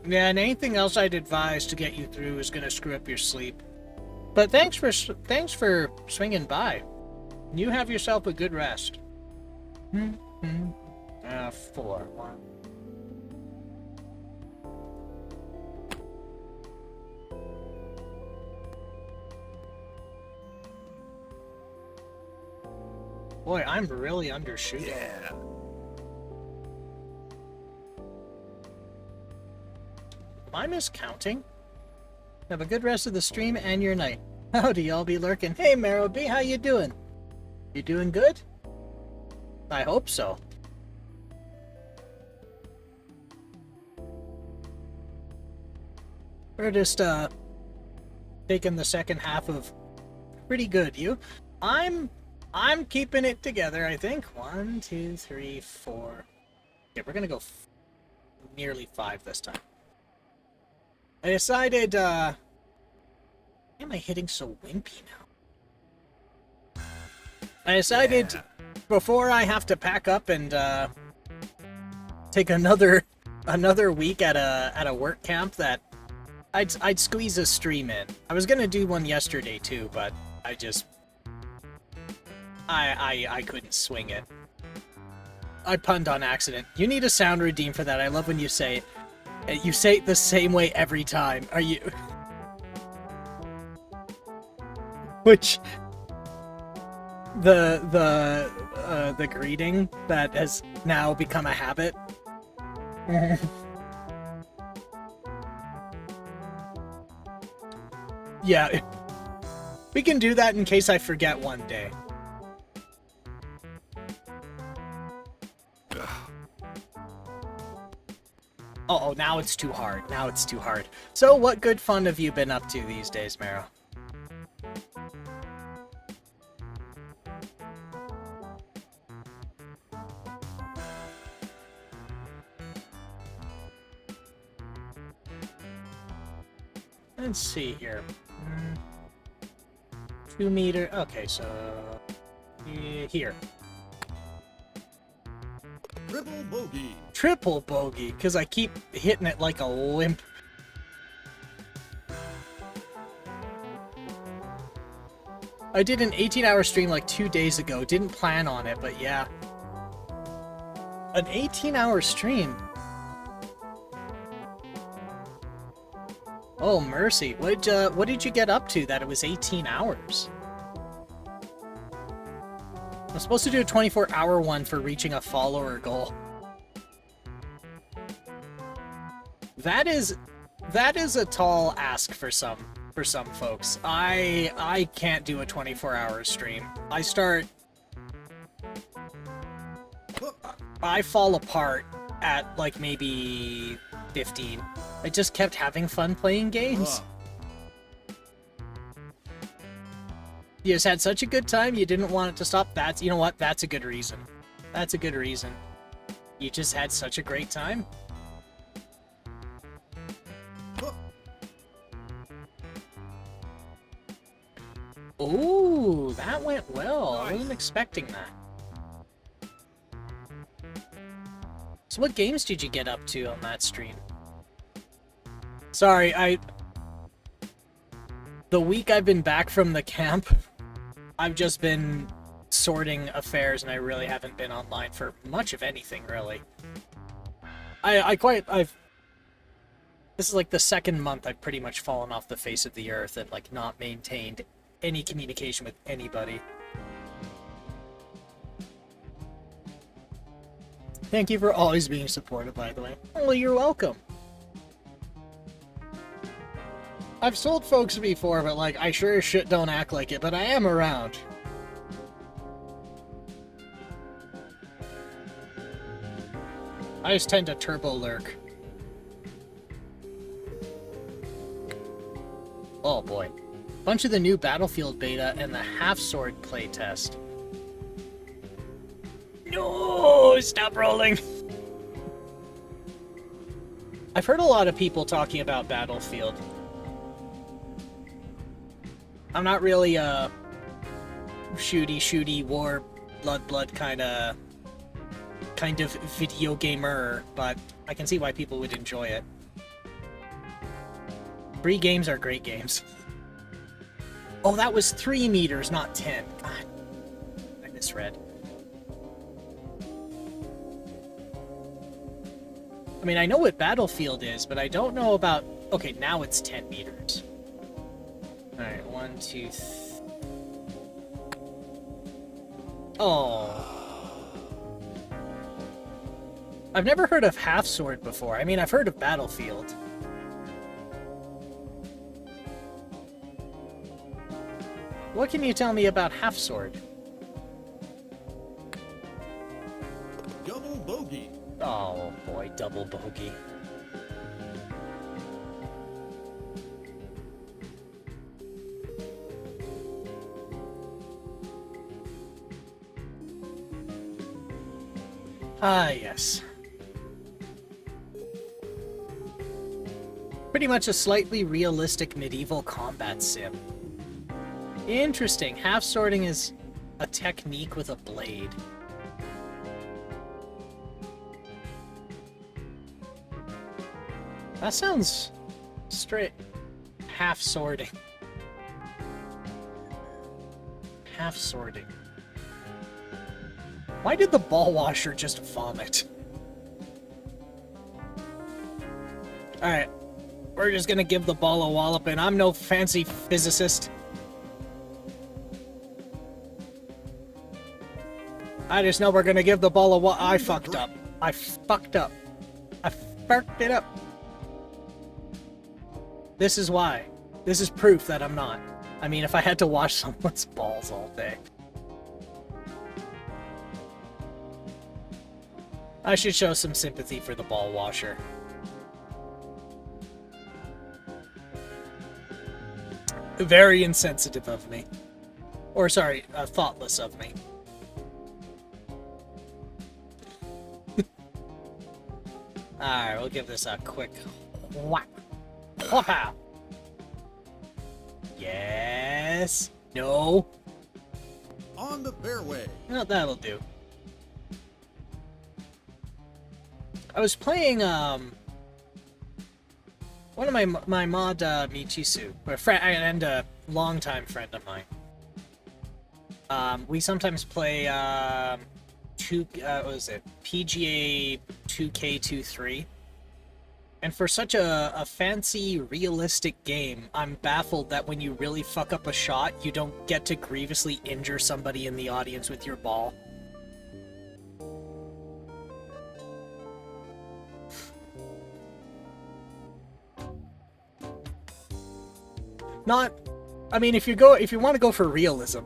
Yeah, and anything else I'd advise to get you through is gonna screw up your sleep. But thanks for swinging by. You have yourself a good rest. 4. 1. Boy, I'm really undershooting. Yeah. Am I miscounting? Have a good rest of the stream and your night. Howdy, y'all be lurking. Hey, Marrow B, how you doing? You doing good? I hope so. We're just, taking the second half of pretty good. I'm keeping it together, I think. 1, 2, 3, 4. Okay, we're gonna go nearly 5 this time. I decided, why am I hitting so wimpy now? I decided before I have to pack up and take another week at a work camp that I'd squeeze a stream in. I was gonna do one yesterday too, but I just I couldn't swing it. I punned on accident. You need a sound redeem for that. I love when you say it. You say it the same way every time. Are you? Which the greeting that has now become a habit. Yeah, we can do that in case I forget one day. Oh, now it's too hard. Now it's too hard. So, what good fun have you been up to these days, Marrow? Let's see here. 2 meter. Okay, so here. Triple bogey. Triple bogey, because I keep hitting it like a wimp. I did an 18-hour stream like 2 days ago. Didn't plan on it, but yeah. An 18-hour stream. Oh, mercy. What did you get up to that it was 18 hours? I'm supposed to do a 24-hour one for reaching a follower goal. That is a tall ask for some folks. I can't do a 24-hour stream. I fall apart at like maybe 15. I just kept having fun playing games. You just had such a good time, you didn't want it to stop. You know what? That's a good reason. That's a good reason. You just had such a great time. Ooh, that went well. I wasn't expecting that. So what games did you get up to on that stream? Sorry, the week I've been back from the camp, I've just been sorting affairs and I really haven't been online for much of anything, really. This is like the second month I've pretty much fallen off the face of the earth and like not maintained any communication with anybody. Thank you for always being supportive, by the way. Well, you're welcome. I've sold folks before, but like, I sure as shit don't act like it, but I am around. I just tend to turbo lurk. Oh boy. Bunch of the new Battlefield beta and the half-sword playtest. No! Stop rolling! I've heard a lot of people talking about Battlefield. I'm not really a shooty, war, blood kind of video gamer, but I can see why people would enjoy it. Free games are great games. Oh, that was 3 meters, not 10. God, I misread. I mean, I know what Battlefield is, but I don't know about... Okay, now it's 10 meters. Alright, 1, 2, Oh. I've never heard of Half Sword before. I mean, I've heard of Battlefield. What can you tell me about Half Sword? Double bogey. Oh boy, double bogey. Ah, yes. Pretty much a slightly realistic medieval combat sim. Interesting. Half swording is a technique with a blade. That sounds straight. Half swording. Half swording. Why did the ball washer just vomit? Alright. We're just gonna give the ball a wallop, and I'm no fancy physicist. I just know we're gonna give the ball a wallop. I fucked up. I fucked up. I fucked it up. This is why. This is proof that I'm not. I mean, if I had to wash someone's balls all day. I should show some sympathy for the ball washer. Very insensitive of me. Or, sorry, thoughtless of me. Alright, we'll give this a quick whack. Wow. Yes. No. On the fairway. Well, that'll do. I was playing one of my mod Michisu, a friend and a longtime friend of mine. We sometimes play what was it? PGA 2K23. And for such a fancy, realistic game, I'm baffled that when you really fuck up a shot, you don't get to grievously injure somebody in the audience with your ball. Not, I mean, if you want to go for realism,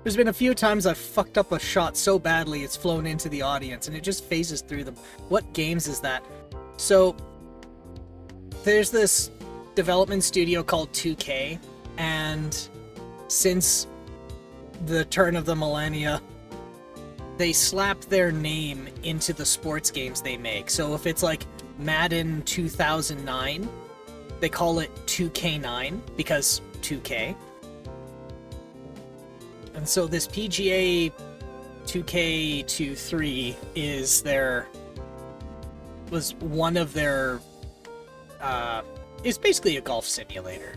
there's been a few times I've fucked up a shot so badly it's flown into the audience and it just phases through them. What games is that? So, there's this development studio called 2K, and since the turn of the millennia, they slap their name into the sports games they make. So if it's like Madden 2009, they call it 2K9 because 2K. And so this PGA 2K23 was one of their it's basically a golf simulator.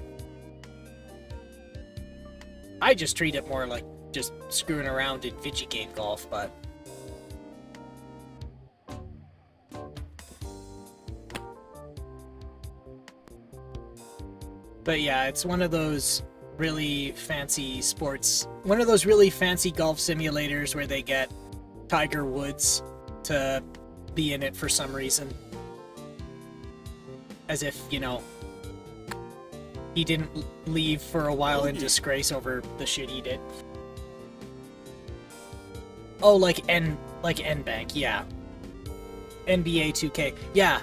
I just treat it more like just screwing around in video game golf, but yeah, it's one of those really fancy golf simulators where they get Tiger Woods to be in it for some reason. As if, you know, he didn't leave for a while in disgrace over the shit he did. Oh, like NBank, yeah. NBA 2K, yeah.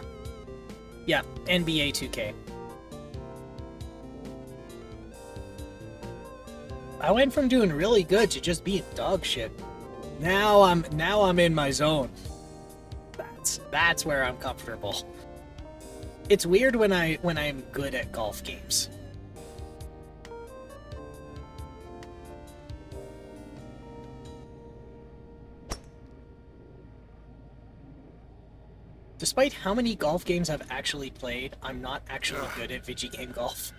Yeah, NBA 2K. I went from doing really good to just being dog shit. Now I'm in my zone. That's where I'm comfortable. It's weird when I'm good at golf games. Despite how many golf games I've actually played, I'm not actually good at video game golf.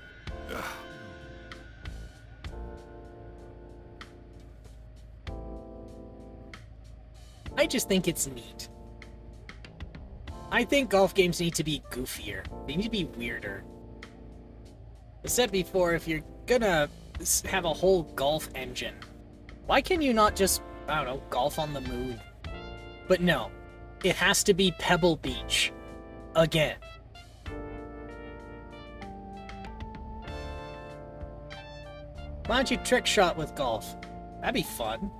I just think it's neat. I think golf games need to be goofier. They need to be weirder. I said before, if you're gonna have a whole golf engine, why can you not just, I don't know, golf on the moon? But no, it has to be Pebble Beach. Again. Why don't you trick shot with golf? That'd be fun.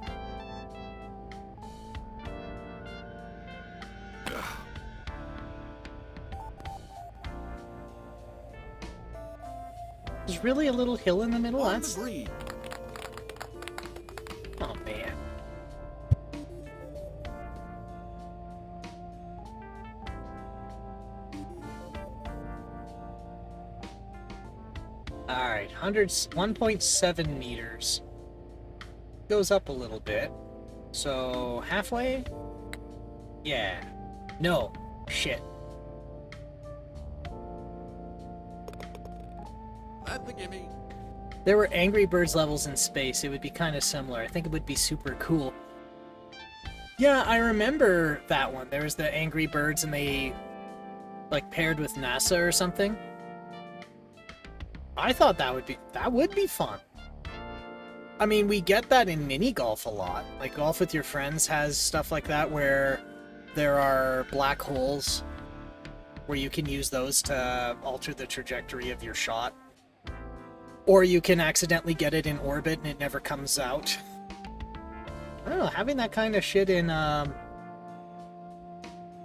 There's really a little hill in the middle? That's... Oh, man. Alright, 1.7 meters. Goes up a little bit. So, halfway? Yeah. No. Shit. That's a gimme. There were Angry Birds levels in space. It would be kind of similar. I think it would be super cool. Yeah, I remember that one. There was the Angry Birds and they like paired with NASA or something. I thought that would be fun. I mean, we get that in mini golf a lot. Like Golf with Your Friends has stuff like that where there are black holes where you can use those to alter the trajectory of your shot. Or you can accidentally get it in orbit and it never comes out. I don't know, having that kind of shit in a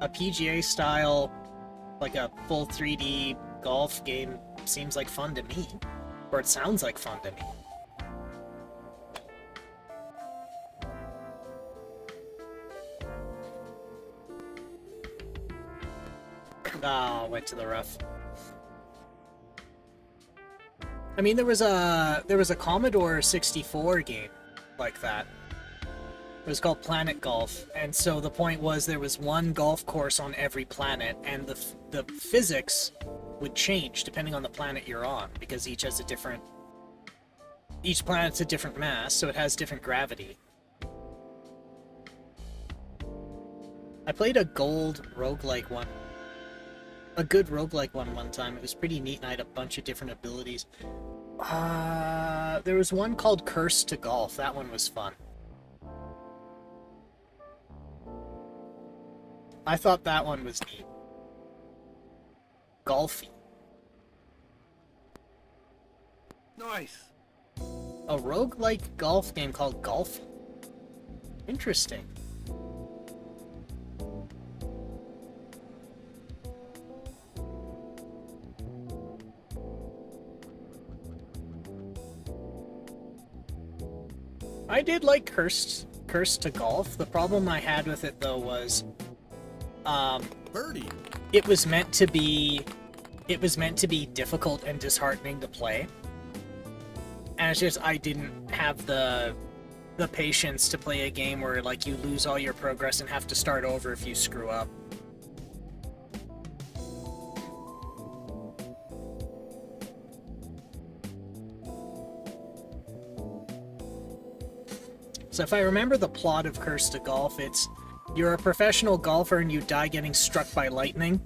PGA style, like a full 3D golf game seems like fun to me. Or it sounds like fun to me. Oh, went to the rough. I mean, there was a Commodore 64 game like that. It was called Planet Golf, and so the point was there was one golf course on every planet, and the physics would change depending on the planet you're on, because each planet's a different mass, so it has different gravity. I played a gold roguelike one. A good roguelike one time. It was pretty neat, and I had a bunch of different abilities. There was one called Curse to Golf. That one was fun. I thought that one was neat. Golfy. Nice. A roguelike golf game called Golf? Interesting. I did like Curse to Golf. The problem I had with it though was Birdie. it was meant to be difficult and disheartening to play. And it's just I didn't have the patience to play a game where like you lose all your progress and have to start over if you screw up. So if I remember the plot of Curse to Golf, it's you're a professional golfer and you die getting struck by lightning,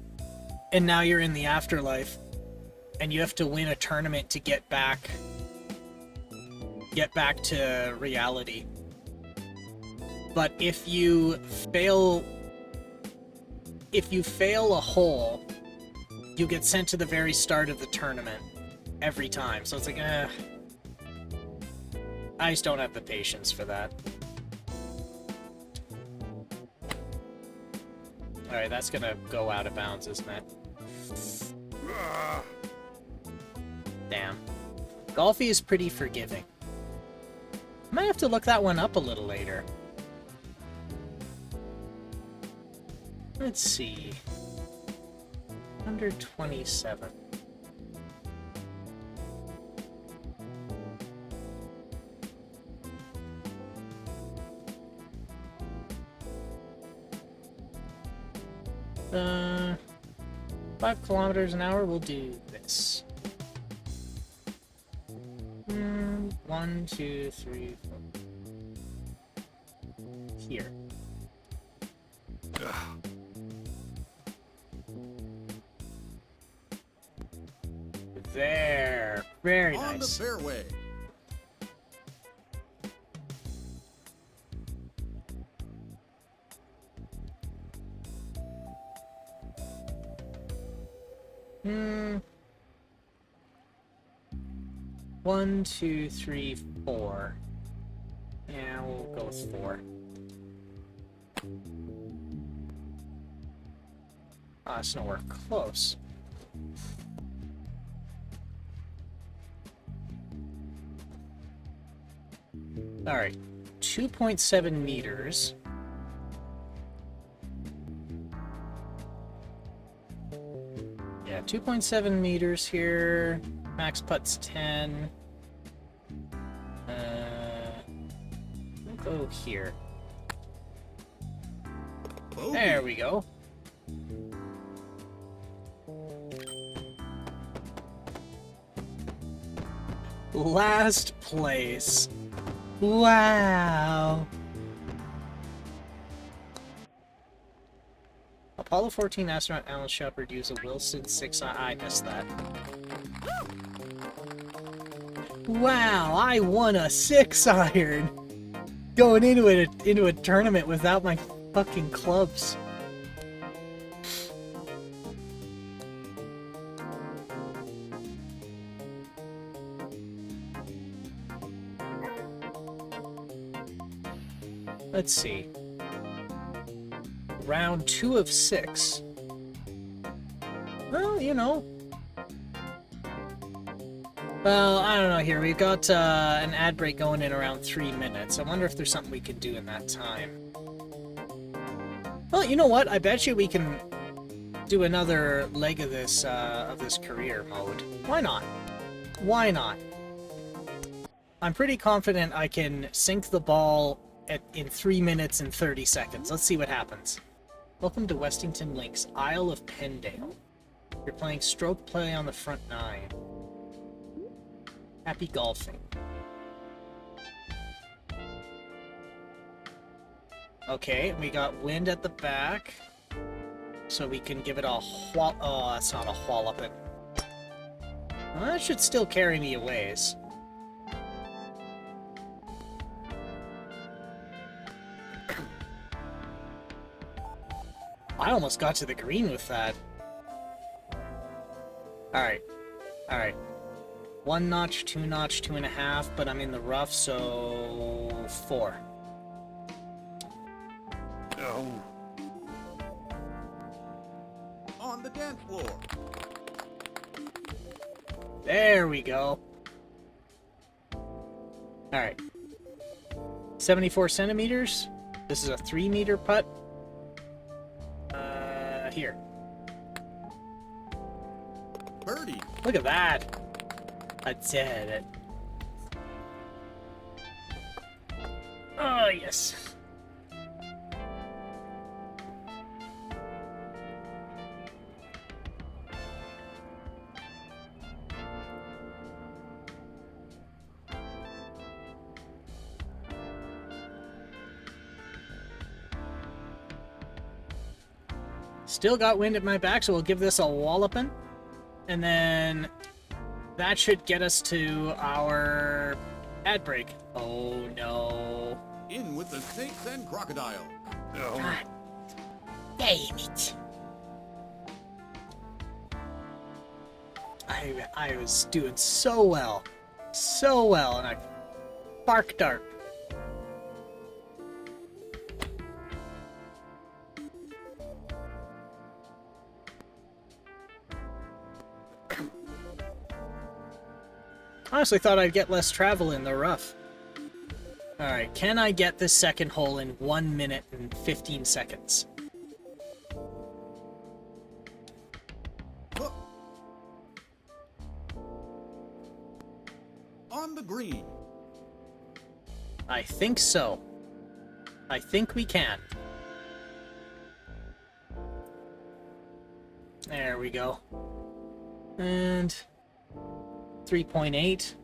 and now you're in the afterlife, and you have to win a tournament to get back to reality. But if you fail a hole, you get sent to the very start of the tournament every time. So it's like, I just don't have the patience for that. Alright, that's gonna go out of bounds, isn't it? Damn. Golfy is pretty forgiving. I might have to look that one up a little later. Let's see. Under 27. Uh, 5 kilometers an hour, we'll do this. 1, 2, 3, 4. Here. There. Very On the nice. fairway. One, 2, 3, 4. Yeah, we'll go with 4. Ah, it's nowhere close. Alright, 2.7 meters. Yeah, 2.7 meters here. Max putt's 10. We'll go here. Bogey. There we go. Last place. Wow. Apollo 14 astronaut Alan Shepard used a Wilson 6. I missed that. Wow, I won a 6-iron going into a tournament without my fucking clubs. Let's see. Round 2 of 6. Well, you know. Well, I don't know here. We've got an ad break going in around 3 minutes. I wonder if there's something we can do in that time. Well, you know what? I bet you we can do another leg of this career mode. Why not? Why not? I'm pretty confident I can sink the ball in 3 minutes and 30 seconds. Let's see what happens. Welcome to Westington Links, Isle of Pendale. You're playing stroke play on the front 9. Happy golfing. Okay, we got wind at the back. So we can give it a oh, that's not a walloping. Well, that should still carry me a ways. I almost got to the green with that. Alright. Alright. 1 notch, 2 notch, 2.5, but I'm in the rough, so 4. No. On the dance floor. There we go. Alright. 74 centimeters. This is a 3-meter putt. Here. Birdie. Look at that. I did it. Oh, yes. Still got wind at my back, so we'll give this a walloping. And then that should get us to our ad break. Oh, no. In with the snakes and crocodile. No. God damn it. I was doing so well. So well, and I barked dart. Honestly thought I'd get less travel in the rough. Alright, can I get this second hole in 1 minute and 15 seconds? Hook. On the green. I think so. I think we can. There we go. And 3.8.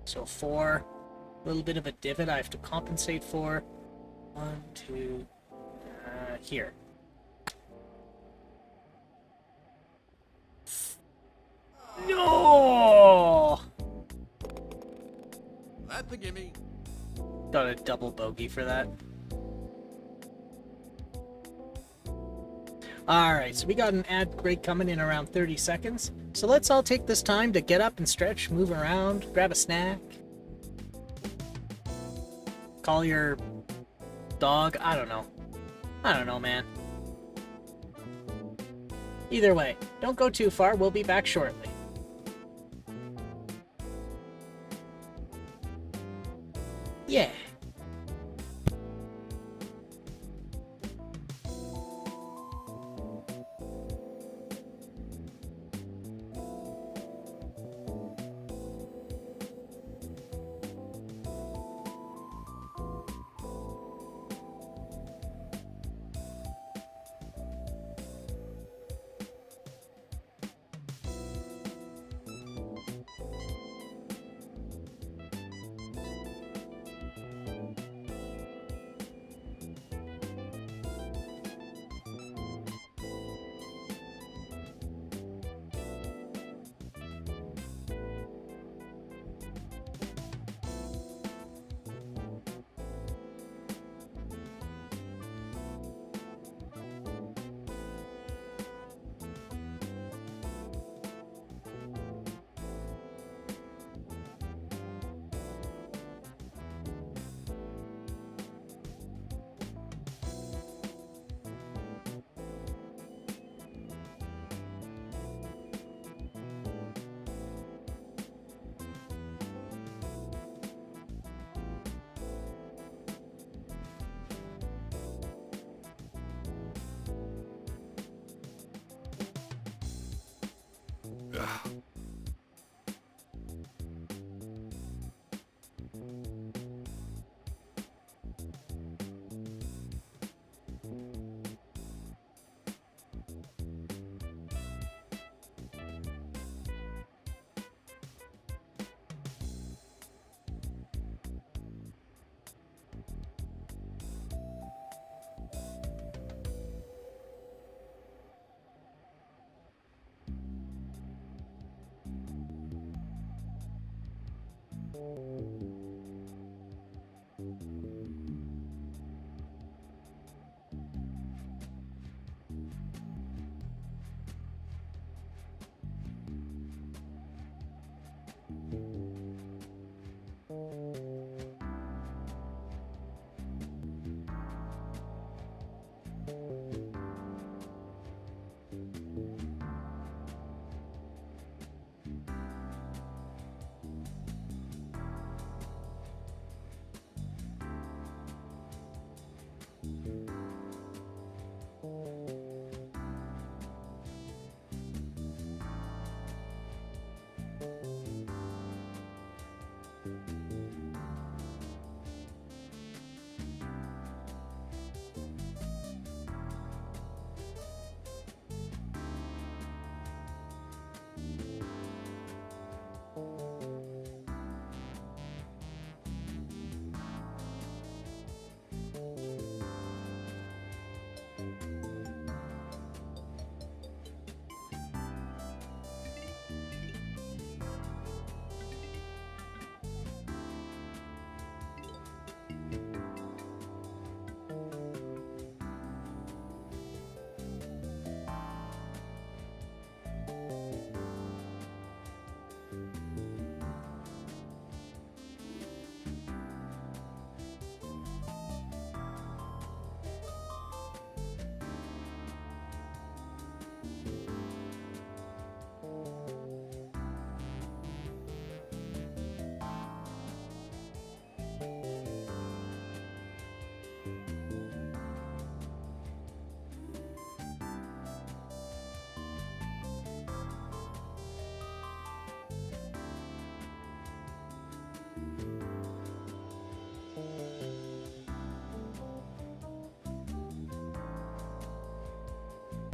So 4. A little bit of a divot I have to compensate for. 1, 2, here. No! That's a gimme. Got a double bogey for that. Alright, so we got an ad break coming in around 30 seconds. So let's all take this time to get up and stretch, move around, grab a snack. Call your dog. I don't know. I don't know, man. Either way, don't go too far. We'll be back shortly. Yeah.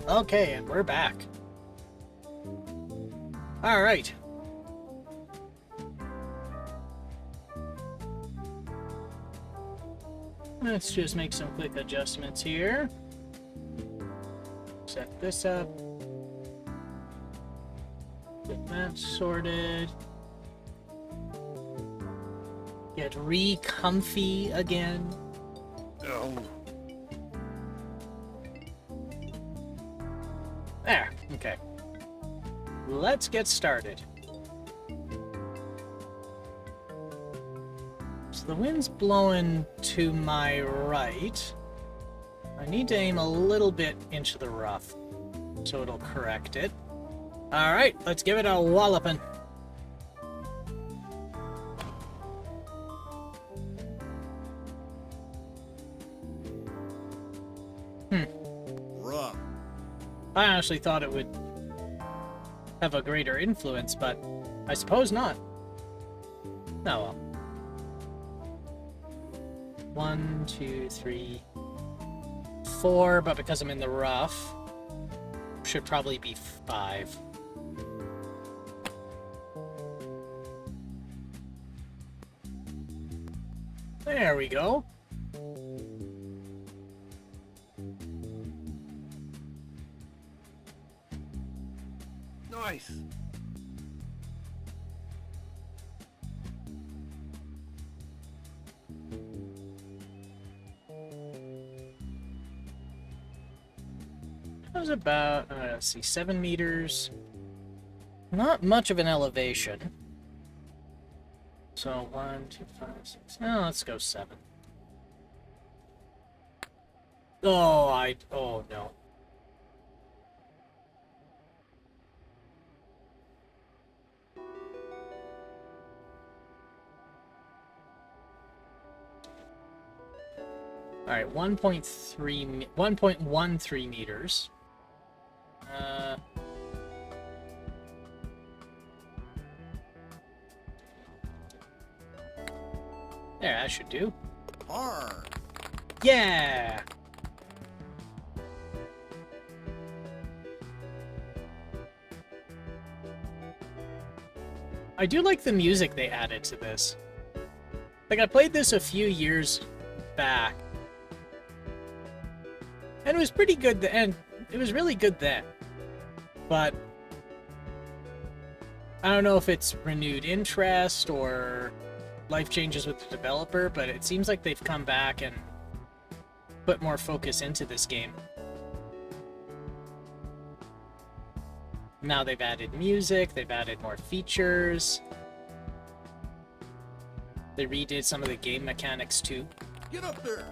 Okay, and we're back. All right. Let's just make some quick adjustments here. Set this up. Get that sorted. Get re-comfy again. Oh. There, okay. Let's get started. So the wind's blowing to my right. I need to aim a little bit into the rough, so it'll correct it. Alright, let's give it a walloping. Rough. I honestly thought it would have a greater influence, but I suppose not. Oh well. 1, 2, 3, 4, but because I'm in the rough, should probably be 5. There we go. Nice. That was about, let's see, 7 meters. Not much of an elevation. So 1, 2, 5, 6. Oh, let's go 7. Oh no. Alright, 1.13 meters. There, that should do. Hard. Yeah! I do like the music they added to this. Like, I played this a few years back, and it was pretty good and it was really good then. But I don't know if it's renewed interest or life changes with the developer, but it seems like they've come back and put more focus into this game. Now they've added music, they've added more features. They redid some of the game mechanics too. Get up there.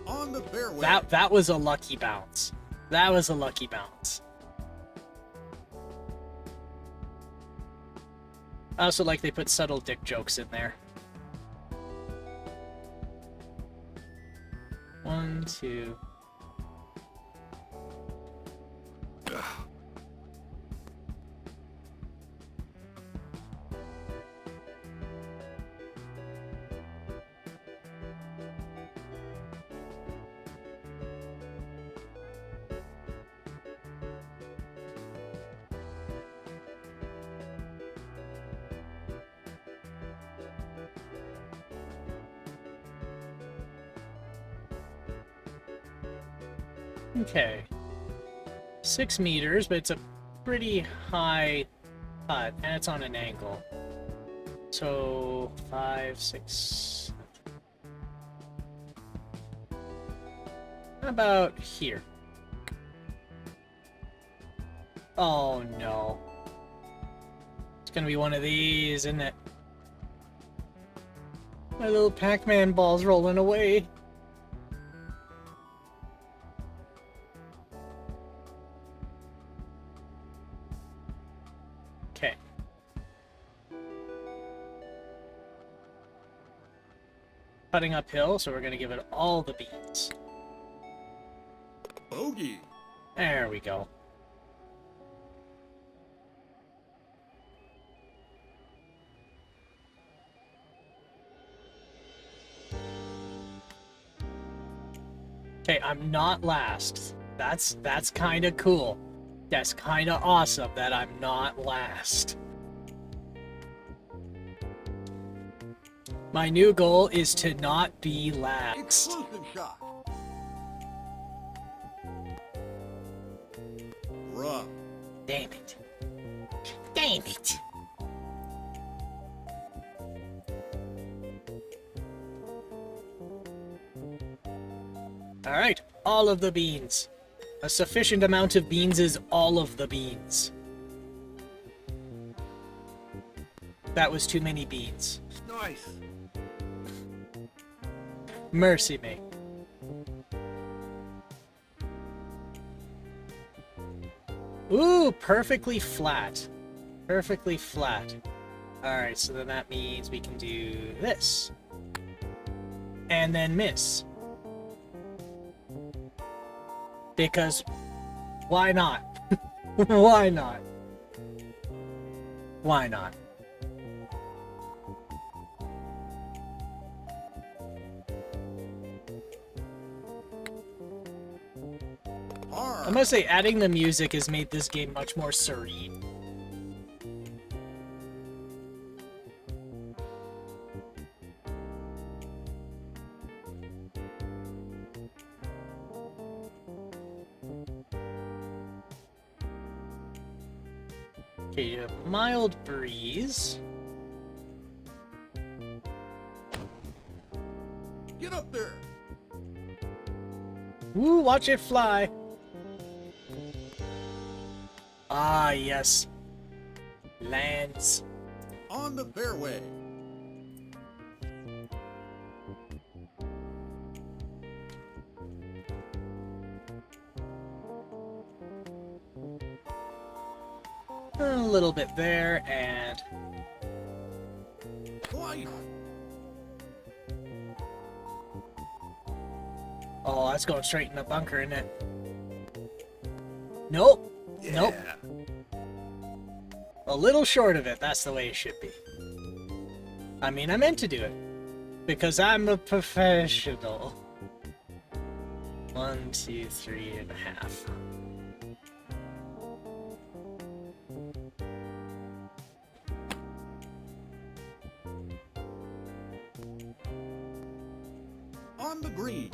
On the fairway. That was a lucky bounce. That was a lucky bounce. I also like they put subtle dick jokes in there. 1, 2. Okay. 6 meters, but it's a pretty high putt, and it's on an angle. So, 5, 6... About here. Oh no. It's gonna be one of these, isn't it? My little Pac-Man ball's rolling away. Okay. Cutting uphill, so we're gonna give it all the beans. Bogey. There we go. Okay, I'm not last. That's kind of cool. That's kind of awesome that I'm not last. My new goal is to not be last. Exclusive shot. Rough. Damn it. Damn it. Alright, all of the beans. A sufficient amount of beans is all of the beans. That was too many beans. Nice. Mercy me. Ooh, perfectly flat. Perfectly flat. Alright, so then that means we can do this. And then miss. Because why not? Why not? Why not? Hard. I must say, adding the music has made this game much more serene. Okay, you have mild breeze. Get up there. Woo, watch it fly. Ah, yes. Lands. On the fairway. A little bit there, and Twice. oh, that's going straight in the bunker, isn't it? Nope. Nope. Yeah. A little short of it. That's the way it should be. I mean, I meant to do it. Because I'm a professional. 1, 2, 3.5. On the green.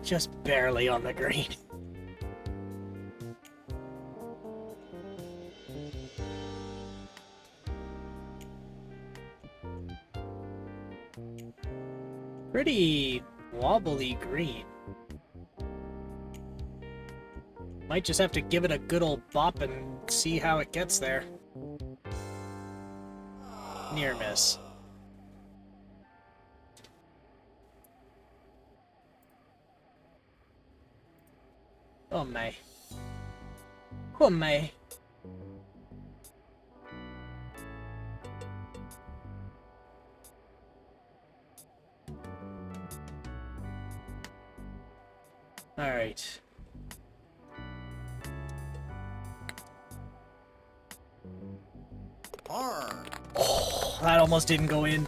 Just barely on the green. Pretty wobbly green. Might just have to give it a good old bop and see how it gets there. Near miss. Oh my. Oh my. Alright. Hard. Oh, that almost didn't go in.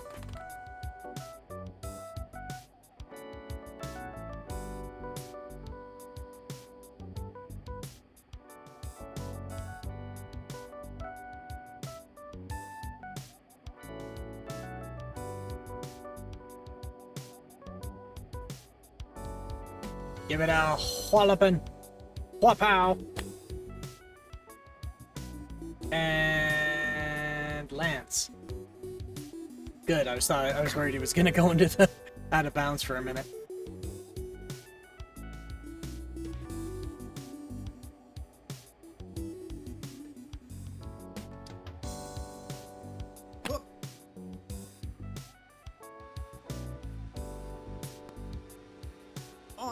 Give it a wallopin'. Whopow. And Lance. Good. I was worried he was gonna go into the out of bounds for a minute.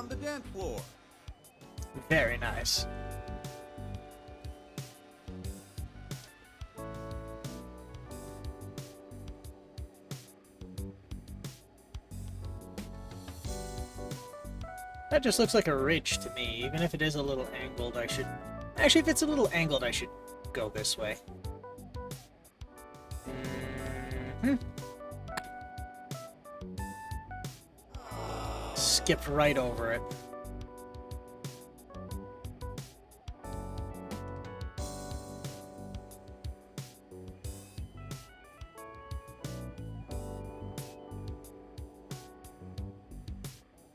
On the dance floor. Very nice. That just looks like a ridge to me. Even if it is a little angled, I should... Actually, if it's a little angled, I should go this way. Skipped right over it.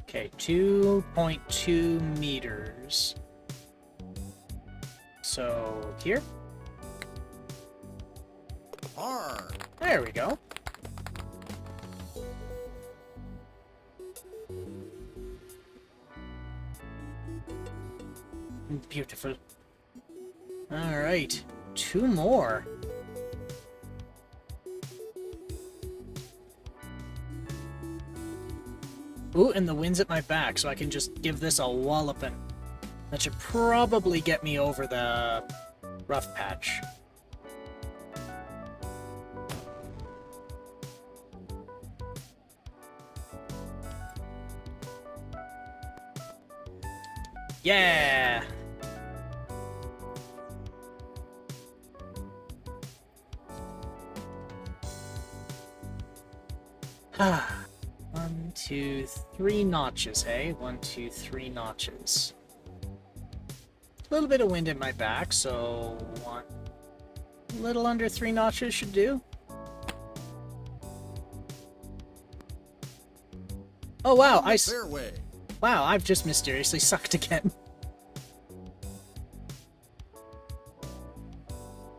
Okay, 2.2 meters. So, here? Hard. There we go. Beautiful. Alright, 2 more. Ooh, and the wind's at my back, so I can just give this a walloping. That should probably get me over the rough patch. Yeah! Ah. 1, 2, 3 notches, hey? 1, 2, 3 notches. A little bit of wind in my back, so a little under 3 notches should do. Oh wow, Fairway. Wow, I've just mysteriously sucked again.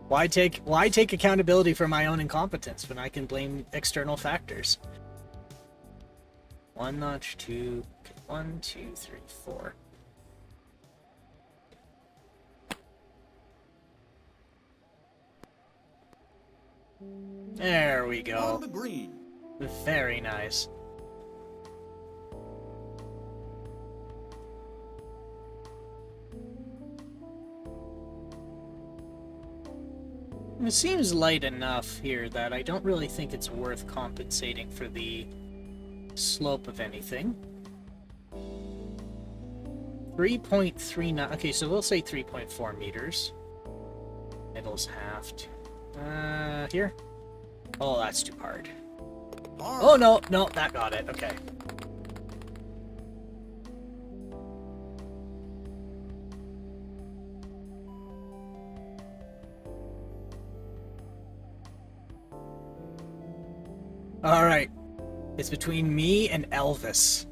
Why take accountability for my own incompetence when I can blame external factors? 1 notch, 2, 1, 2, 3, 4. There we On go. the green. Very nice. It seems light enough here that I don't really think it's worth compensating for the slope of anything. 3.39. Okay, so we'll say 3.4 meters. Middle's halved. Here? Oh, that's too hard. Hard. Oh, no, no, that got it. Okay. Alright. It's between me and Elvis.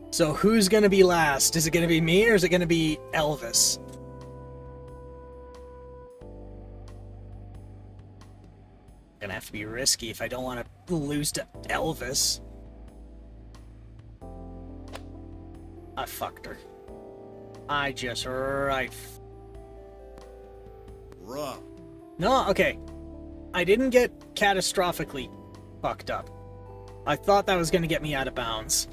So who's gonna be last? Is it gonna be me or is it gonna be Elvis? Gonna have to be risky if I don't want to lose to Elvis. I fucked her. I just Rough. No, okay. I didn't get catastrophically fucked up. I thought that was gonna get me out of bounds.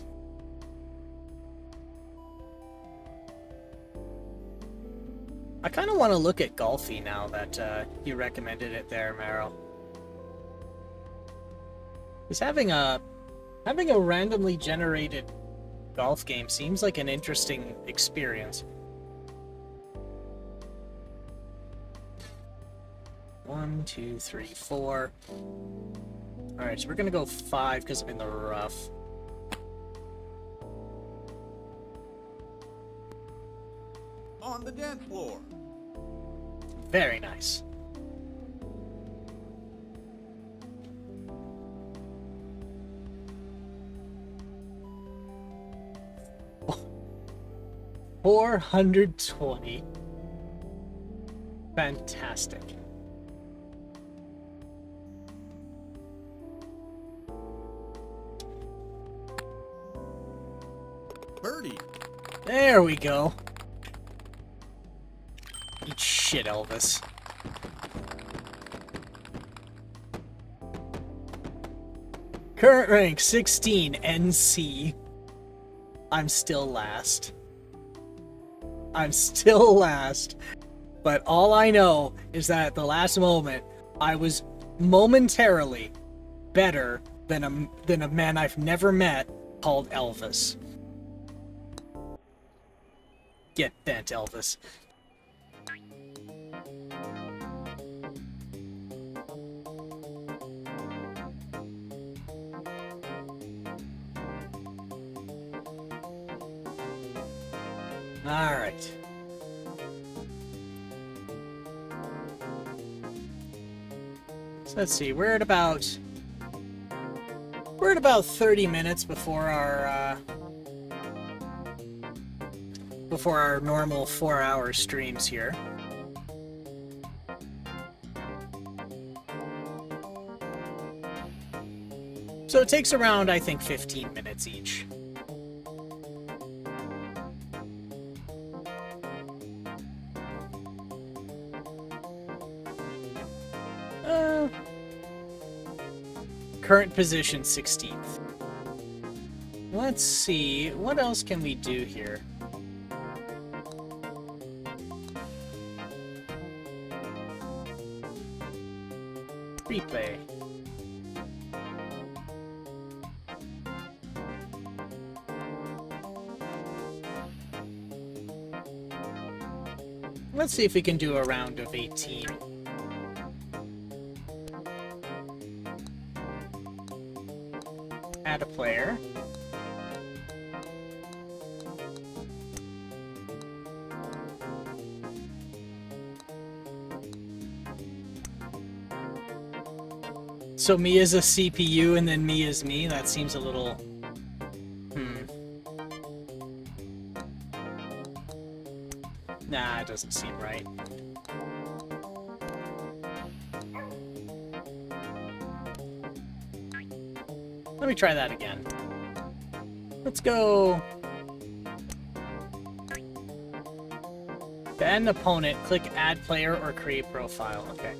I kind of want to look at Golfy now that you recommended it there, Meryl. Because having a randomly generated golf game seems like an interesting experience. 1, 2, 3, 4. Alright, so we're gonna go 5 because I'm in the rough. On the dance floor. Very nice. Oh. 420. Fantastic. Birdie. There we go. Eat shit, Elvis. Current rank 16 NC. I'm still last. I'm still last. But all I know is that at the last moment, I was momentarily better than a man I've never met called Elvis. Get bent, Elvis. All right. So let's see. We're at about 30 minutes before our normal 4-hour streams here. So it takes around, I think, 15 minutes each. Current position 16th. Let's see, what else can we do here? Replay. Let's see if we can do a round of 18. Add a player. So me as a CPU and then me as me? That seems a little... Nah, it doesn't seem right. Let me try that again. Let's go... To add an opponent, click Add Player or Create Profile. Okay.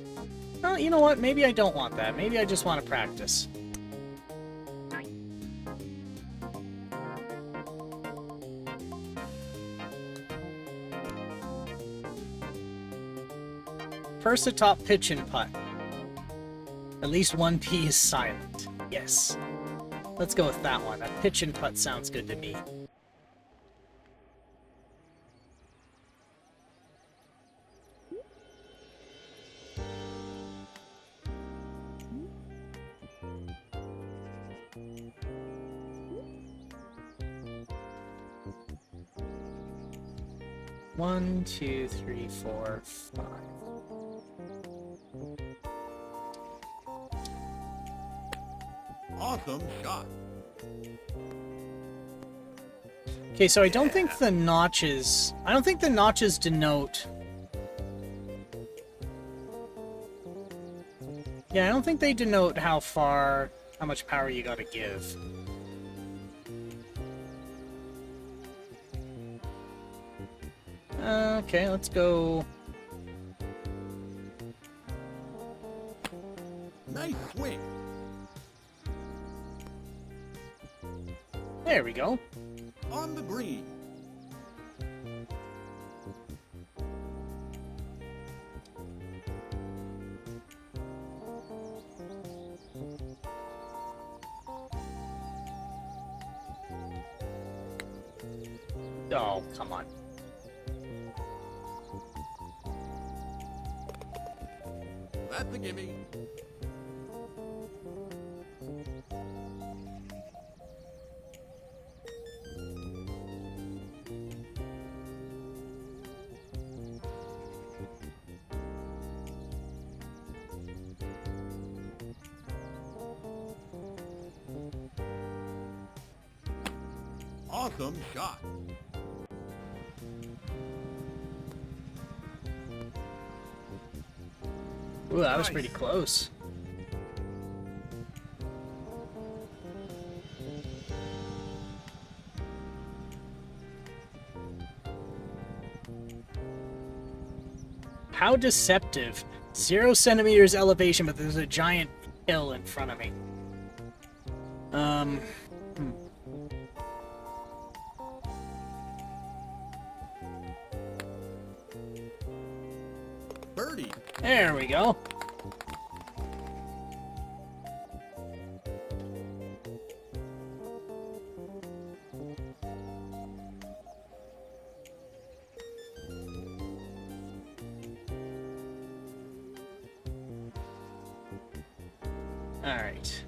Well, you know what? Maybe I don't want that. Maybe I just want to practice. First atop pitch and putt. At least one P is silent. Yes. Let's go with that one. A pitch and putt sounds good to me. One, two, three, four, five. Awesome shot. Okay, so I don't think the notches... I don't think the notches denote... Yeah, I don't think they denote how much power you gotta give. Okay, let's go... Nice swing. There we go. On the green. Oh, come on. That's a gimme. Awesome shot. Ooh, that was pretty close. How deceptive. 0 centimeters elevation, but there's a giant hill in front of me. Birdie. There we go. All right.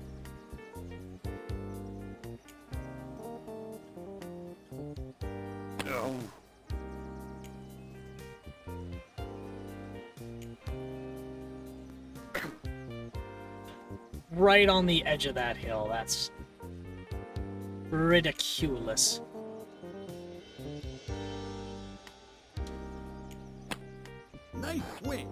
No. Right on the edge of that hill. That's ridiculous. Nice swing.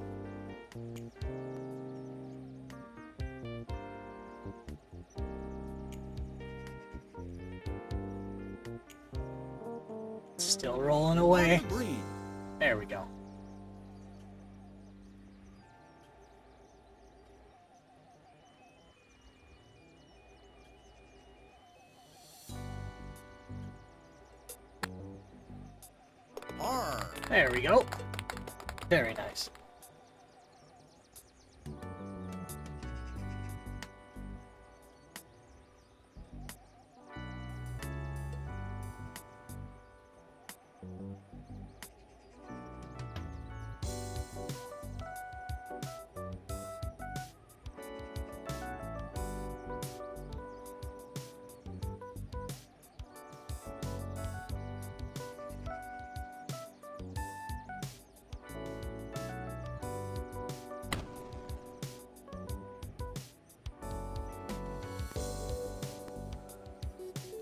Still rolling On away. the green. There we go. Par. There we go. Very nice.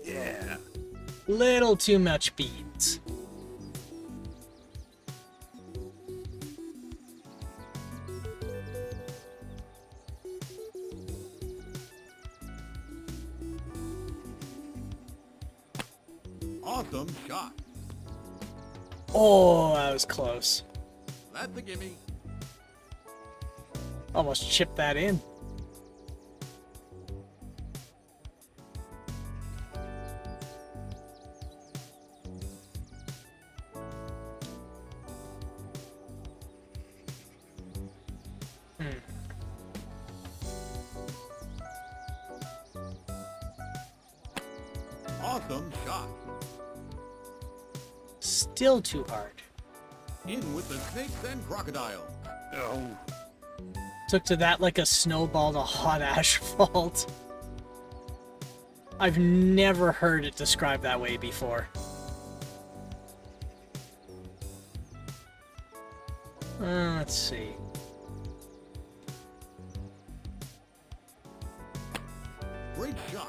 Yeah. Little too much beads. Awesome shot. Oh, that was close. That's a gimme. Almost chipped that in. Awesome shot. Still too hard. In with the snakes and crocodile. No. Took to that like a snowball to hot asphalt. I've never heard it described that way before. Let's see. Great shot.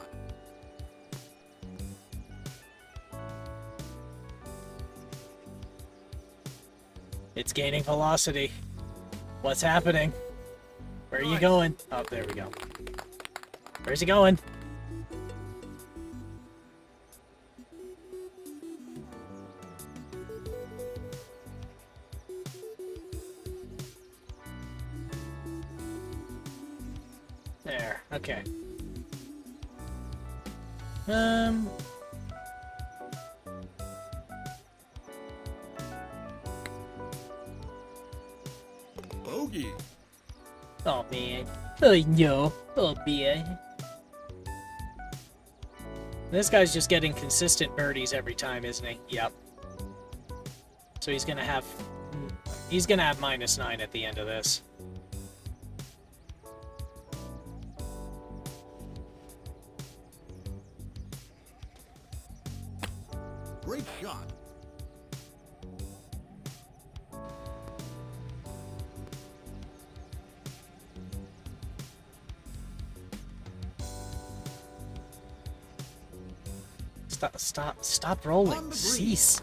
It's gaining velocity. What's happening? Where are you going? Oh, there we go. Where's he going? There, okay. Bogey. Oh man. Oh no. Oh man. This guy's just getting consistent birdies every time, isn't he? Yep. So he's gonna have -9 at the end of this. Great shot. Stop rolling. On the green. Cease.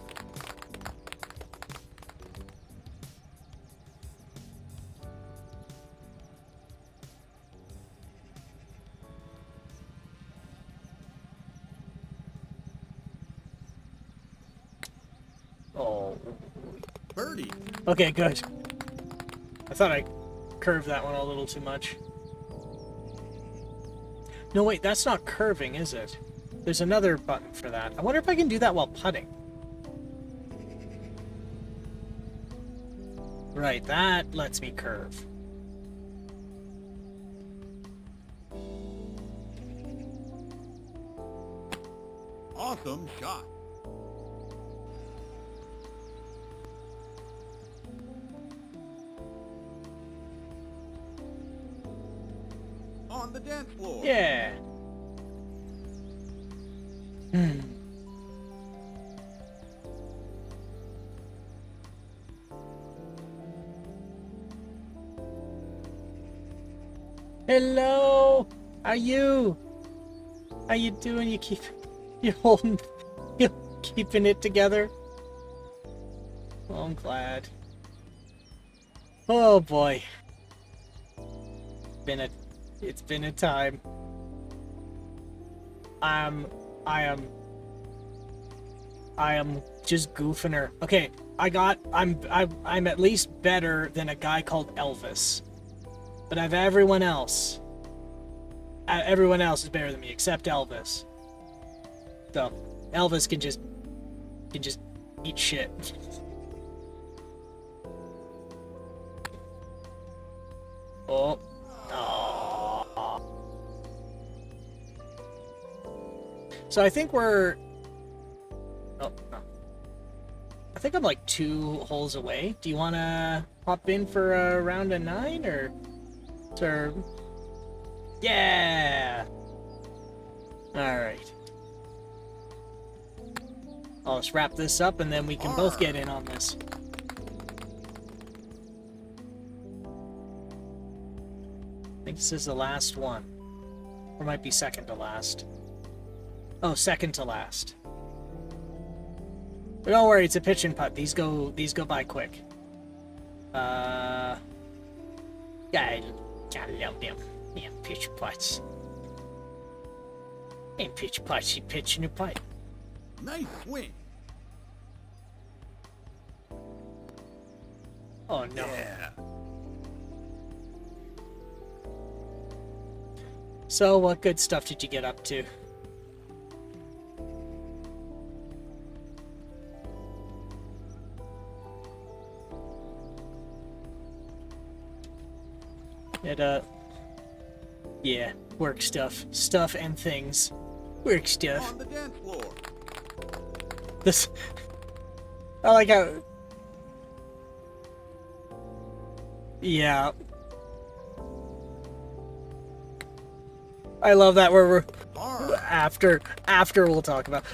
Oh. Birdie. Okay, good. I thought I curved that one a little too much. No, wait, that's not curving, is it? There's another button for that. I wonder if I can do that while putting. Right, that lets me curve. Awesome shot. On the dance floor. Yeah. Hmm. Hello. How you? How you doing? You holding, you keeping it together? Well, I'm glad. Oh boy. It's been a time. I am just goofing her. Okay, I'm at least better than a guy called Elvis. But I've everyone else. Everyone else is better than me except Elvis. So Elvis can just eat shit. Oh. Aww. So I think we're... Oh, no. I think I'm like 2 holes away. Do you want to hop in for a round of 9, or... Sir? Yeah! Alright. Let's wrap this up, and then we can both get in on this. I think this is the last one. Or might be second to last. Oh, second to last. But don't worry, it's a pitch and putt. These go by quick. Yeah, gotta love them. Damn pitch putts. Ain't pitch putts, he pitching a putt. Nice swing. Oh no. Yeah. So, what good stuff did you get up to? Yeah, work stuff. Stuff and things. Work stuff. On the dance floor. This... I like how... Yeah. I love that where we're... After we'll talk about...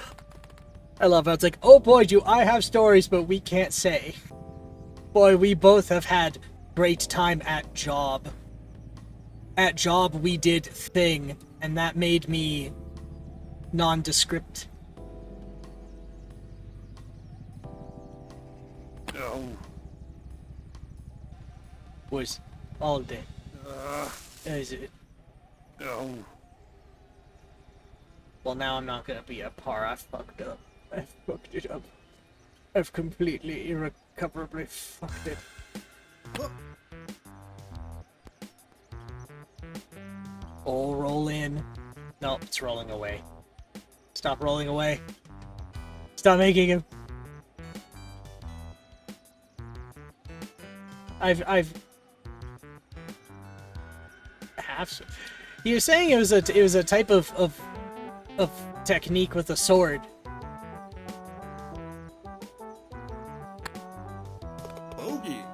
I love how it's like, oh boy, do I have stories, but we can't say. Boy, we both have had great time at job. At job, we did thing, and that made me nondescript. No. Was all day. Is it? No. Well, now I'm not gonna be a par. I fucked up. I fucked it up. I've completely irrecoverably fucked it. Oh, roll in. No, it's rolling away. Stop rolling away. Stop making him. I've half. You were saying it was a type of technique with a sword. Bogey.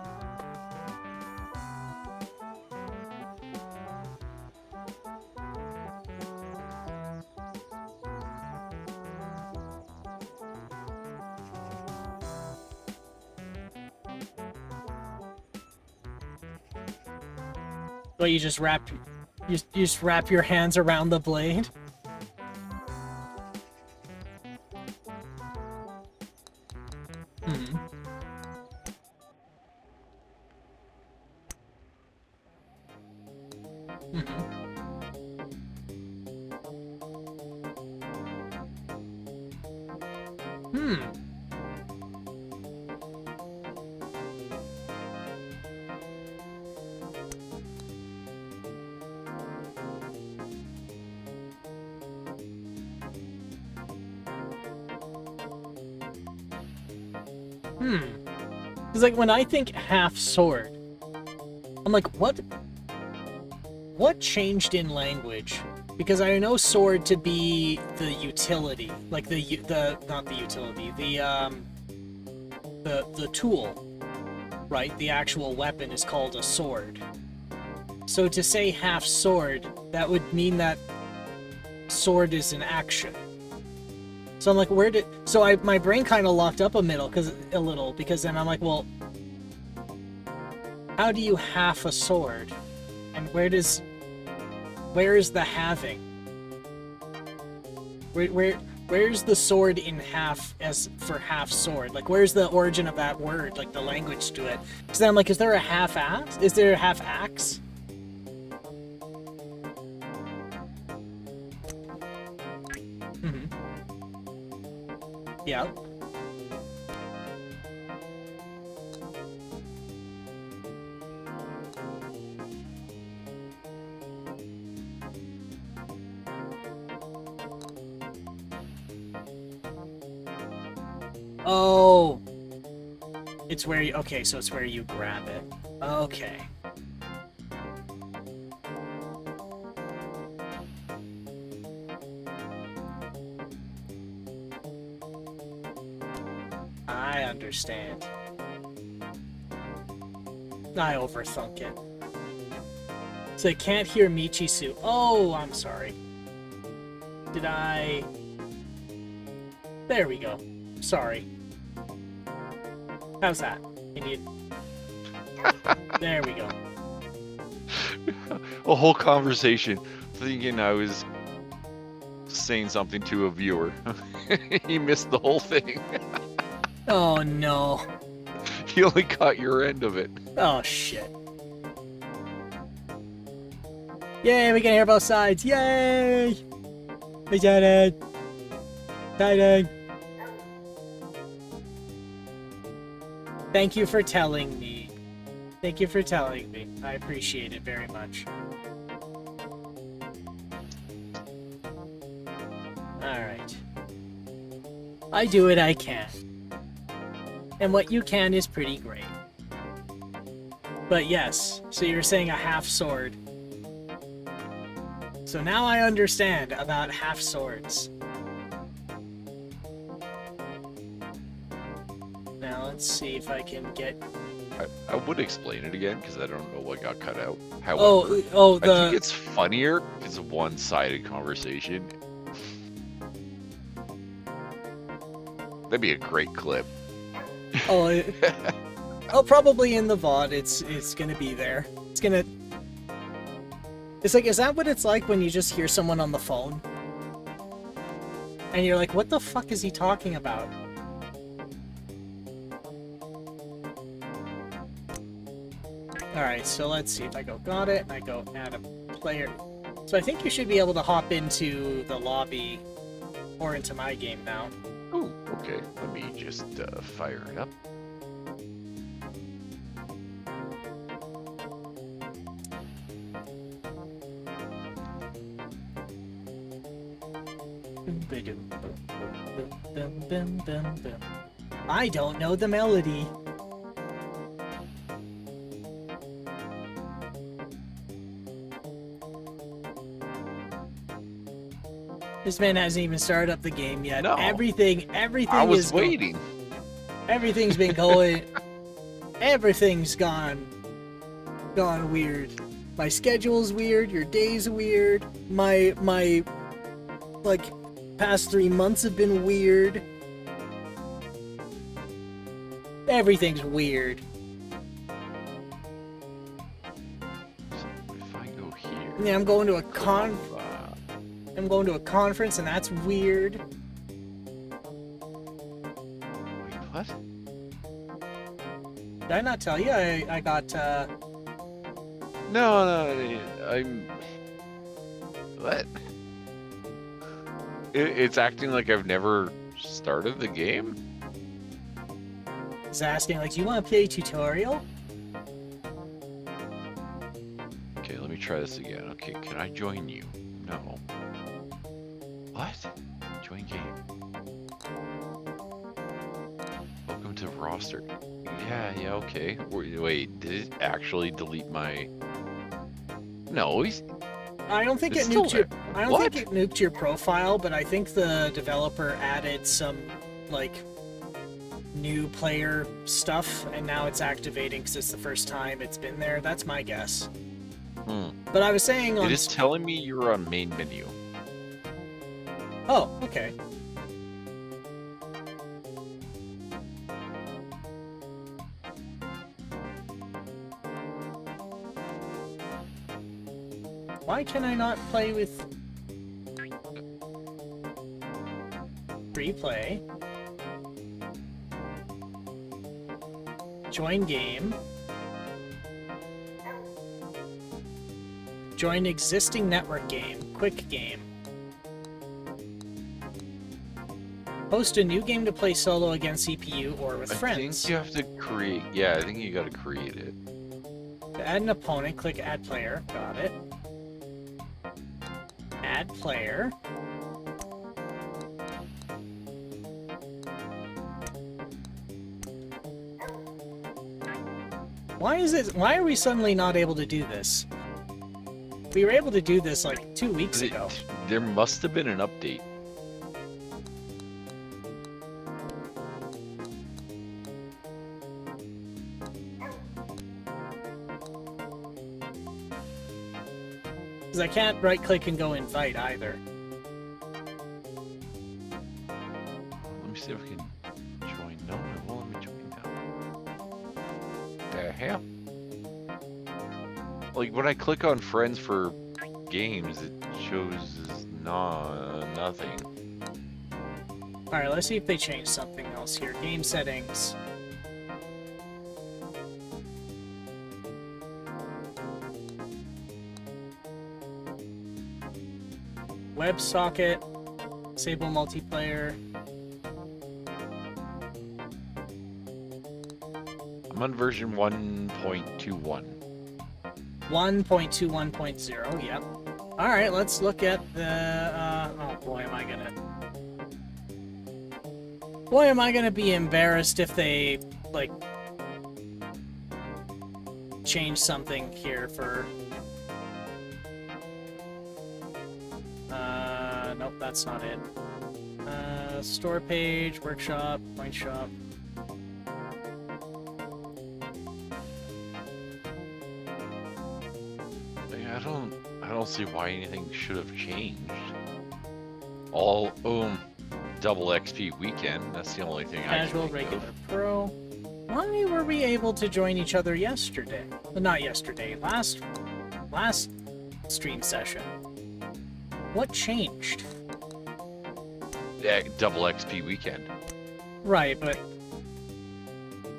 Well, you just wrap your hands around the blade. Hmm. Hmm. Hmm. Because like when I think half sword, I'm like, what? What changed in language? Because I know sword to be the utility, like the not the utility, the tool, right? The actual weapon is called a sword. So to say half sword, that would mean that sword is an action. So I'm like, where did? So my brain kind of locked up a little because then I'm like, well, how do you half a sword, and where is the halving? Where's the sword in half as for half sword? Like, where's the origin of that word? Like the language to it? Because then I'm like, is there a half axe? Is there a half axe? Yeah. Oh. It's where you... Okay, so it's where you grab it. Okay. I understand. I overthunk it. So I can't hear Michisu. Oh, I'm sorry. Did I... There we go. Sorry. How's that? Can you... There we go. A whole conversation thinking I was saying something to a viewer. He missed the whole thing. Oh no. He only caught your end of it. Oh shit. Yay, we can hear both sides. Yay! We did it. Exciting. Thank you for telling me. Thank you for telling me. I appreciate it very much. Alright. I do what I can. And what you can is pretty great. But yes, so you're saying a half sword. So now I understand about half swords. Now let's see if I can get... I would explain it again because I don't know what got cut out. However, Oh, I think it's funnier because of one-sided conversation. That'd be a great clip. Oh, probably in the VOD. It's gonna be there. It's gonna. It's like, is that what it's like when you just hear someone on the phone, and you're like, "What the fuck is he talking about?" All right, so let's see if I go got it, and I go add a player. So I think you should be able to hop into the lobby or into my game now. Oh, okay. Let me just fire it up. I don't know the melody. This man hasn't even started up the game yet. No. Everything I was waiting. Everything's been going. Everything's gone weird. My schedule's weird. Your day's weird. My like past 3 months have been weird. Everything's weird. So if I go here. Yeah, I'm going to a conference, and that's weird. Wait, what? Did I not tell you? I got No, I'm. What? It's acting like I've never started the game? is asking like, do you want to play a tutorial? Okay, let me try this again. Okay, can I join you? No. What? Join game. Welcome to roster. Yeah, okay. Wait, did it actually delete my... No, I don't think It's it still nuked your. there. I don't What? think it nuked your profile, but I think the developer added some like new player stuff, and now it's activating because it's the first time it's been there. That's my guess. But I was saying on. It is telling me you're on main menu. Oh, okay. Why can I not play with free play? Join game. Join existing network game. Quick game. Host a new game to play solo against CPU or with friends. I think you have to create... Yeah, I think you gotta create it. To add an opponent, click Add Player. Got it. Add Player. Why are we suddenly not able to do this? We were able to do this like 2 weeks ago. There must have been an update. Because I can't right click and go invite either. Let me see if I can join. No, it won't let me join now. The hell? Like when I click on friends for games, it shows nothing. Alright, let's see if they change something else here. Game settings. WebSocket. Disable multiplayer. I'm on version 1.21. 1.21.0, yep. Alright, let's look at the, oh boy, am I gonna be embarrassed if they, like, change something here for... nope, that's not it. Store page, workshop, point shop. I don't see why anything should have changed. Double XP weekend. That's the only thing Casual, I can think regular, of. pro. Why were we able to join each other yesterday? Well, not yesterday. Last stream session. What changed? Yeah, double XP weekend. Right, but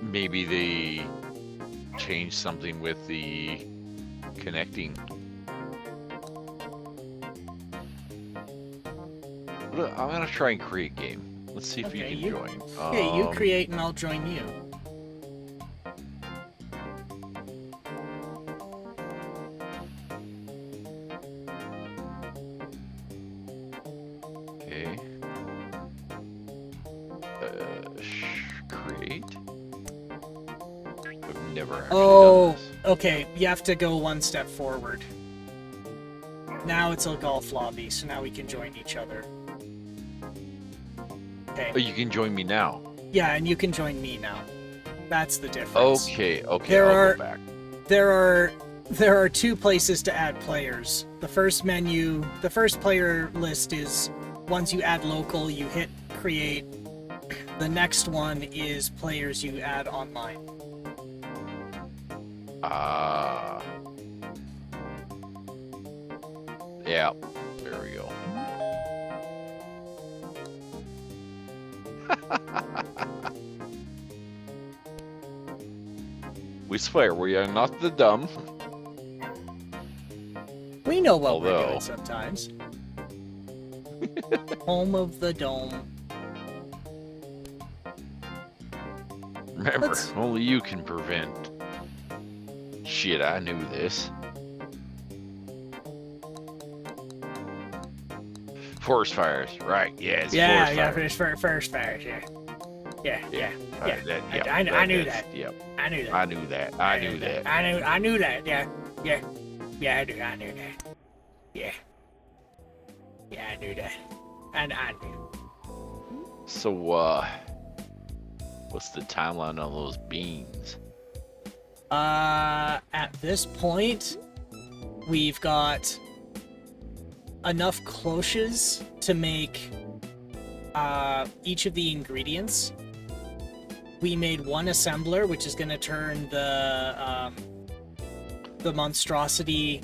Maybe they changed something with the connecting. But I'm gonna try and create game. Let's see if Okay, you can join. hey, you create and I'll join you. Okay. Create. I've never actually Oh, done this. okay. You have to go one step forward. Now it's a golf lobby, so now we can join each other. Okay. Oh, you can join me now. Yeah, and you can join me now. That's the difference. Okay, There I'll are- go back. There are two places to add players. The first player list is once you add local, you hit create. The next one is players you add online. Yeah, there we go. We swear we are not the dumb. We know what we're Although- doing sometimes. Home of the dome. Remember, Let's- only you can prevent. Shit, I knew this. Forest fires, right? Yeah, it's forest fires. First fires, yeah. Yeah. Yeah. I knew that. Yep. I knew that. I knew that. I knew that. I knew that. Yeah. Yeah. Yeah, I knew that. Yeah. Yeah, I knew that. And I knew. So, what's the timeline on those beans? At this point, we've got enough cloches to make each of the ingredients. We made one assembler, which is going to turn the monstrosity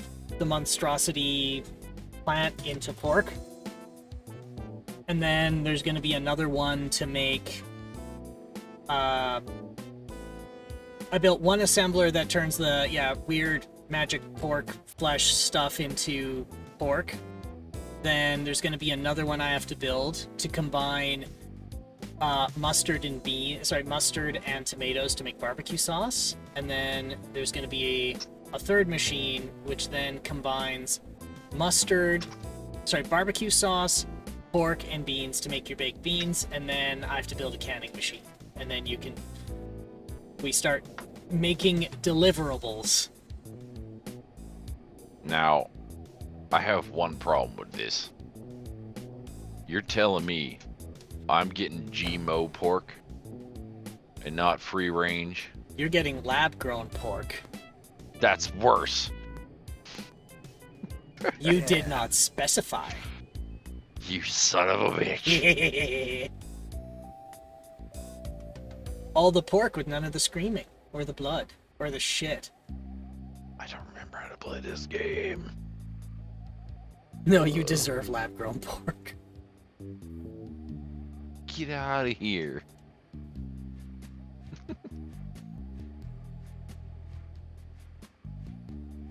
plant into pork. And then there's going to be another one to make I built one assembler that turns the weird magic pork flesh stuff into pork. Then there's going to be another one I have to build to combine mustard and tomatoes to make barbecue sauce. And then there's going to be a third machine which then combines barbecue sauce, pork, and beans to make your baked beans. And then I have to build a canning machine. And then we start making deliverables. Now, I have one problem with this. You're telling me I'm getting GMO pork and not free range? You're getting lab-grown pork. That's worse. You did not specify. You son of a bitch. All the pork with none of the screaming, or the blood, or the shit. I don't remember how to play this game. No, you deserve lab-grown pork. Get out of here.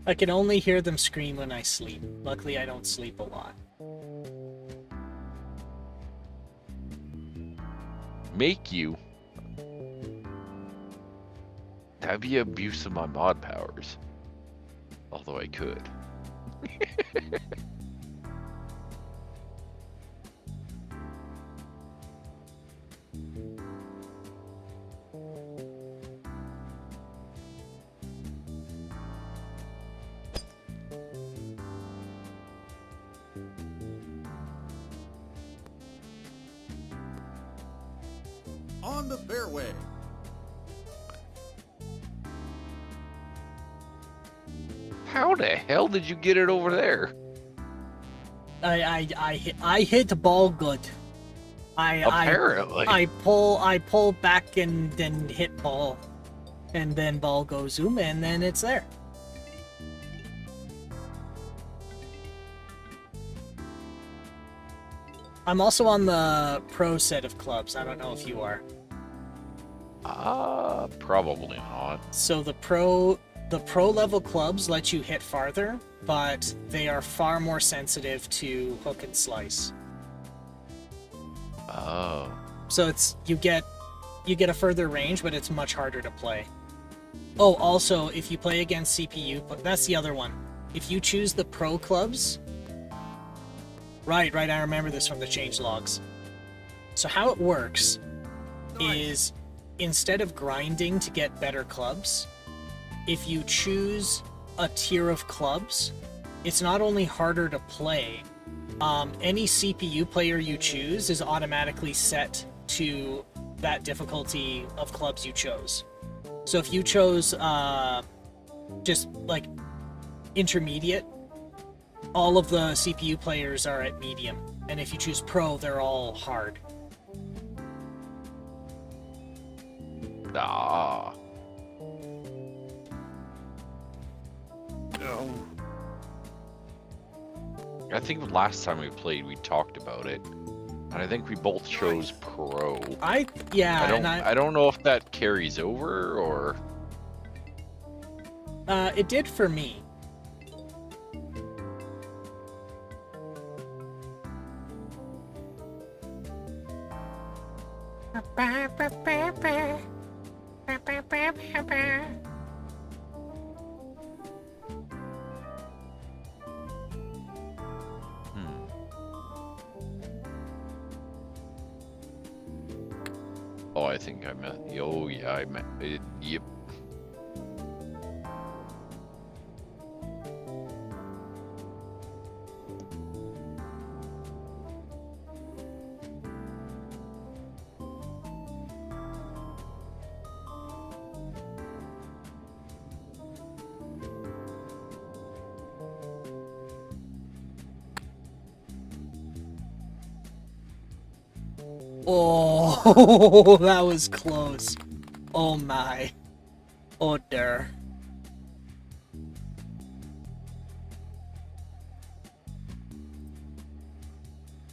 I can only hear them scream when I sleep. Luckily, I don't sleep a lot. Make you? That'd be abuse of my mod powers. Although I could. On the fairway. How the hell did you get it over there? I hit the ball good. Apparently. I pull back and then hit ball, and then ball goes zoom, and then it's there. I'm also on the pro set of clubs. I don't know if you are. Probably not. So the pro level clubs let you hit farther, but they are far more sensitive to hook and slice. Oh. So you get a further range, but it's much harder to play. Oh, also, if you play against CPU, that's the other one. If you choose the pro clubs, right, I remember this from the change logs. So how it works is, instead of grinding to get better clubs, if you choose a tier of clubs, it's not only harder to play, any CPU player you choose is automatically set to that difficulty of clubs you chose. So if you chose just like intermediate, all of the CPU players are at medium, and if you choose pro, they're all hard. Ah. I think last time we played, we talked about it, and I think we both chose pro. I don't know if that carries over or. It did for me. Oh, I I think I met. Oh yeah, I met. Yep. Oh, that was close. Oh my. Oh dear.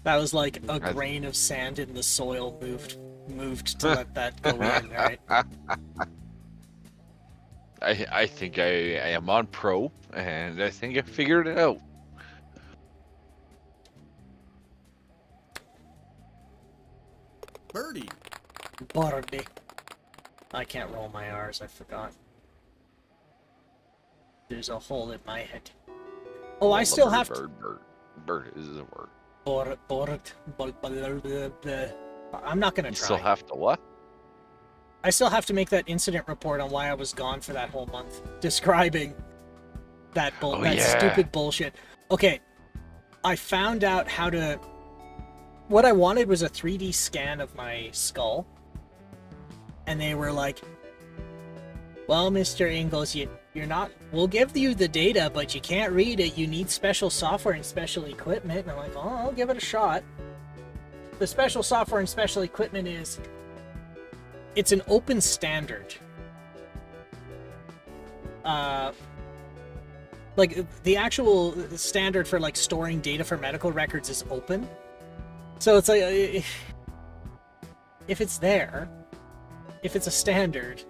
That was like a grain of sand in the soil moved to let that go in, right? I think I am on pro, and I think I figured it out. Birdie. Birdie. I can't roll my R's, I forgot. There's a hole in my head. Oh, I still have to... Bird is a word. I'm not gonna You try. still have to what? I still have to make that incident report on why I was gone for that whole month, describing that stupid bullshit. Okay, I found out how to... What I wanted was a 3D scan of my skull, and they were like, well, Mr. Ingalls, you're not... We'll give you the data, but you can't read it. You need special software and special equipment. And I'm like, oh, I'll give it a shot. The special software and special equipment is... It's an open standard. Like, the actual standard for, like, storing data for medical records is open. So it's like, if it's there, if it's a standard,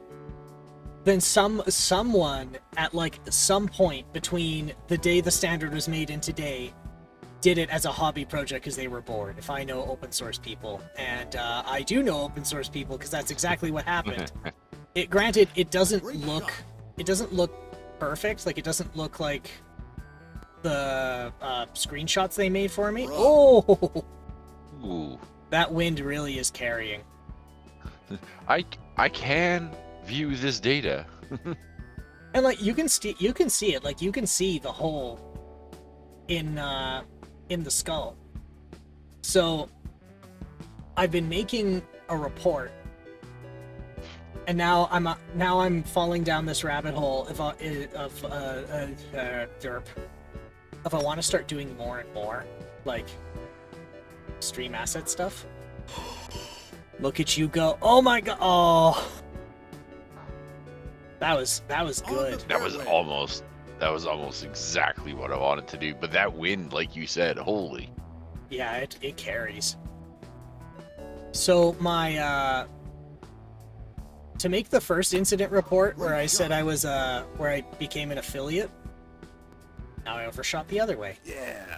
then someone at, like, some point between the day the standard was made and today did it as a hobby project because they were bored. If I know open source people, and I do know open source people because that's exactly what happened. Granted, it doesn't look perfect. Like, it doesn't look like the screenshots they made for me. Oh, Ooh. That wind really is carrying. I can view this data. And like you can see it. Like, you can see the hole in the skull. So I've been making a report, and now I'm falling down this rabbit hole of derp. If I want to start doing more and more, like, stream asset stuff. Look at you go! Oh my god! Oh, that was good. That was almost exactly what I wanted to do. But that wind, like you said, holy. Yeah, it carries. So my to make the first incident report where I said I was where I became an affiliate, now I overshot the other way. Yeah.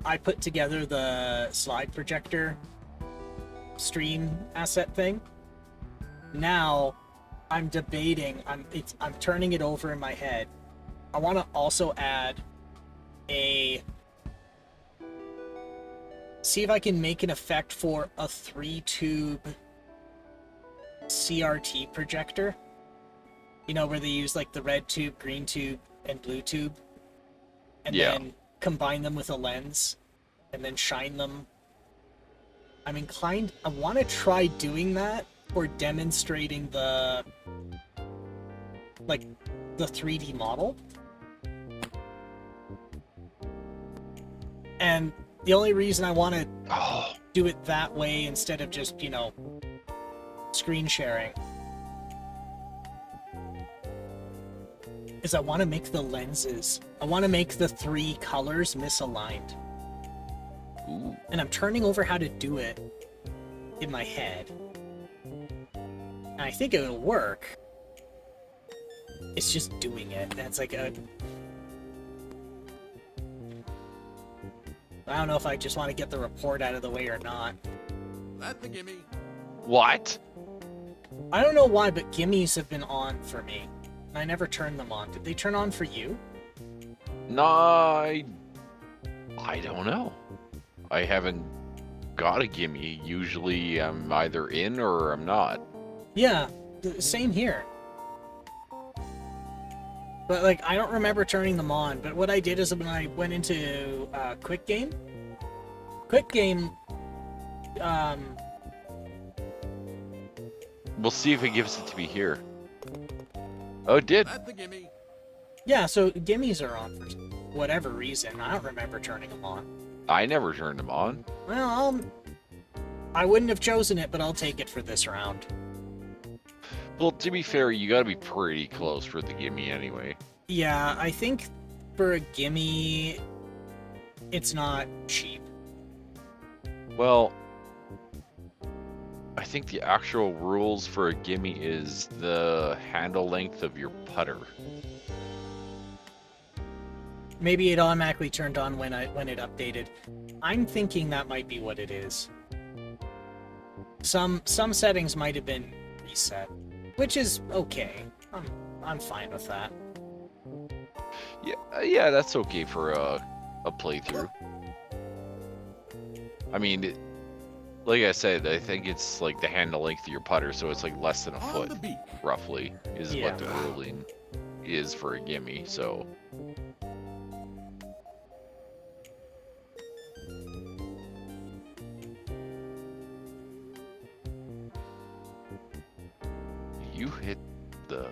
I put together the slide projector stream asset thing. Now I'm debating, I'm turning it over in my head. I want to also add see if I can make an effect for a 3-tube CRT projector. You know, where they use like the red tube, green tube, and blue tube, and then combine them with a lens and then shine them. I want to try doing that, or demonstrating the 3D model. And the only reason I want to do it that way instead of just, screen sharing is I want to make the lenses. I want to make the 3 colors misaligned. Ooh. And I'm turning over how to do it in my head. And I think it'll work. It's just doing it. And it's like I don't know if I just want to get the report out of the way or not. That's a gimme. What? I don't know why, but gimmies have been on for me. And I never turned them on. Did they turn on for you? No, I don't know. I haven't got a gimme, usually I'm either in or I'm not. Yeah, same here. But like, I don't remember turning them on. But what I did is when I went into Quick Game, We'll see if it gives it to me here. Oh, it did. That's the gimme. yeah. So gimmies are on for whatever reason. I don't remember turning them on. I never turned them on. Well, I wouldn't have chosen it, but I'll take it for this round. Well, to be fair, you gotta be pretty close for the gimme anyway. Yeah, I think for a gimme, it's not cheap. Well, I think the actual rules for a gimme is the handle length of your putter. Maybe it automatically turned on when it updated. I'm thinking that might be what it is. Some settings might have been reset, which is okay. I'm fine with that. Yeah, that's okay for a playthrough. I mean, like I said, I think it's like the handle length of your putter, so it's like less than a On foot, the beat. roughly, is Yeah. what the ruling is for a gimme. So you hit the.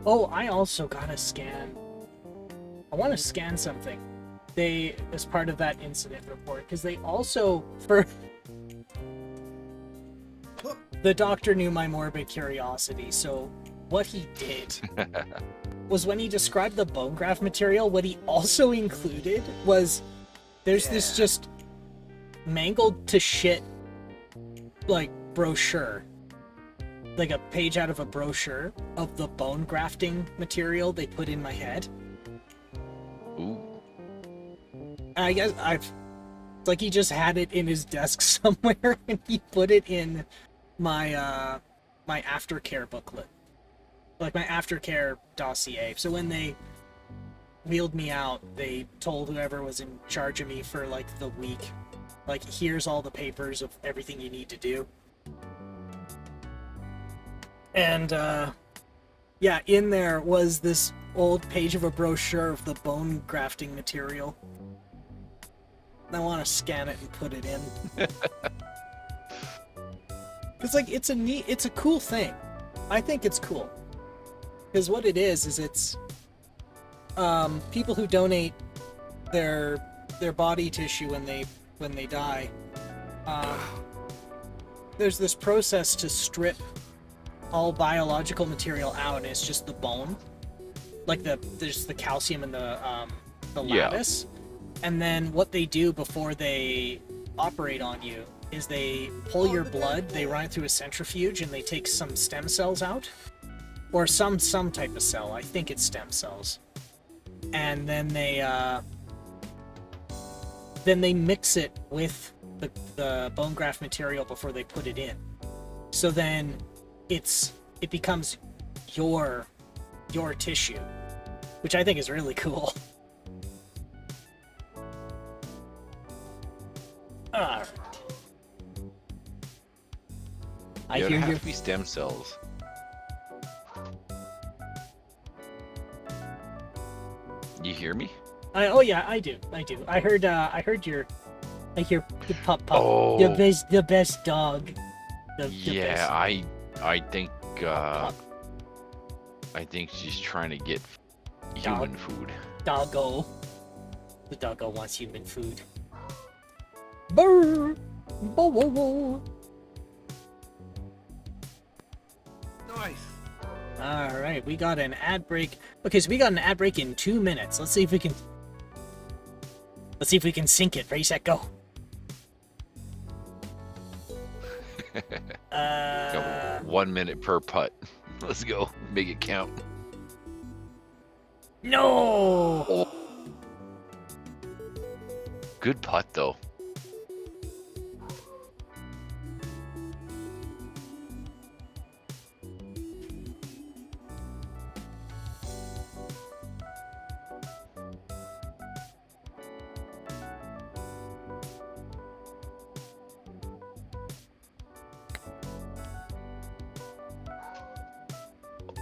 Oh, I also gotta scan. I want to scan something. They, as part of that incident report, because they also, for the doctor knew my morbid curiosity, so what he did was when he described the bone graft material, what he also included was there's this just mangled to shit like brochure, like a page out of a brochure of the bone grafting material they put in my head. Ooh. I guess it's like he just had it in his desk somewhere and he put it in my my aftercare booklet, like my aftercare dossier. So when they wheeled me out, they told whoever was in charge of me for like the week, like, here's all the papers of everything you need to do. And yeah, in there was this old page of a brochure of the bone grafting material. I want to scan it and put it in. It's like, it's a cool thing. I think it's cool. Because what it is it's people who donate their body tissue when they die. There's this process to strip all biological material out, and it's just the bone. Like there's the calcium and the lattice. And then what they do before they operate on you is they pull your blood, they run it through a centrifuge, and they take some stem cells out. Or some type of cell. I think it's stem cells. And then they mix it with the bone graft material before they put it in. So then it becomes your tissue, which I think is really cool. Alright. I It'd hear have you. to be stem cells. You hear me? Oh yeah, I do. I heard your pup. Oh. The best dog. The Yeah, best I think pup. I think she's trying to get human food. Doggo. The doggo wants human food. Brr. Bo, bo, bo. Nice. All right, we got an ad break. Okay, so we got an ad break in 2 minutes. Let's see if we can sync it. Ready, set, go. Go 1 minute per putt. Let's go. Make it count. No. Oh. Good putt though.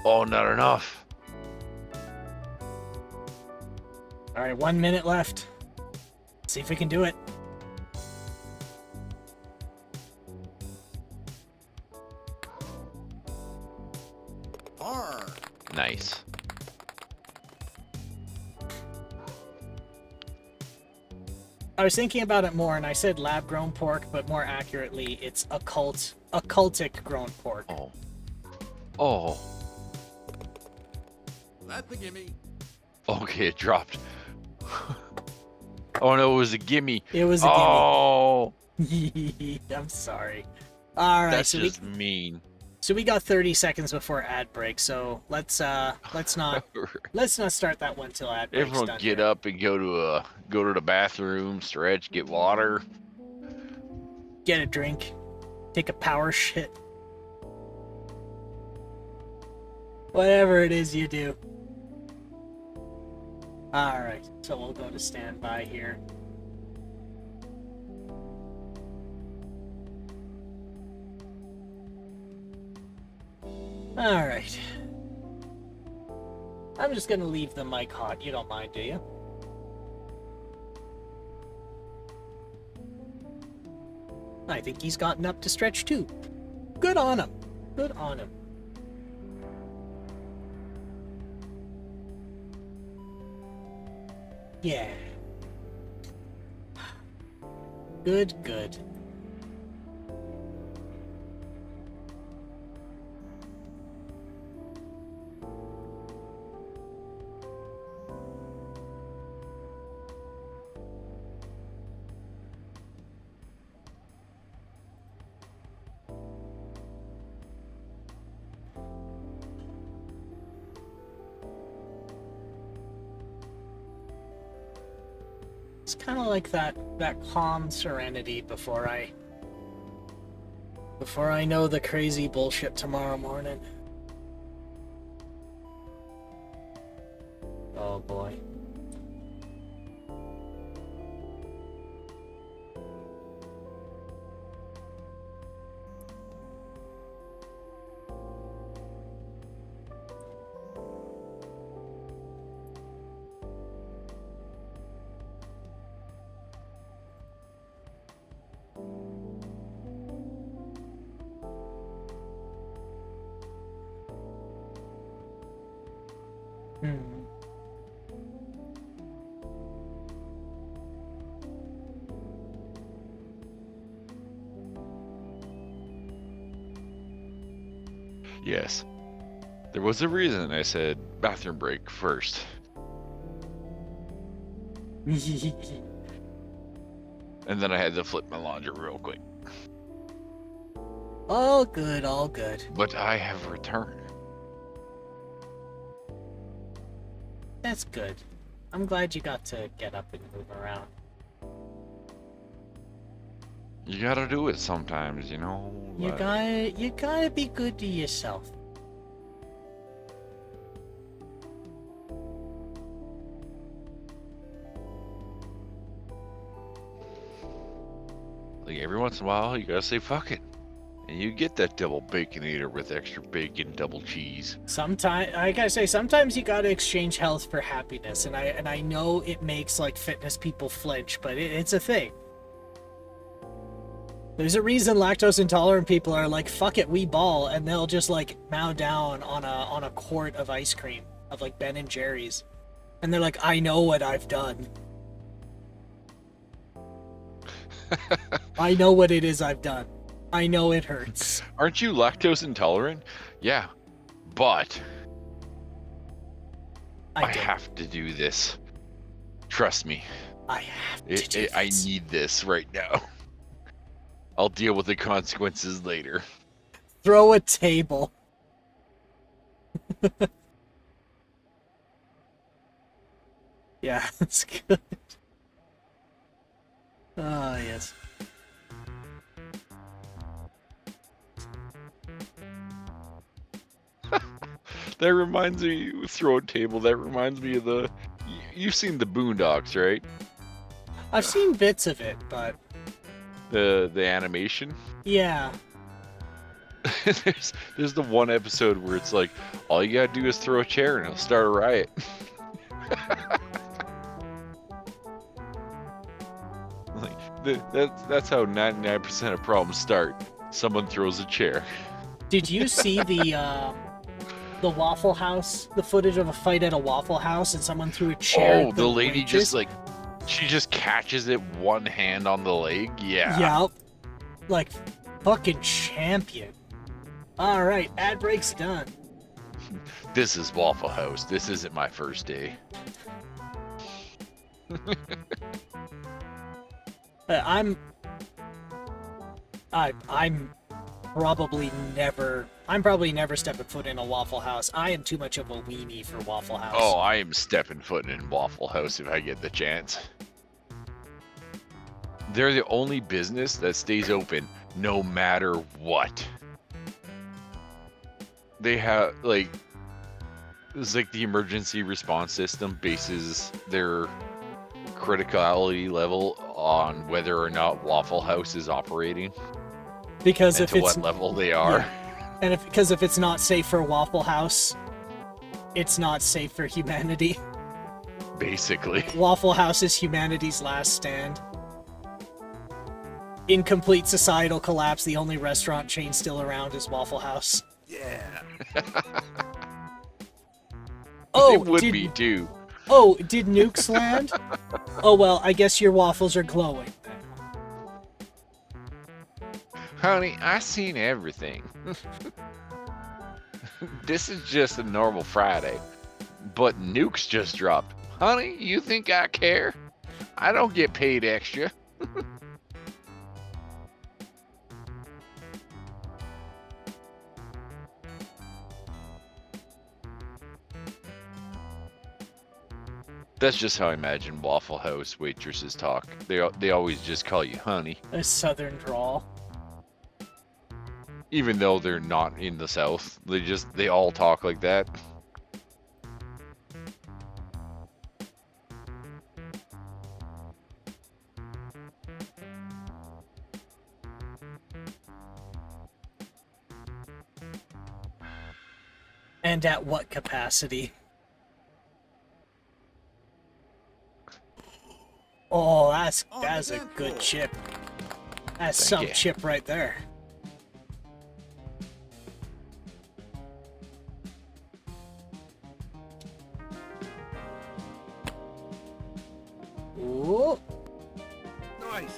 Oh, not enough. All right, 1 minute left. See if we can do it. R. Nice. I was thinking about it more, and I said lab-grown pork, but more accurately, it's occultic grown pork. Oh. Oh. That's a gimme. Okay, it dropped. Oh no, it was a gimme. It was a Oh, gimme. I'm sorry. All right, that's so just mean. we got 30 seconds before ad break, so let's not start that one till ad break's Everyone done get here. up and go to the bathroom, stretch, get water. Get a drink, take a power shit, whatever it is you do. All right, so we'll go to standby here. All right. I'm just gonna leave the mic hot. You don't mind, do you? I think he's gotten up to stretch too. Good on him. Good on him. Yeah. Good, good. It's kind of like that calm serenity before I know the crazy bullshit tomorrow morning. Oh boy. Yes. There was a reason I said bathroom break first. And then I had to flip my laundry real quick. All good, all good. But I have returned. That's good. I'm glad you got to get up and move around. You gotta do it sometimes, you know? You gotta be good to yourself. Like every once in a while, you gotta say fuck it. And you get that double baconator with extra bacon, double cheese. Sometimes I gotta say, sometimes you gotta exchange health for happiness, and I know it makes like fitness people flinch, but it's a thing. There's a reason lactose intolerant people are like, fuck it, we ball, and they'll just like mow down on a quart of ice cream of like Ben and Jerry's, and they're like, I know what I've done. I know what it is I've done. I know it hurts. Aren't you lactose intolerant? Yeah, but I did. have to do this. Trust me. I have to do I this. need this right now. I'll deal with the consequences later. Throw a table. Yeah, that's good. Ah, yes. That reminds me, throw a table, that reminds me of the... You've seen the Boondocks, right? I've seen bits of it, but The animation? yeah. there's the one episode where it's like, all you gotta do is throw a chair and it'll start a riot. That's how 99% of problems start. Someone throws a chair. Did you see the Waffle House, the footage of a fight at a Waffle House and someone threw a chair? Oh, at the lady waitress? just like, she just catches it one hand on the leg. Yeah. Yep. Like, fucking champion. Alright, ad break's done. This is Waffle House. This isn't my first day. I'm probably never stepping foot in a Waffle House. I am too much of a weenie for Waffle House. Oh, I am stepping foot in Waffle House if I get the chance. They're the only business that stays open no matter what. They have, like, it's like the emergency response system bases their criticality level on whether or not Waffle House is operating because and if to it's what level they are. Yeah. And if it's not safe for Waffle House, it's not safe for humanity. Basically. Waffle House is humanity's last stand. In complete societal collapse, the only restaurant chain still around is Waffle House. Yeah. Oh, it would be too. Oh, did nukes land? Oh well, I guess your waffles are glowing. Honey, I seen everything. This is just a normal Friday. But nukes just dropped. Honey, you think I care? I don't get paid extra. That's just how I imagine Waffle House waitresses talk. They always just call you honey. A southern drawl. Even though they're not in the South. They all talk like that. And at what capacity? Oh, that's a good chip. That's Thank some you. chip right there. Ooh. Nice.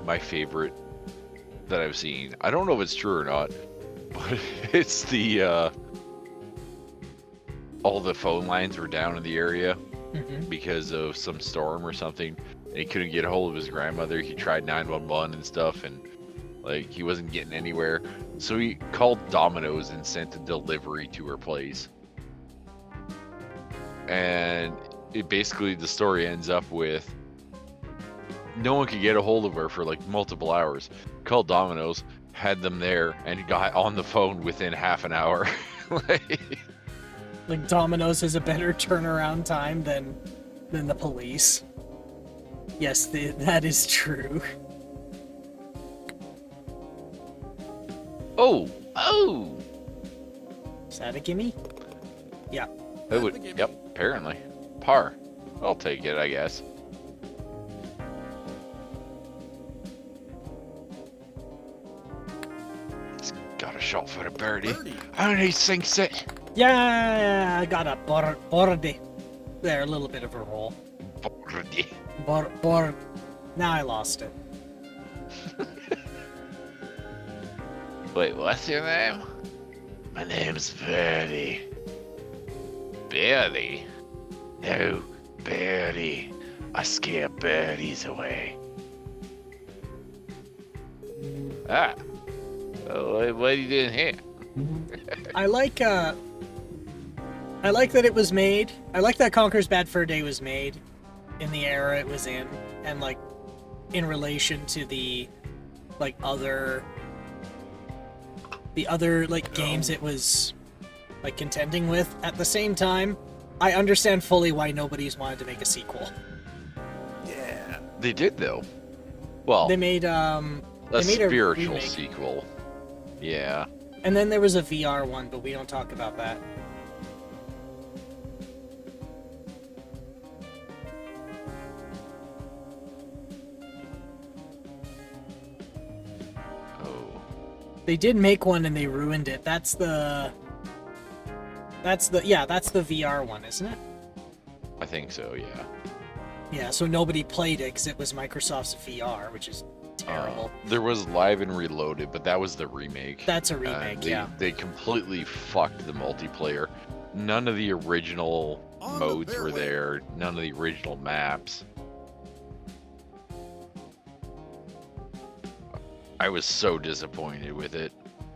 My favorite that I've seen. I don't know if it's true or not, but it's the all the phone lines were down in the area because of some storm or something, and he couldn't get a hold of his grandmother. He tried 911 and stuff, and like he wasn't getting anywhere. So he called Domino's and sent a delivery to her place. And it basically, the story ends up with no one could get a hold of her for like multiple hours. Called Domino's, had them there, and got on the phone within half an hour. Like Domino's has a better turnaround time than the police. Yes, that is true. Oh! Is that a gimme? Yeah. That would, yep, apparently. Par. I'll take it, I guess. He's got a shot for a birdie. And he sinks it. Yeah, I got a birdie. There, a little bit of a roll. Birdie. Board. Now I lost it. Wait, what's your name? My name's Birdie. Birdie? No, Birdie. I scare birdies away. Ah. Oh, what are you doing here? I like that it was made. I like that Conker's Bad Fur Day was made in the era it was in, and like in relation to the other games it was like contending with. At the same time, I understand fully why nobody's wanted to make a sequel. Yeah. They did, though. Well, They made a they made a spiritual remake. sequel. Yeah. And then there was a VR one, but we don't talk about that. Oh. They did make one and they ruined it. That's the VR one, isn't it? I think so, yeah. Yeah, so nobody played it because it was Microsoft's VR, which is terrible. There was Live and Reloaded, but that was the remake. That's a remake, yeah. They completely fucked the multiplayer. None of the original modes were there. None of the original maps. I was so disappointed with it.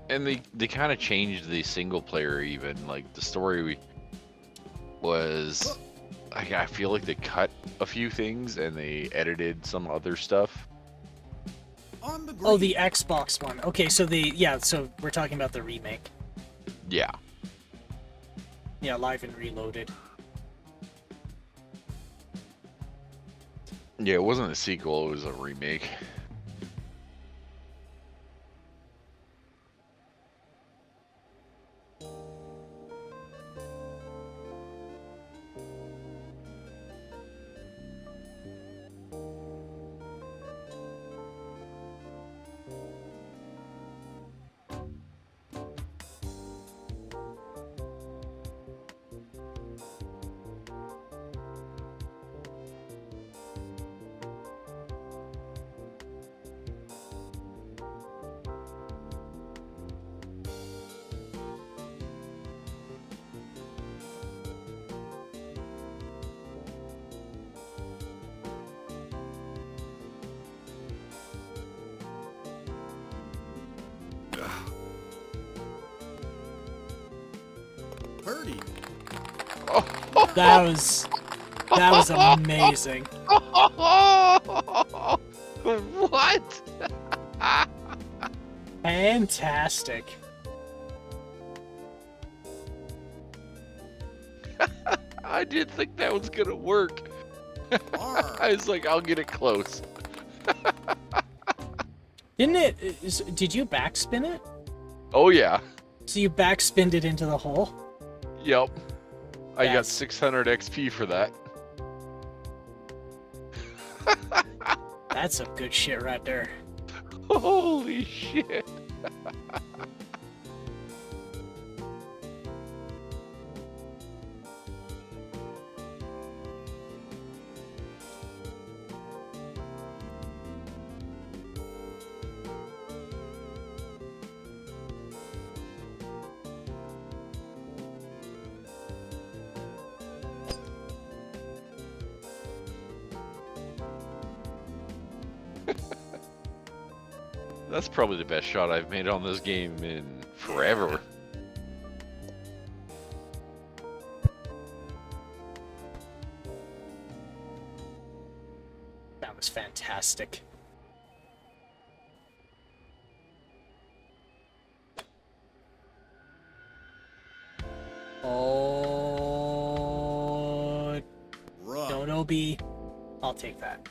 And they kind of changed the single player even. Like, the story was... I feel like they cut a few things and they edited some other stuff. On the green. Oh, the Xbox one. Okay, so so we're talking about the remake. Yeah. Yeah, Live and Reloaded. Yeah, it wasn't a sequel, it was a remake. Birdie. That was amazing. What? Fantastic. I didn't think that was gonna work. R. I was like, I'll get it close. Didn't it? Did you backspin it? Oh yeah. So you backspinned it into the hole? Yep. I got That's- 600 XP for that. That's some good shit right there. Holy shit. That's probably the best shot I've made on this game in forever. That was fantastic. Oh, Rough. don't OB. I'll take that.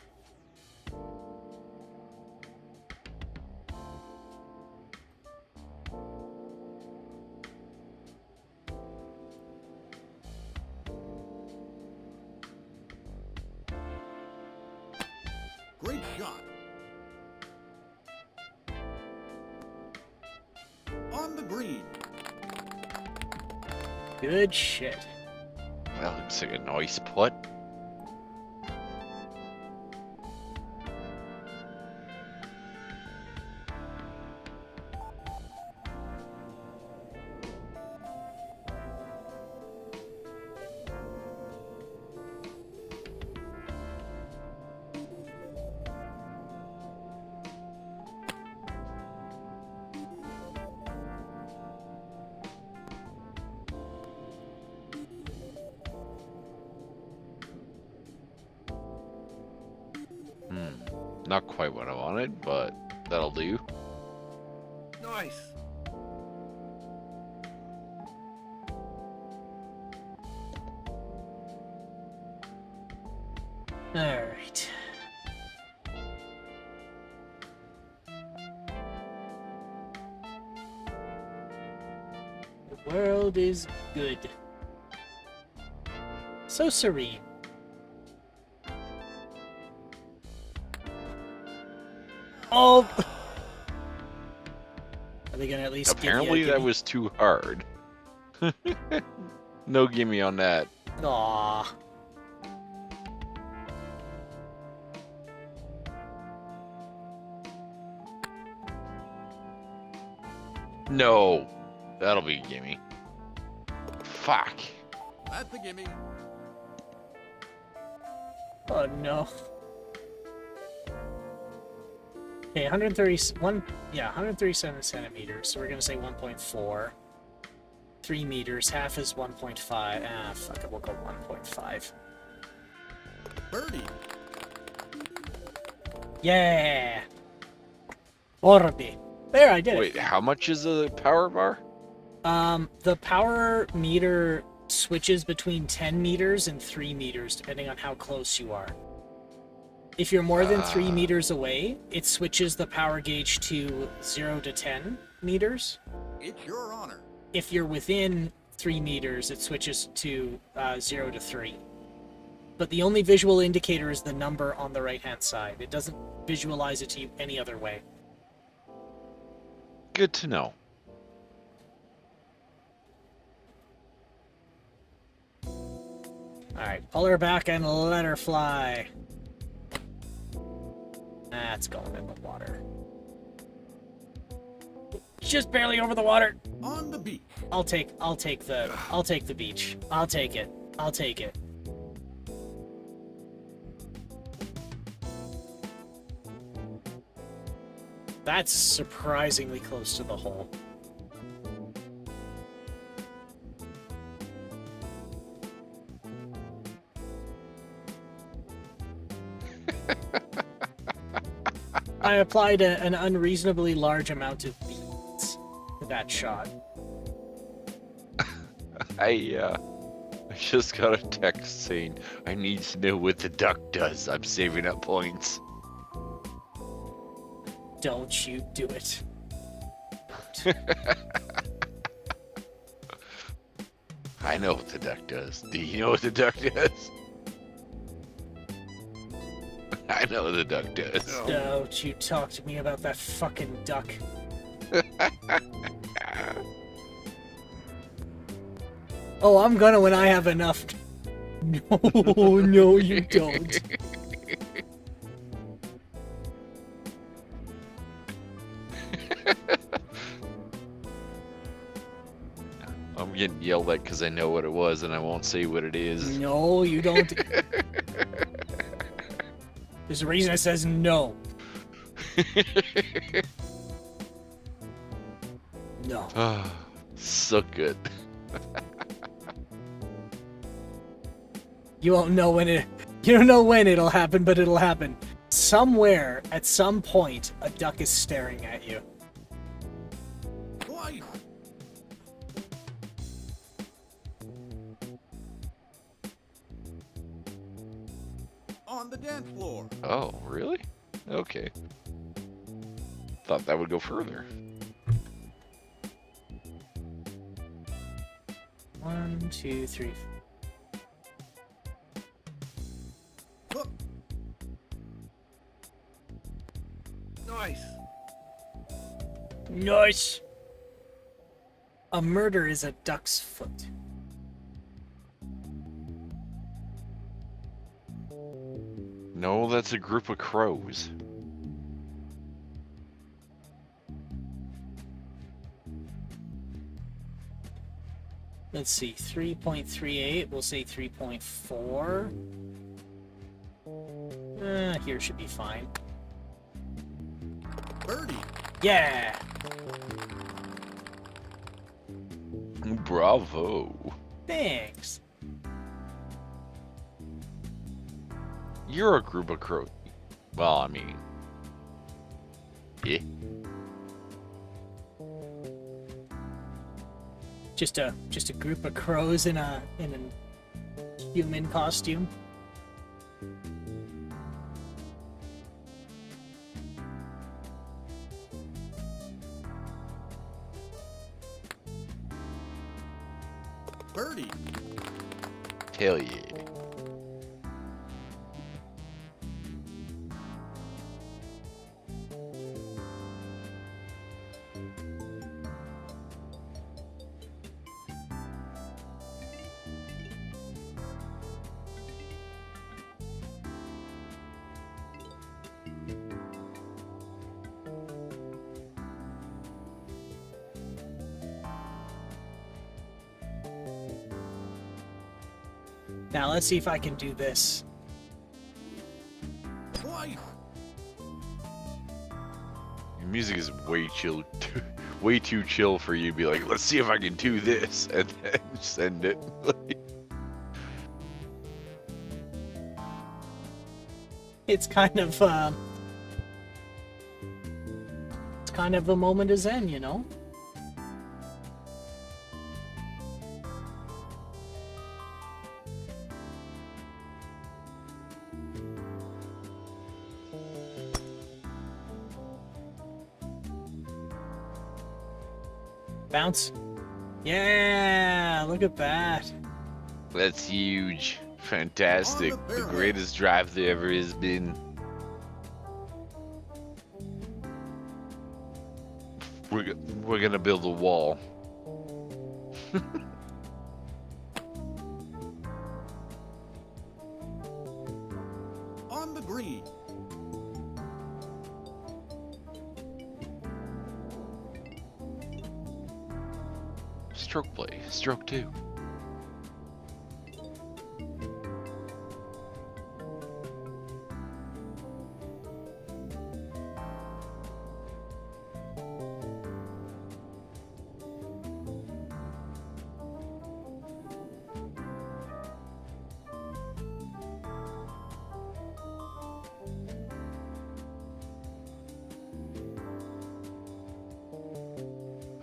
Great shot. On the green. Good shit. That looks like a nice putt. Not quite what I wanted, but that'll do. Nice. Alright. World is good. So serene. Oh! Are they gonna at least Apparently give you a that gimme? was too hard. No gimme on that. Aw. No. That'll be a gimme. Fuck. That's a gimme. Oh no. Okay, 137 centimeters. So we're gonna say 1.4. 3 meters. Half is 1.5. Ah, fuck it. We'll go 1.5. Birdie. Yeah. Orbi. There, I did it. Wait, how much is a power bar? The power meter switches between 10 meters and 3 meters, depending on how close you are. If you're more than 3 meters away, it switches the power gauge to 0 to 10 meters. It's your honor. If you're within 3 meters, it switches to 0 to 3. But the only visual indicator is the number on the right-hand side. It doesn't visualize it to you any other way. Good to know. Alright, pull her back and let her fly. That's going in the water. Just barely over the water. On the beach. I'll take the beach. I'll take it. I'll take it. That's surprisingly close to the hole. I applied an unreasonably large amount of beads to that shot. I just got a text saying I need to know what the duck does. I'm saving up points. Don't you do it. I know what the duck does. Do you know what the duck does? I know what the duck does. Don't you talk to me about that fucking duck. Oh, I'm gonna when I have enough. No, no, you don't. I'm getting yelled at because I know what it was and I won't say what it is. No, you don't. There's a reason it says no. No. So good. You won't know when it. You don't know when it'll happen, but it'll happen. Somewhere, at some point, a duck is staring at you. Twice. On the dance floor. Oh, really? Okay. Thought that would go further. 1, 2, 3. Hook. Nice. Nice. A murder is a duck's foot. No, that's a group of crows. Let's see, 3.38. We'll say 3.4. Here should be fine. Birdie. Yeah. Bravo. Thanks. You're a group of crows. Well, I mean... Yeah. Just a group of crows in a human costume. birdie. Hell yeah. Now let's see if I can do this. Twice. Your music is way chill, way too chill for you to be like, let's see if I can do this, and then send it. It's kind of a moment of zen, you know? Bounce. Yeah, look at that. That's huge. Fantastic. The greatest drive there ever has been. We're gonna build a wall. On the green. Stroke play. Stroke 2.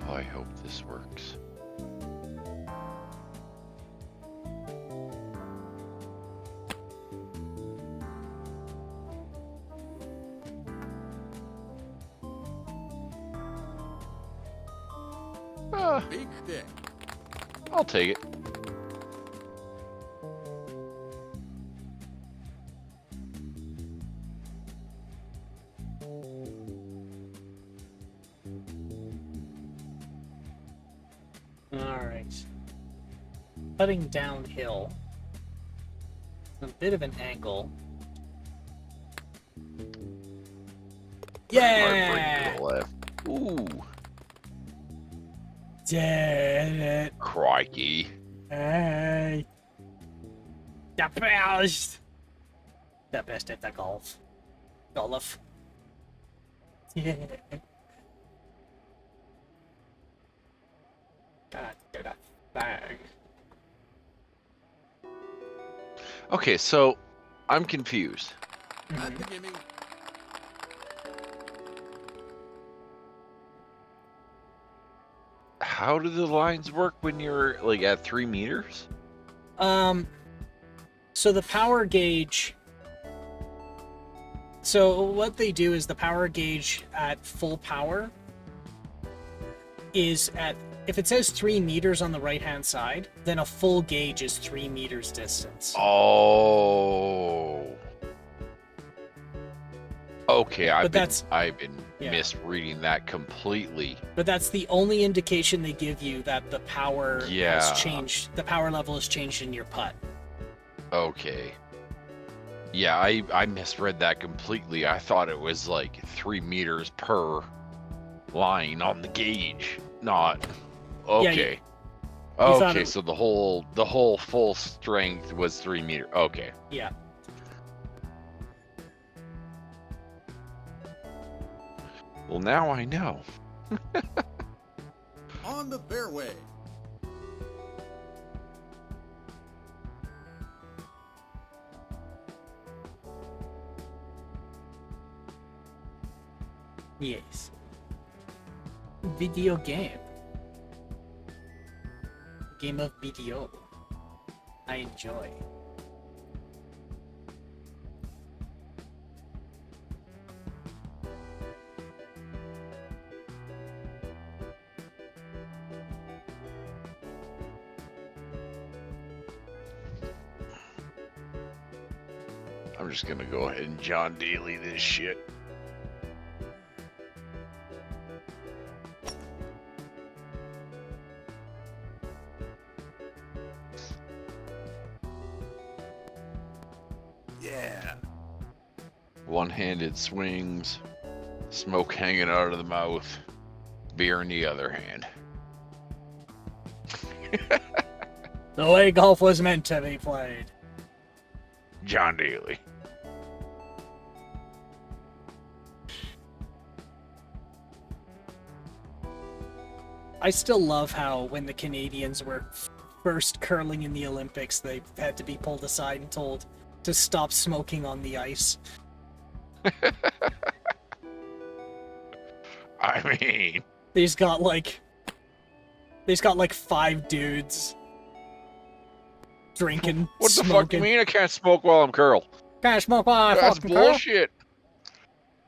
Oh, I hope this works. Big stick. I'll take it. Alright. Cutting downhill. A bit of an angle. Yeah! Hard break to the left. Ooh. Did it. Crikey. Hey. The best. The best at the golf. Golf. Yeah. God, get a bag. Okay, so I'm confused. At the gimme. How do the lines work when you're like at 3 meters? So the power gauge. So what they do is the power gauge at full power is at, if it says 3 meters on the right hand side, then a full gauge is 3 meters distance. Oh. Okay, I've been yeah. misreading that completely. But that's the only indication they give you that the power has changed. The power level has changed in your putt. Okay. Yeah, I misread that completely. I thought it was like 3 meters per line on the gauge, not. Okay. you okay, so the whole full strength was 3 meters. Okay. Yeah. Well, now I know. On the fairway. Yes. Video game. Game of video. I enjoy. I'm just gonna go ahead and John Daly this shit. Yeah. One-handed swings, smoke hanging out of the mouth, beer in the other hand. The way golf was meant to be played. John Daly. I still love how when the Canadians were first curling in the Olympics, they had to be pulled aside and told to stop smoking on the ice. I mean, They've got like 5 dudes drinking, what the fuck smoking. you mean I can't smoke while I'm curl? Can't smoke while I That's fucking curl. bullshit.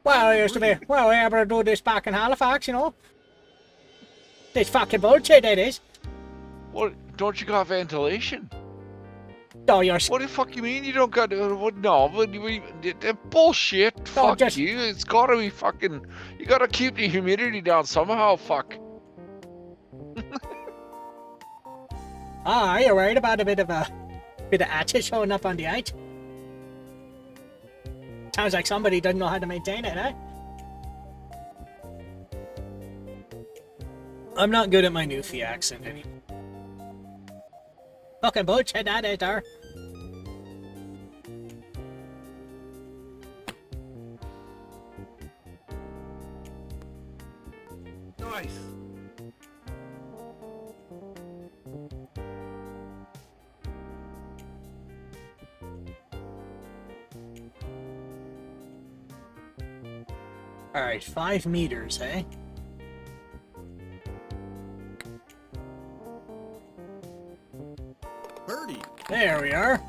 Well, it used to be. Well, we were able to do this back in Halifax, you know. This fucking bullshit, it is. What? Don't you got ventilation? Oh, you're. What the fuck you mean you don't got? What? No, bullshit. Fuck just- you. It's gotta be fucking. You gotta keep the humidity down somehow. Fuck. Ah, you're worried about a bit of ashes showing up on the ice. Sounds like somebody doesn't know how to maintain it, eh? I'm not good at my Newfie accent anymore. Fucking bullshit, that is, there. Nice. Alright, 5 meters, eh? Birdie. There we are.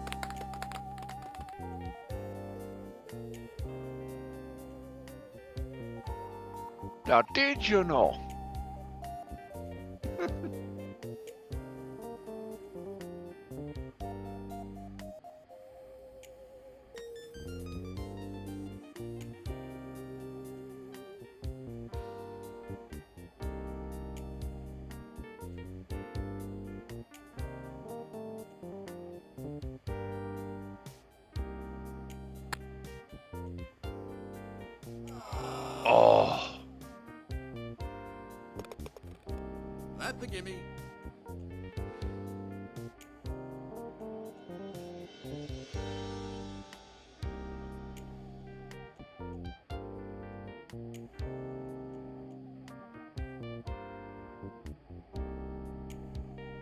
Now, did you know? Oh, That's a gimme.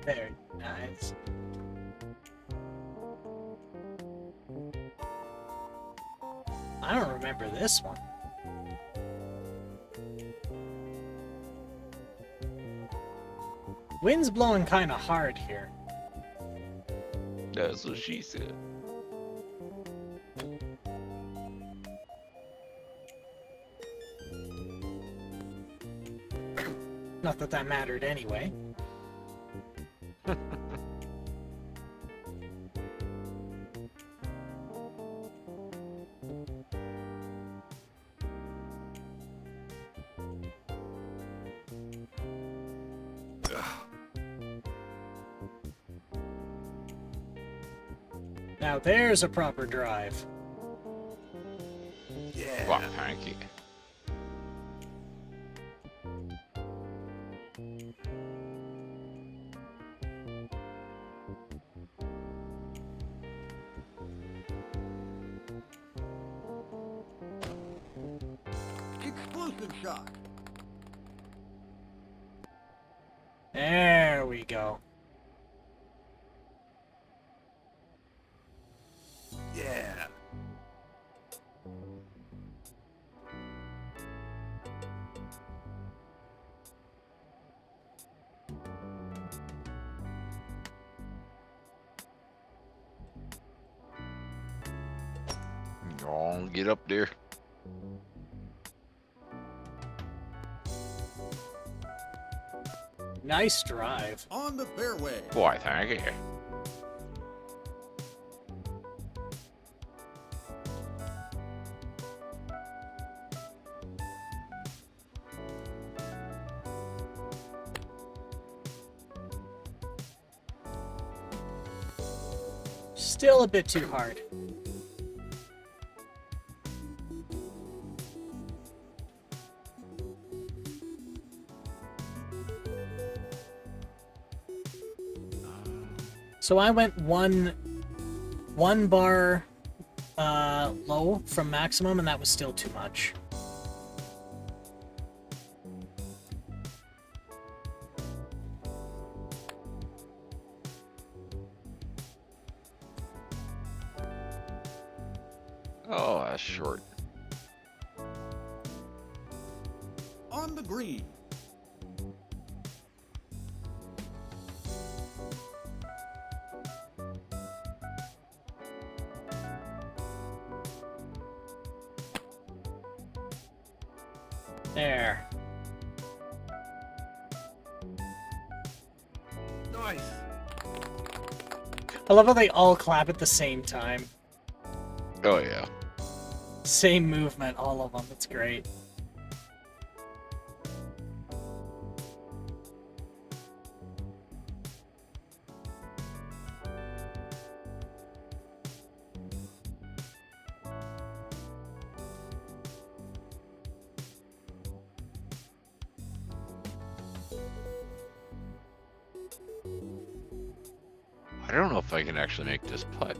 Very nice. I don't remember this one. Wind's blowing kind of hard here. that's what she said. Not that that mattered anyway. Now there's a proper drive. Yeah. Wow, thank you. Exclusive shot. There we go. Yeah. Go on, get up there. Nice drive. On the fairway. Boy, thank you. Still a bit too hard. So I went one bar low from maximum, and that was still too much. Oh, that's short. On the green. There. Nice. I love how they all clap at the same time. Oh yeah. Same movement, all of them. It's great. I don't know if I can actually make this putt.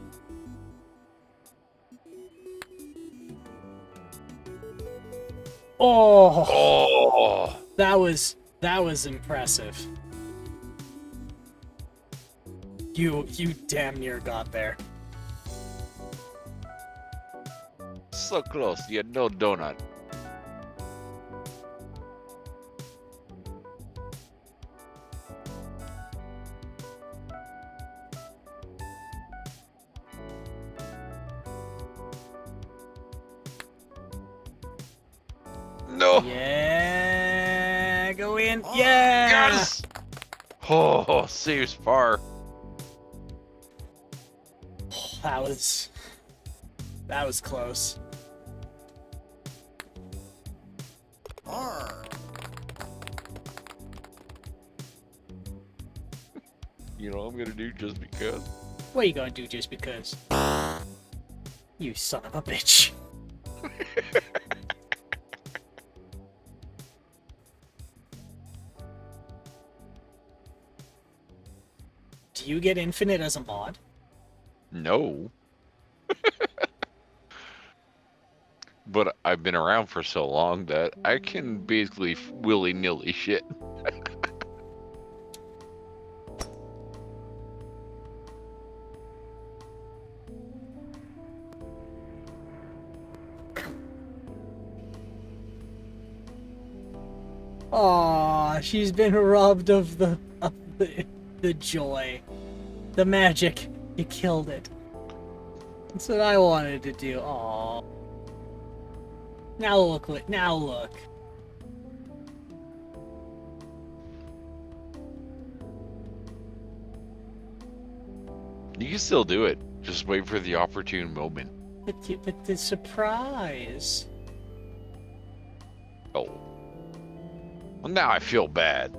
Oh, Oh, that was impressive. You damn near got there. so close. You had no donut. No. Yeah, go in. Oh, Yeah. Yes. Oh, saves far. That was close. Par. You know what I'm gonna do just because. What are you gonna do just because? You son of a bitch. Do you get infinite as a mod? No. But I've been around for so long that I can basically willy-nilly shit. Aw, she's been robbed of the joy. The magic. You killed it. That's what I wanted to do. Aw. Now look. Now look. You can still do it. Just wait for the opportune moment. But the surprise. Oh. Well, now I feel bad.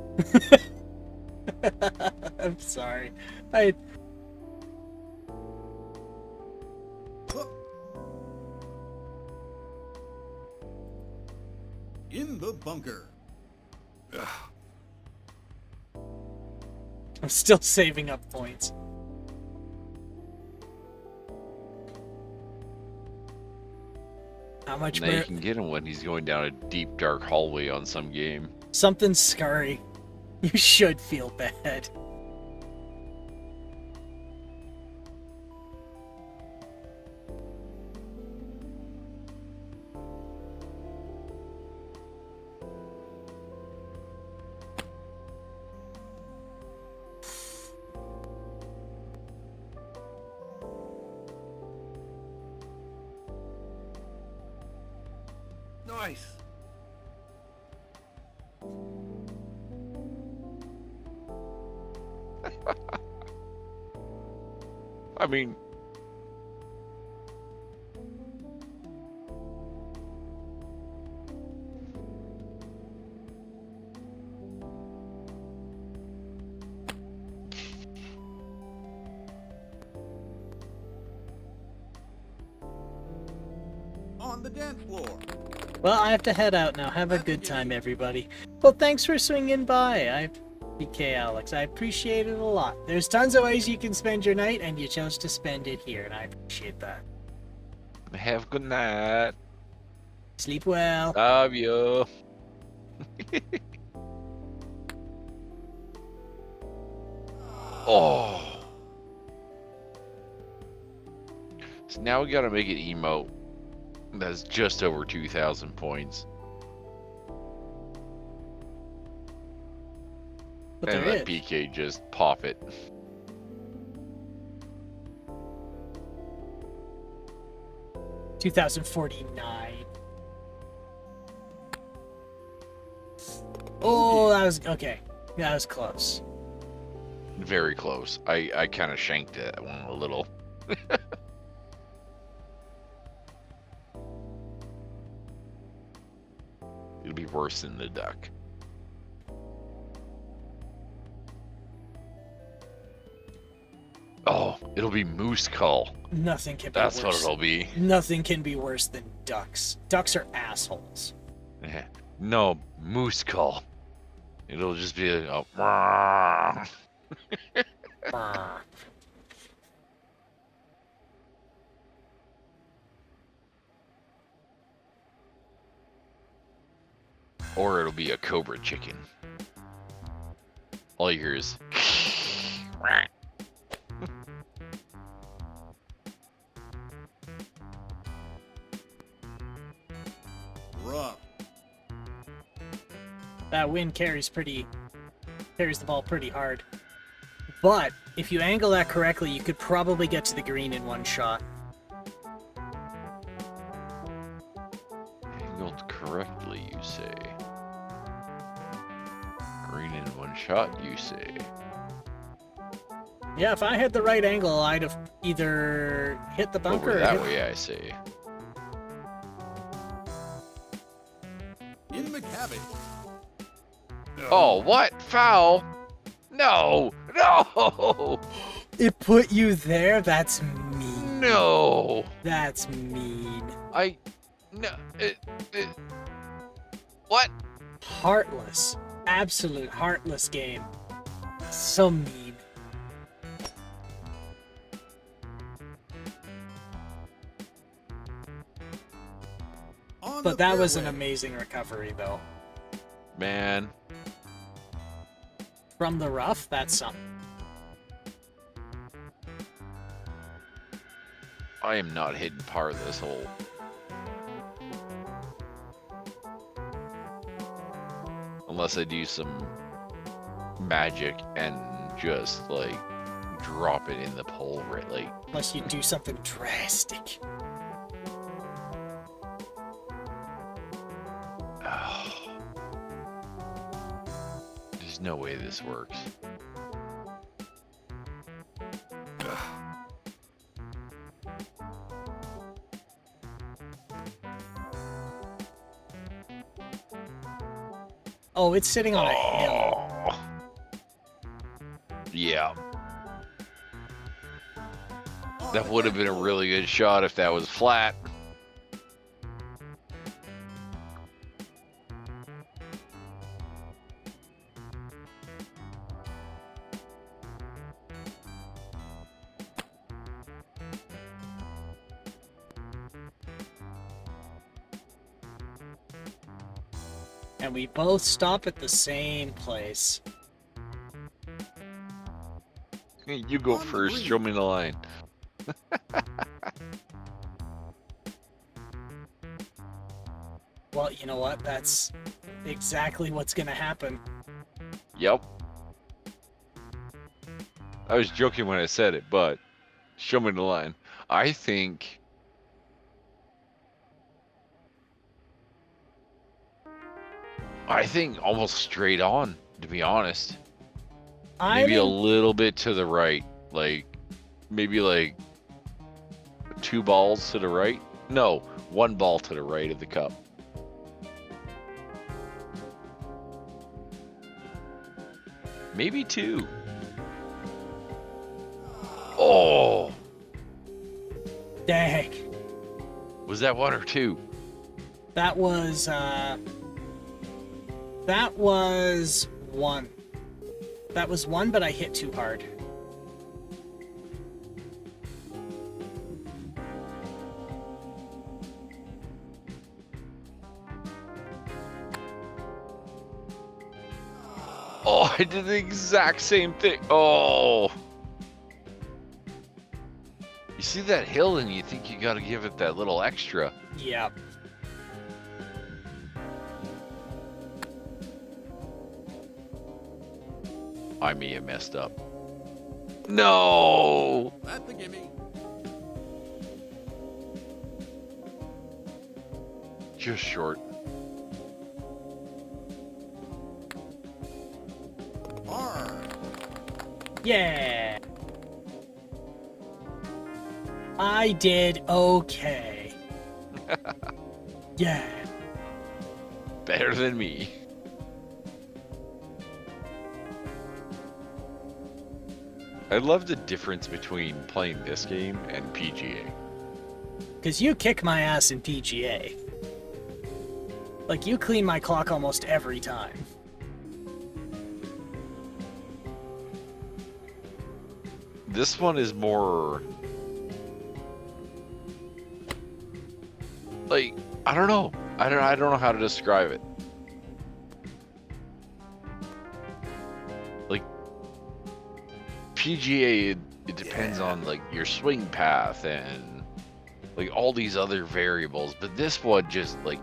I'm sorry. In the bunker. I'm still saving up points. How much Now you more? can get him when he's going down a deep, dark hallway on some game. Something scurry. You should feel bad. Nice. I mean, on the dance floor. Well, I have to head out now. Have a good time, everybody. Well, thanks for swinging by. BK Alex, I appreciate it a lot. There's tons of ways you can spend your night, and you chose to spend it here, and I appreciate that. Have a good night. Sleep well. Love you. Oh. So now we gotta make an emote that's just over 2,000 points. But And there let is. PK just pop it. $2,049. Oh, that was okay. That was close. Very close. I kind of shanked that one a little. It'll be worse than the duck. Oh, it'll be moose cull. Nothing can be That's what worse. it'll be. Nothing can be worse than ducks. Ducks are assholes. No, moose cull. It'll just be a "Meow." Brr. Or it'll be a cobra chicken. All you hear is Rough. That wind carries the ball pretty hard. But if you angle that correctly, you could probably get to the green in one shot. angled correctly, you say. Green in one shot, you say. Yeah, if I had the right angle, I'd have either hit the bunker Over or that hit... way, I say. In McCabbage. Oh, what? Foul? No! No! It put you there? That's mean. No! That's mean. No. What? Heartless. Absolute heartless game. So mean. On But the that was an fairway. amazing recovery, though. Man. From the rough, that's something. I am not hitting par this hole. Unless I do some magic and just like drop it in the pole right like Unless you do something drastic. there's no way this works. Oh, it's sitting on a hill. Oh. Yeah, On that the would have been a dance really good shot if that was flat. And we both stop at the same place. Hey, you go On the first, green. show me the line. Well, you know what? That's exactly what's gonna happen. Yep. I was joking when I said it, but show me the line. I think almost straight on, to be honest. I Maybe a think little bit to the right. Like maybe like 2 balls to the right. No, 1 ball to the right of the cup. Maybe 2. Oh, dang. was that 1 or 2? That was one. That was one, but I hit too hard. Oh, I did the exact same thing. Oh. You see that hill and you think you gotta give it that little extra. Yeah. I may have messed up. No! That's a gimme. Just short. R. Yeah. I did okay. Yeah. Better than me. I love the difference between playing this game and PGA. Because you kick my ass in PGA. Like, you clean my clock almost every time. This one is more... like, I don't know. I don't know how to describe it. Like, PGA, it depends on, like, your swing path and, like, all these other variables. But this one just, like,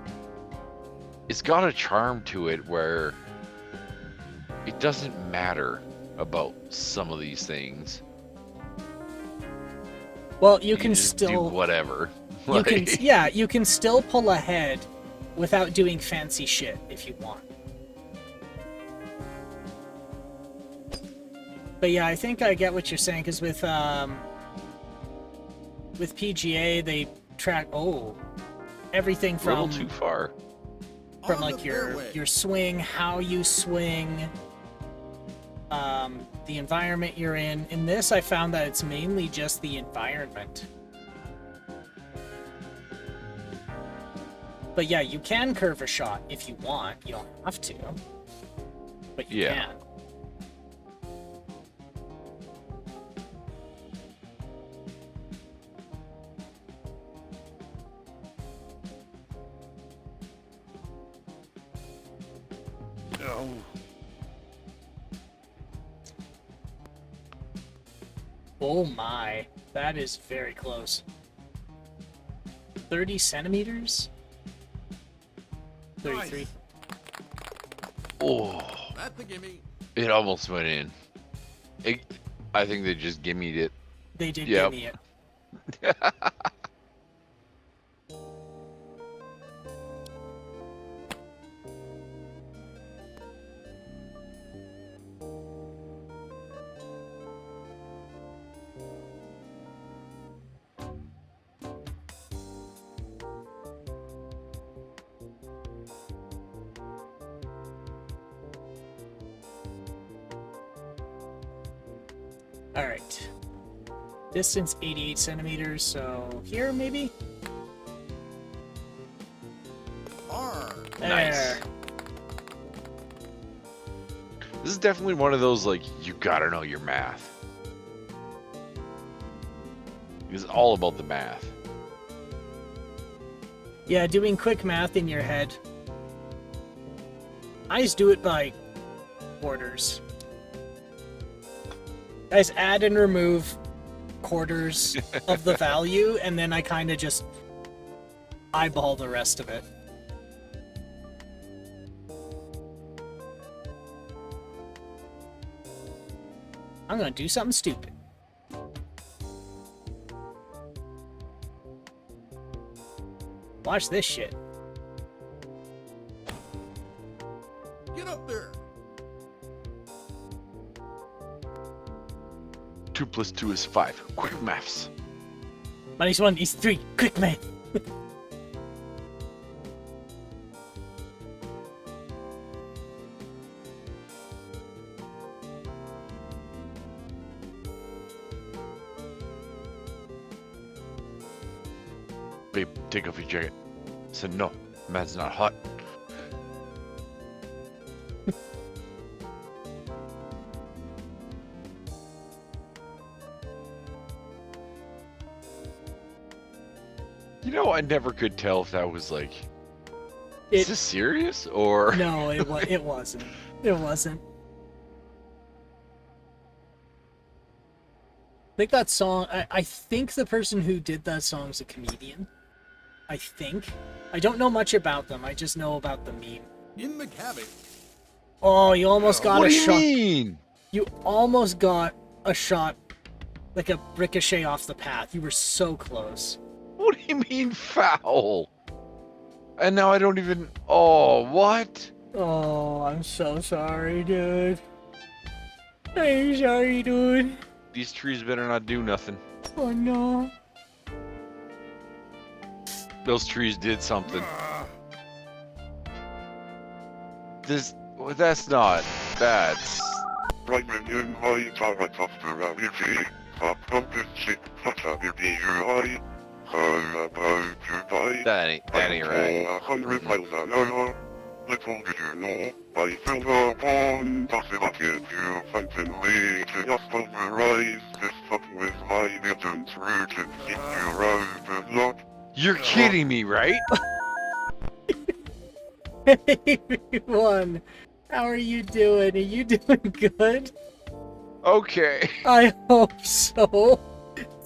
it's got a charm to it where it doesn't matter about some of these things. Well, you can just do still... whatever. You can, yeah, you can still pull ahead without doing fancy shit if you want. But yeah, I think I get what you're saying, because with PGA they track everything a from little too far. from On like the your fairway. swing, how you swing, the environment you're in. In this, I found that it's mainly just the environment. But yeah, you can curve a shot if you want. You don't have to, but you Yeah. can. No. Oh my, that is very close. 30 centimeters? 33. Nice. Oh, That's a gimme. it almost went in. I think they just gimmied it. They did Yep. give me it. All right. Distance 88 centimeters, so here maybe? R. Nice. There. This is definitely one of those, like, you gotta know your math. It's all about the math. Yeah, doing quick math in your head. I just do it by quarters. I just add and remove quarters of the value, and then I kind of just eyeball the rest of it. I'm gonna do something stupid. Watch this shit. Get up there. 2 + 2 is 5. Quick maths. -1 is 3. Quick math. Babe, take off your jacket. I said no. Man's not hot. You know, I never could tell if that was like, is this serious or? No, it wasn't. It wasn't. I think that song. I think the person who did that song is a comedian. I think. I don't know much about them. I just know about the meme. In the cabin. Oh, you almost got what a do you shot. mean? You almost got a shot, like a ricochet off the path. You were so close. What do you mean foul? And now I don't even. Oh, what? Oh, I'm so sorry, dude. I'm sorry, dude. These trees better not do nothing. Oh no. Those trees did something. That's not bad. Right when you invite our customer out your tea, pop up this shit, put up your beer eye, call about your bite. That ain't right. 100 miles an hour, little did you know, by silver upon, toss it up into something way to just overrise, this fuck with my legend route and keep you around the block. You're kidding me, right? Hey, everyone. How are you doing? Are you doing good? Okay. I hope so.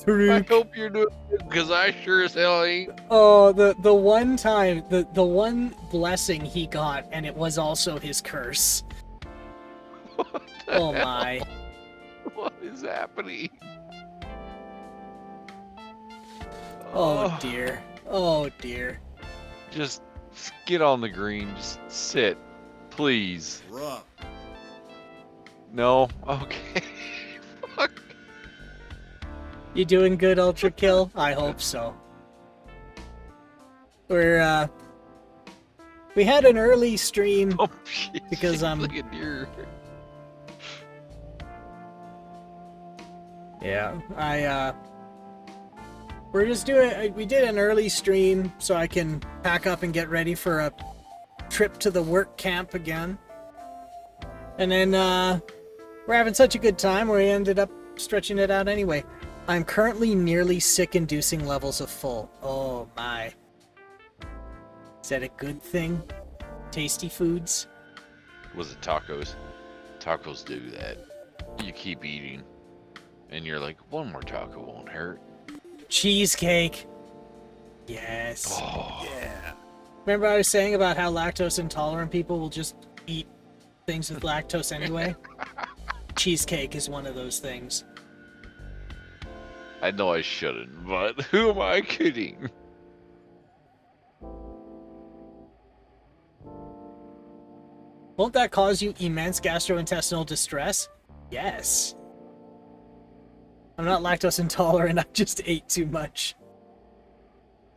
I hope you're doing good, because I sure as hell ain't. Oh, the one time, the one blessing he got, and it was also his curse. Oh my. What is happening? Oh dear. Oh dear. Just get on the green. Just sit. Please. Rough. No? Okay. Fuck. You doing good, Ultra Kill? I hope so. We had an early stream Oh, shit. because Look at your... Yeah, we did an early stream so I can pack up and get ready for a trip to the work camp again. And then, we're having such a good time we ended up stretching it out anyway. I'm currently nearly sick-inducing levels of full. Oh my. Is that a good thing? Tasty foods? Was it tacos? Tacos do that. You keep eating, and you're like, one more taco won't hurt. Cheesecake. Yes. Oh, Yeah. Remember I was saying about how lactose intolerant people will just eat things with lactose anyway? Cheesecake is one of those things. I know I shouldn't, but who am I kidding? Won't that cause you immense gastrointestinal distress? Yes. I'm not lactose intolerant, I just ate too much.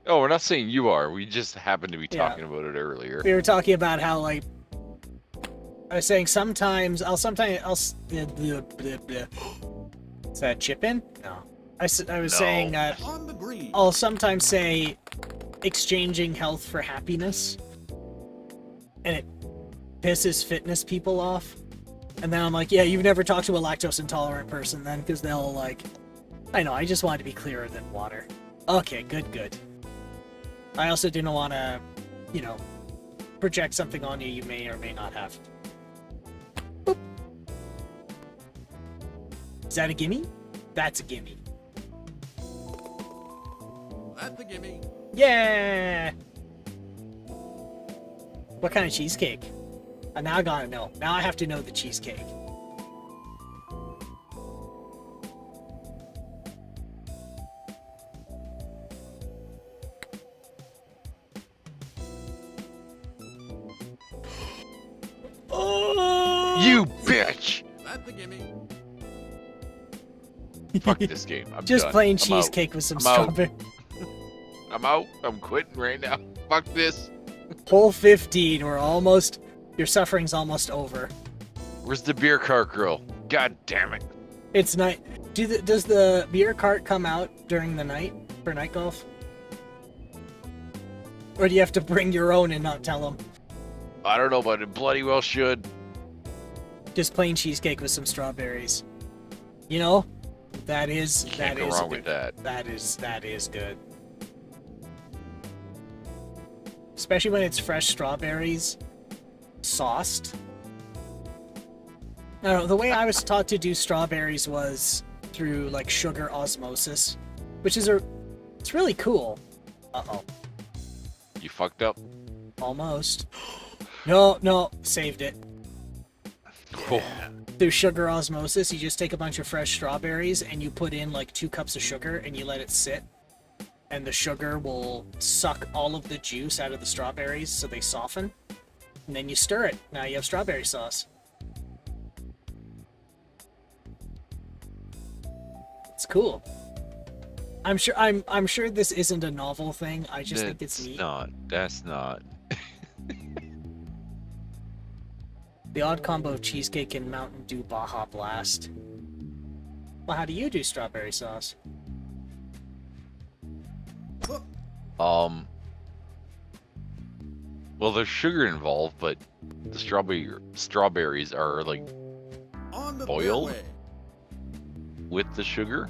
Oh, we're not saying you are. We just happened to be Yeah. talking about it earlier. We were talking about how, like, I was saying sometimes Is that chip in? No. I was No. saying that On the green. I'll sometimes say exchanging health for happiness. And it pisses fitness people off. And then I'm like, yeah, you've never talked to a lactose intolerant person then, because they'll like, I know, I just wanted to be clearer than water. Okay, good. I also didn't want to, project something on you you may or may not have. Boop. Is that a gimme? That's a gimme. That's a gimme. Yeah! What kind of cheesecake? Now I gotta know. Now I have to know the cheesecake. Oh! You bitch! That's a gimme. Fuck this game. I'm Just done. plain I'm out. cheesecake with some I'm out. strawberry. I'm out. I'm quitting right now. Fuck this. Hole 15, we're almost... Your suffering's almost over. Where's the beer cart girl? God damn it. It's night. Does the beer cart come out during the night for night golf? Or do you have to bring your own and not tell them? I don't know, but it bloody well should. Just plain cheesecake with some strawberries. You know, that is Can't that go is wrong with that. That is good. Especially when it's fresh strawberries, sauced. I don't know, the way I was taught to do strawberries was through like sugar osmosis, which is it's really cool. Uh-oh. You fucked up. Almost. No, saved it. Cool. Through sugar osmosis, you just take a bunch of fresh strawberries and you put in like 2 cups of sugar and you let it sit. And the sugar will suck all of the juice out of the strawberries so they soften. And then you stir it. Now you have strawberry sauce. It's cool. I'm sure this isn't a novel thing. I just think it's neat. That's not. The odd combo of cheesecake and Mountain Dew Baja Blast. Well, how do you do strawberry sauce? Well, there's sugar involved, but the strawberries are like On the boiled fairway. with the sugar.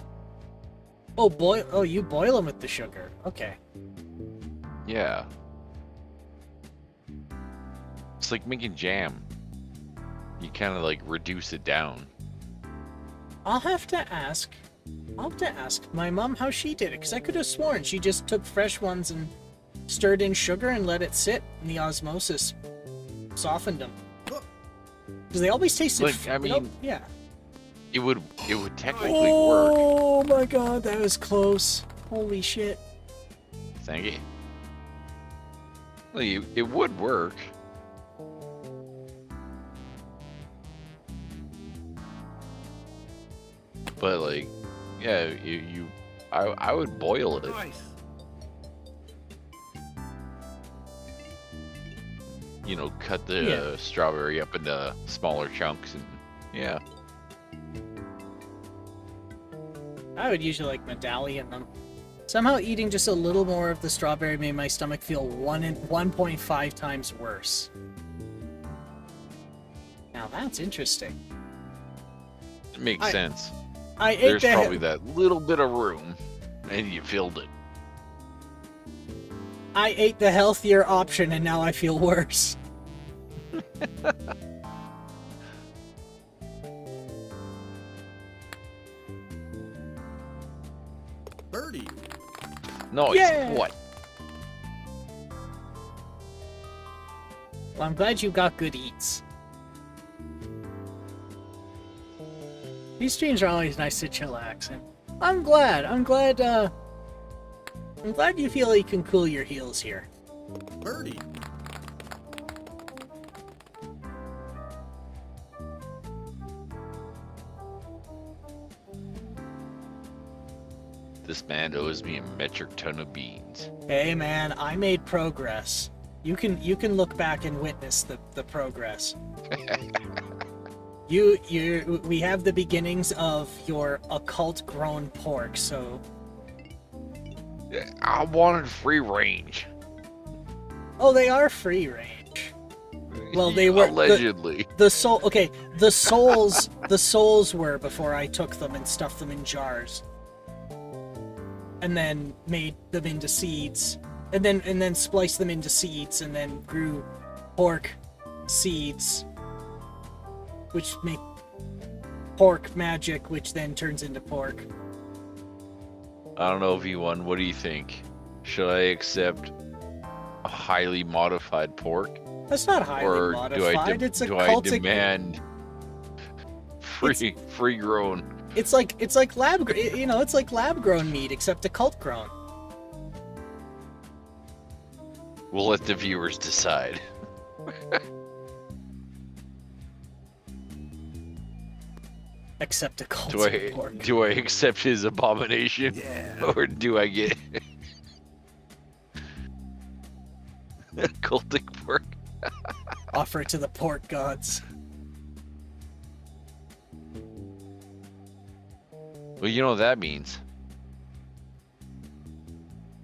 Oh, boil. Oh, you boil them with the sugar. Okay. Yeah. It's like making jam. You kind of like reduce it down. I'll have to ask my mom how she did it, because I could have sworn she just took fresh ones and stirred in sugar and let it sit, and the osmosis softened them. Because they always tasted. Like, I mean, yeah. It would technically work. Oh my god, that was close. Holy shit. Thank you. Well, it would work. But like, yeah, I would boil it. Nice. You know, cut the strawberry up into smaller chunks, and yeah. I would usually like medallion them. Somehow eating just a little more of the strawberry made my stomach feel 1.5 times worse. Now that's interesting. It makes sense. I ate There's the probably that little bit of room, and you filled it. I ate the healthier option and now I feel worse. Birdie. No, Yeah. it's what? Well, I'm glad you got good eats. These streams are always nice to chillax in. I'm glad you feel you can cool your heels here. Birdie. This man owes me a metric ton of beans. Hey man, I made progress. You can look back and witness the progress. We have the beginnings of your occult grown pork, so I wanted free range. oh, they are free range. Well, they were allegedly. the souls were before I took them and stuffed them in jars. And then made them into seeds. And then spliced them into seeds and then grew pork seeds, which make pork magic, which then turns into pork. I don't know, V1. What do you think? Should I accept a highly modified pork, That's not highly or modified. It's a do I cultic. demand free grown? It's like lab, it's like lab grown meat except occult grown. We'll let the viewers decide. Except occult pork. Do I accept his abomination, or do I get cultic pork? Offer it to the pork gods. Well, you know what that means.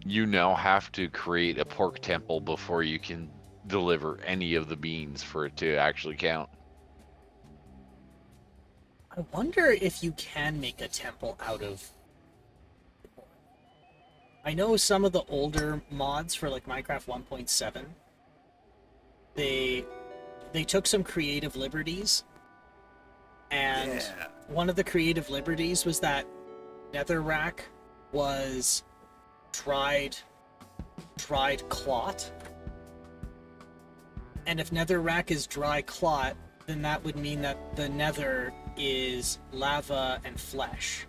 you now have to create a pork temple before you can deliver any of the beans for it to actually count. I wonder if you can make a temple out of... I know some of the older mods for like Minecraft 1.7, they took some creative liberties, and Yeah. one of the creative liberties was that netherrack was dried clot. And if netherrack is dry clot, then that would mean that the nether is lava and flesh.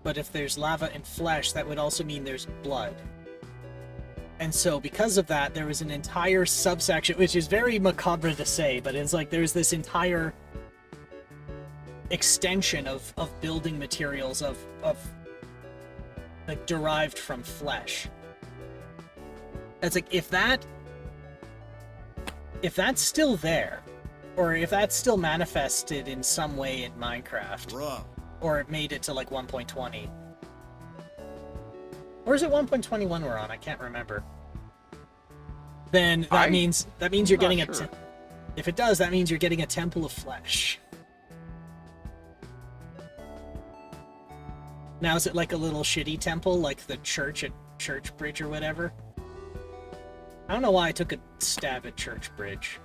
But if there's lava and flesh, that would also mean there's blood. And so because of that, there was an entire subsection, which is very macabre to say, but it's like there's this entire extension of building materials of like derived from flesh. It's like if that's still there, or if that's still manifested in some way in Minecraft, Bruh. or it made it to like 1.20. Or is it 1.21 we're on? I can't remember. Then that means you're getting sure. if it does, that means you're getting a temple of flesh. Now is it like a little shitty temple, like the church at Church Bridge or whatever? I don't know why I took a stab at Church Bridge.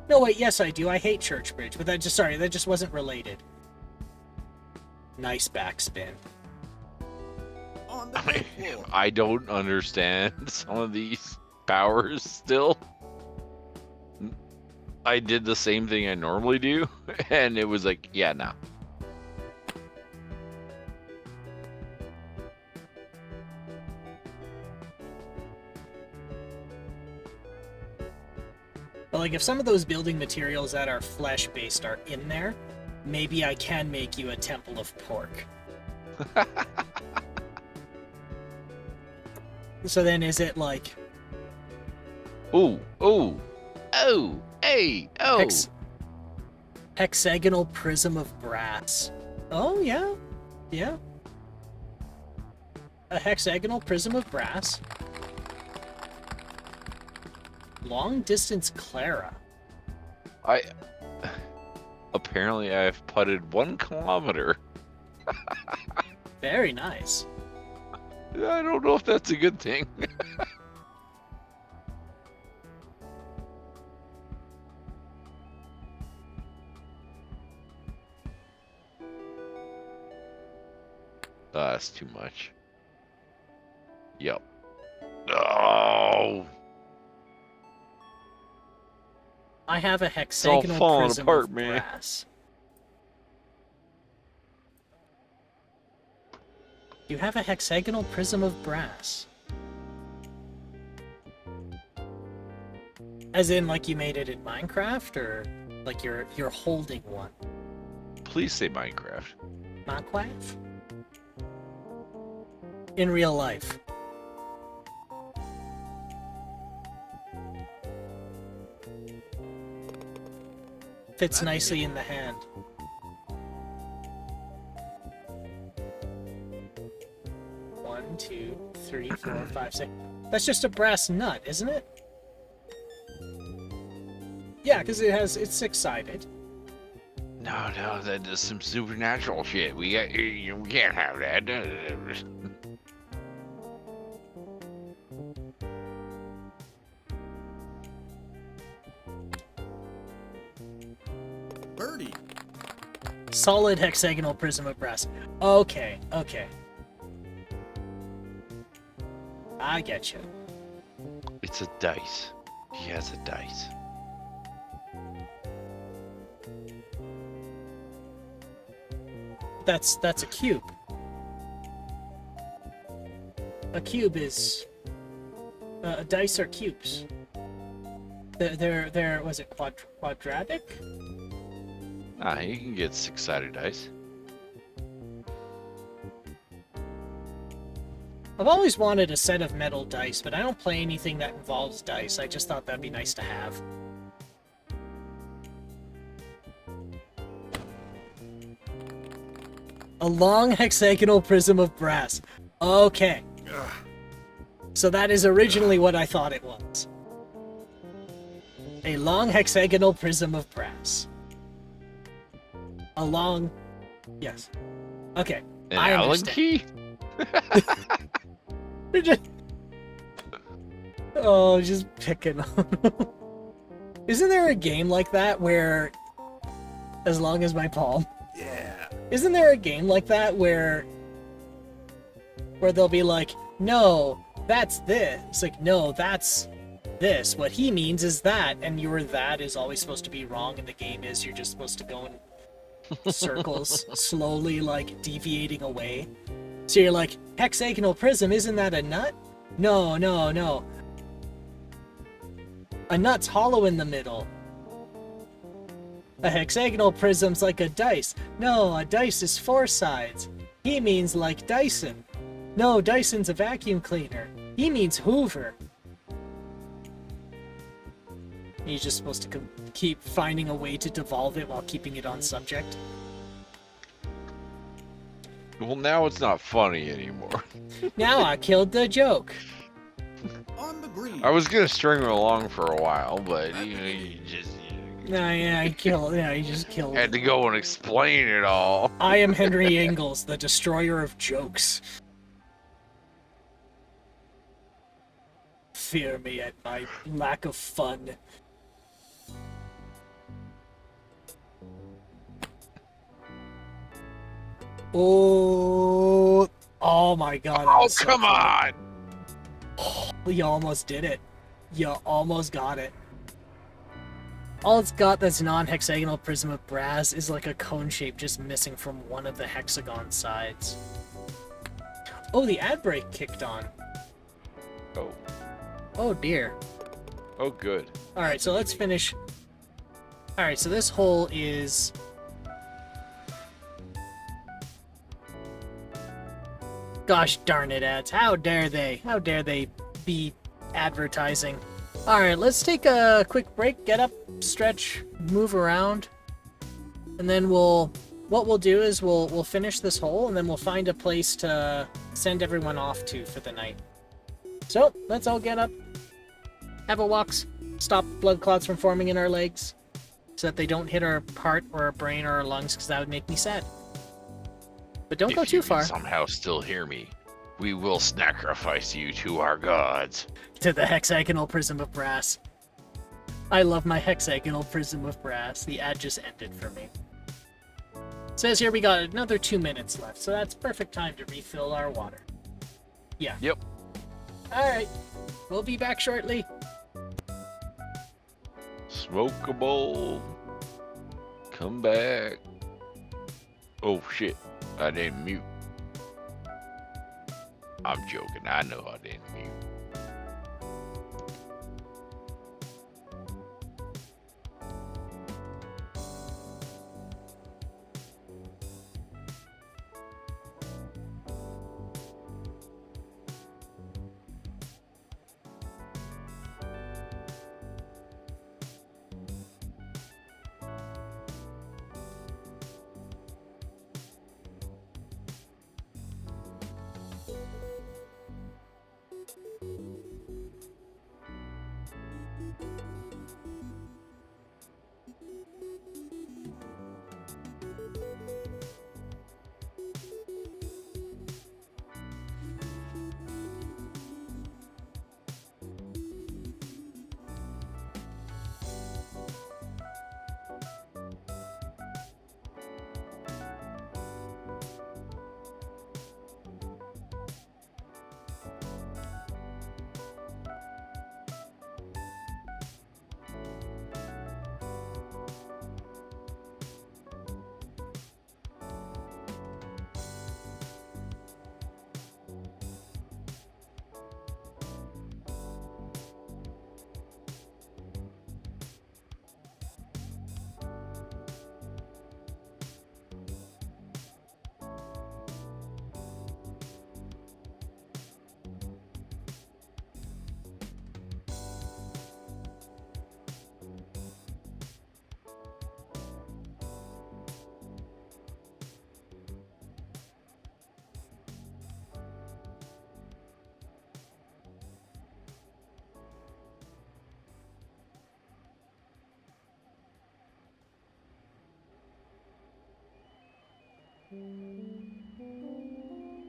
No, wait, yes I do. I hate Church Bridge, but that just wasn't related. Nice backspin. On the main floor. I don't understand some of these powers still. I did the same thing I normally do, and it was like, yeah, nah. But like, if some of those building materials that are flesh-based are in there, maybe I can make you a temple of pork. So then is it like... Ooh, ooh, oh, hey, oh. Hexagonal prism of brass. Oh, yeah. Yeah. A hexagonal prism of brass. Long distance Clara. Apparently I've putted 1 kilometer. Very nice. I don't know if that's a good thing. That's too much. Yep. Oh, I have a hexagonal falling prism apart, of man. brass. You have a hexagonal prism of brass. As in, like, you made it in Minecraft, or like you're holding one? please say Minecraft. Minecraft? In real life. Fits nicely in the hand. One, two, three, 4, 5, 6. That's just a brass nut, isn't it? Yeah, because it's 6-sided. No, that is some supernatural shit. We can't have that. 30. Solid hexagonal prism of brass. Okay. I get you. It's a dice. He has a dice. That's a cube. A cube is... dice are cubes. They're was it quadratic? Ah, you can get 6-sided dice. I've always wanted a set of metal dice, but I don't play anything that involves dice. I just thought that'd be nice to have. A long hexagonal prism of brass. Okay. So that is originally what I thought it was. A long hexagonal prism of brass. A long... Yes. Okay. An I Allen understand. key? You're just... Oh, just picking on. Isn't there a game like that where... As long as my palm... Yeah. Isn't there a game like that where they'll be like, no, that's this. It's like, no, that's this. What he means is that, and your that is always supposed to be wrong, and the game is you're just supposed to go in circles, slowly, like, deviating away. So you're like, hexagonal prism, isn't that a nut? No, no, no. A nut's hollow in the middle. A hexagonal prism's like a dice. No, a dice is 4 sides. He means like Dyson. No, Dyson's a vacuum cleaner. He means Hoover. He's just supposed to keep finding a way to devolve it while keeping it on subject. Well, now it's not funny anymore. Now I killed the joke. On the green. I was gonna string him along for a while, but you just Nah, yeah, I killed. Yeah, he just killed. had to go and explain it all. I am Henry Ingalls, the destroyer of jokes. Fear me at my lack of fun. Oh my god. that Oh, was so come funny. on! You almost did it. You almost got it. All it's got that's non-hexagonal prism of brass is like a cone shape just missing from one of the hexagon sides. Oh, the ad break kicked on. Oh, Oh dear. oh, good. Alright, so let's finish. Alright, so this hole is... Gosh darn it, ads. How dare they? How dare they be advertising? Alright, let's take a quick break, get up, stretch, move around. And then what we'll do is we'll finish this hole and then we'll find a place to send everyone off to for the night. So, let's all get up, have a walk, stop blood clots from forming in our legs, so that they don't hit our heart or our brain or our lungs, because that would make me sad. But don't go If too you far. somehow still hear me, we will sacrifice you to our gods. To the hexagonal prism of brass. I love my hexagonal prism of brass. The ad just ended for me. Says here we got another 2 minutes left, so that's perfect time to refill our water. Yeah. Yep. Alright. We'll be back shortly. Smoke a bowl. Come back. Oh shit. I didn't mute. I'm joking. I know I didn't mute.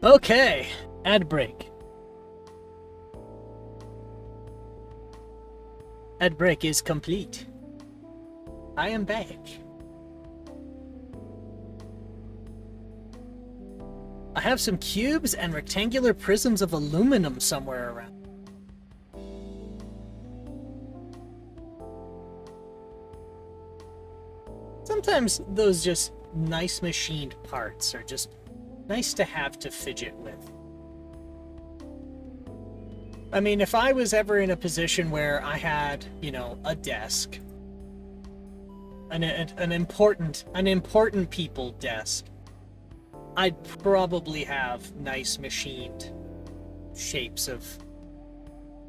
Okay, ad break. Ad break is complete. I am back. I have some cubes and rectangular prisms of aluminum somewhere around. Sometimes those just nice machined parts are just nice to have to fidget with. I mean, if I was ever in a position where I had, you know, a desk, an important people desk, I'd probably have nice machined shapes of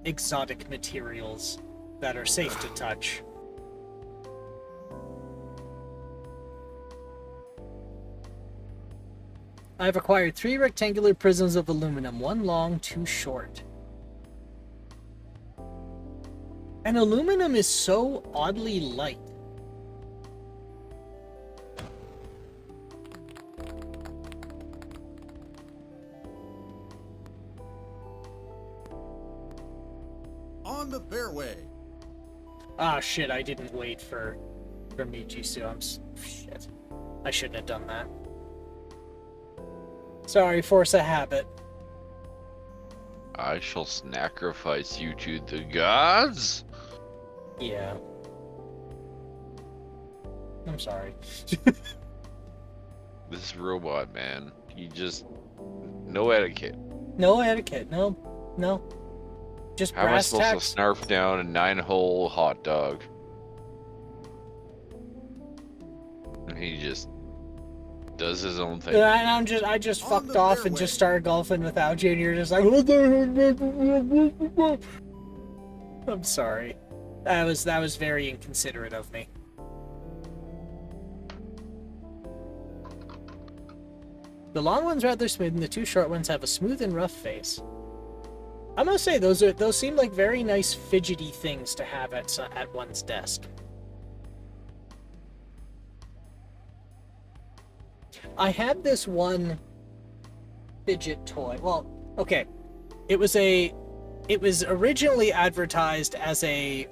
exotic materials that are safe to touch. I've acquired 3 rectangular prisms of aluminum, 1 long, 2 short. And aluminum is so oddly light. On the fairway. Ah, shit, I didn't wait for Mijisu. Shit. I shouldn't have done that. Sorry, force a habit. I shall sacrifice you to the gods. Yeah. I'm sorry. This robot, man. He just... No etiquette. No etiquette. No. No. Just How am I brass supposed tacks. to snarf down a 9-hole hot dog? And he just does his own thing. And I just On fucked the off and fairway. just started golfing without you, and you're just like, I'm sorry. That was very inconsiderate of me. The long one's rather smooth, and the 2 short ones have a smooth and rough face. I must say, those seem like very nice fidgety things to have at one's desk. I had this one fidget toy. Well, okay. It was originally advertised as an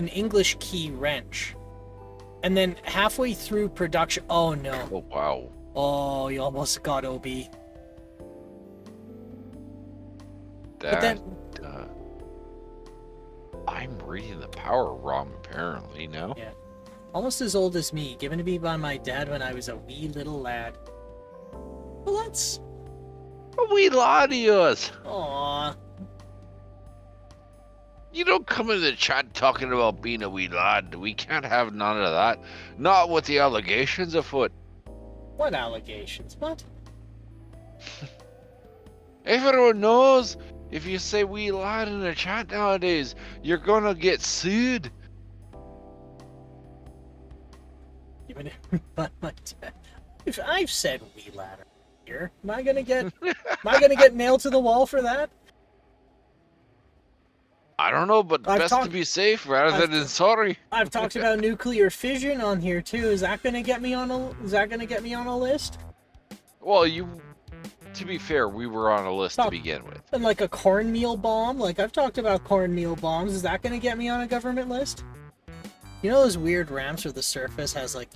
English key wrench. And then halfway through production, oh no. Oh, wow. Oh, you almost got OB. That, then- I'm reading the power wrong, apparently, no? Yeah. Almost as old as me, given to me by my dad when I was a wee little lad. Well, that's... A wee lad he is. Aww. You don't come into the chat talking about being a wee lad. We can't have none of that. Not with the allegations afoot. What allegations? What? Everyone knows if you say wee lad in the chat nowadays, you're gonna get sued. Given by my dad. If I've said wee lad here, am I gonna get nailed to the wall for that? I don't know, but I've best to talked- be safe rather I've- than sorry. I've talked about nuclear fission on here too. Is that gonna get me on a list? Well, to be fair, we were on a list to Stop. begin with. And like a cornmeal bomb? Like I've talked about cornmeal bombs. Is that gonna get me on a government list? You know those weird ramps where the surface has like,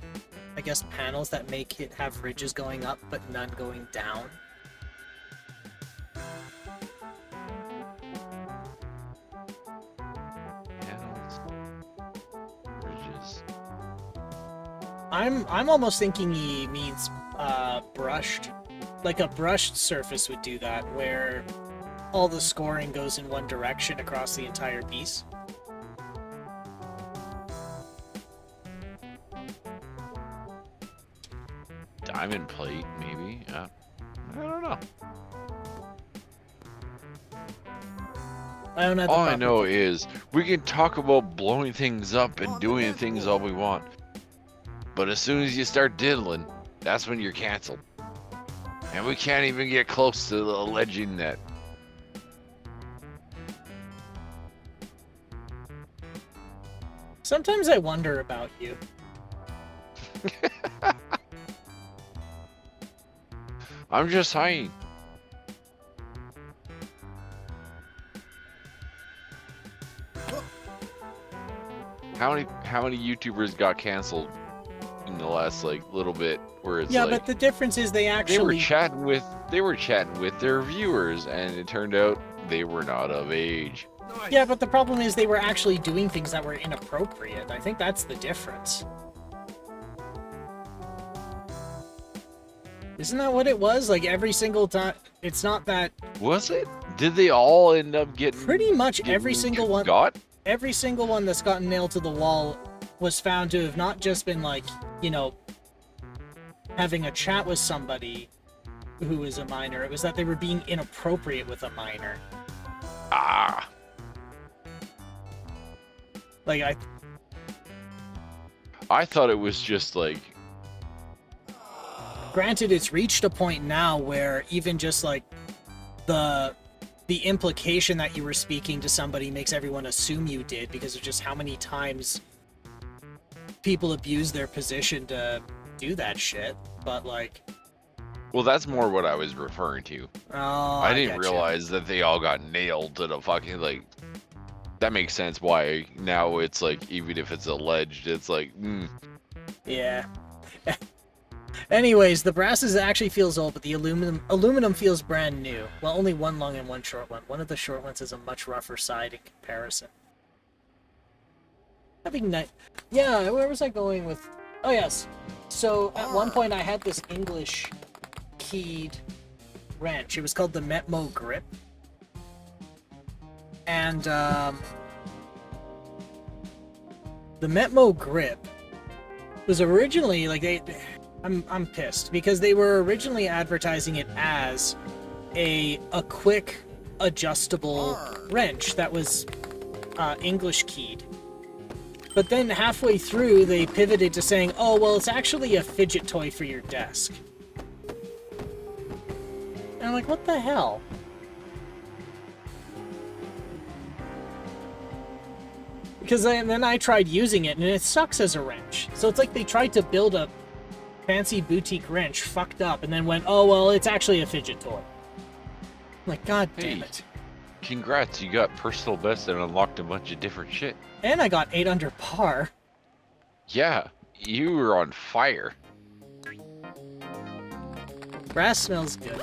I guess, panels that make it have ridges going up but none going down? Panels, ridges. I'm almost thinking he means brushed. Like a brushed surface would do that, where all the scoring goes in one direction across the entire piece. Diamond plate, maybe. I don't know. I don't have the All I proper- know is we can talk about blowing things up and doing things all we want. But as soon as you start diddling, that's when you're canceled. And we can't even get close to alleging that. Sometimes I wonder about you. I'm just saying. How many YouTubers got canceled in the last like little bit where it's Yeah, like but the difference is they they actually... were chatting with their viewers, and it turned out they were not of age. Yeah, but the problem is they were actually doing things that were inappropriate. I think that's the difference. Isn't that what it was? Like every single time... It's not that... Was it? Did they all end up getting Pretty much every single one... got? Every single one that's gotten nailed to the wall was found to have not just been like, you know, having a chat with somebody who was a minor. It was that they were being inappropriate with a minor. Ah. Like, I thought it was just like... Granted, it's reached a point now where even just like the implication that you were speaking to somebody makes everyone assume you did because of just how many times people abuse their position to do that shit. But like... Well, that's more what I was referring to. Oh, I didn't getcha. realize that they all got nailed to the fucking, like... That makes sense why now it's like, even if it's alleged, it's like, Yeah. Anyways, the brasses actually feels old, but the aluminum feels brand new. Well, only one long and one short one. One of the short ones is a much rougher side in comparison. Yeah, where was I going with... Oh, yes. So, at one point I had this English keyed wrench. It was called the Metmo Grip. And, the Metmo Grip was originally, like, I'm pissed because they were originally advertising it as a quick adjustable wrench that was English keyed. But then halfway through they pivoted to saying, oh well, it's actually a fidget toy for your desk. And I'm like, what the hell? Because then I tried using it and it sucks as a wrench. So it's like they tried to build a fancy boutique wrench, fucked up, and then went, oh, well, it's actually a fidget toy. I'm like, god damn it. Congrats, you got personal best and unlocked a bunch of different shit. And I got 8 under par. Yeah, you were on fire. Brass smells good.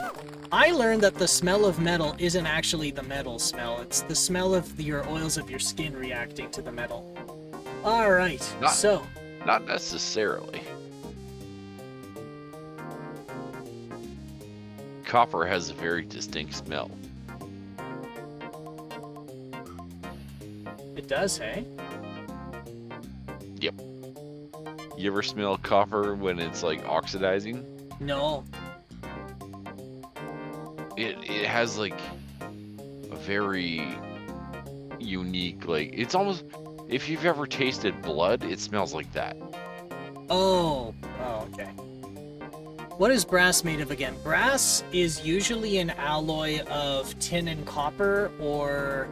I learned that the smell of metal isn't actually the metal smell. It's the smell of your oils of your skin reacting to the metal. Alright, so... Not necessarily. Copper has a very distinct smell. It does, hey? Yep. You ever smell copper when it's like oxidizing? No. It has like a very unique, like, it's almost, if you've ever tasted blood, it smells like that. Oh, okay. What is brass made of again? Brass is usually an alloy of tin and copper, or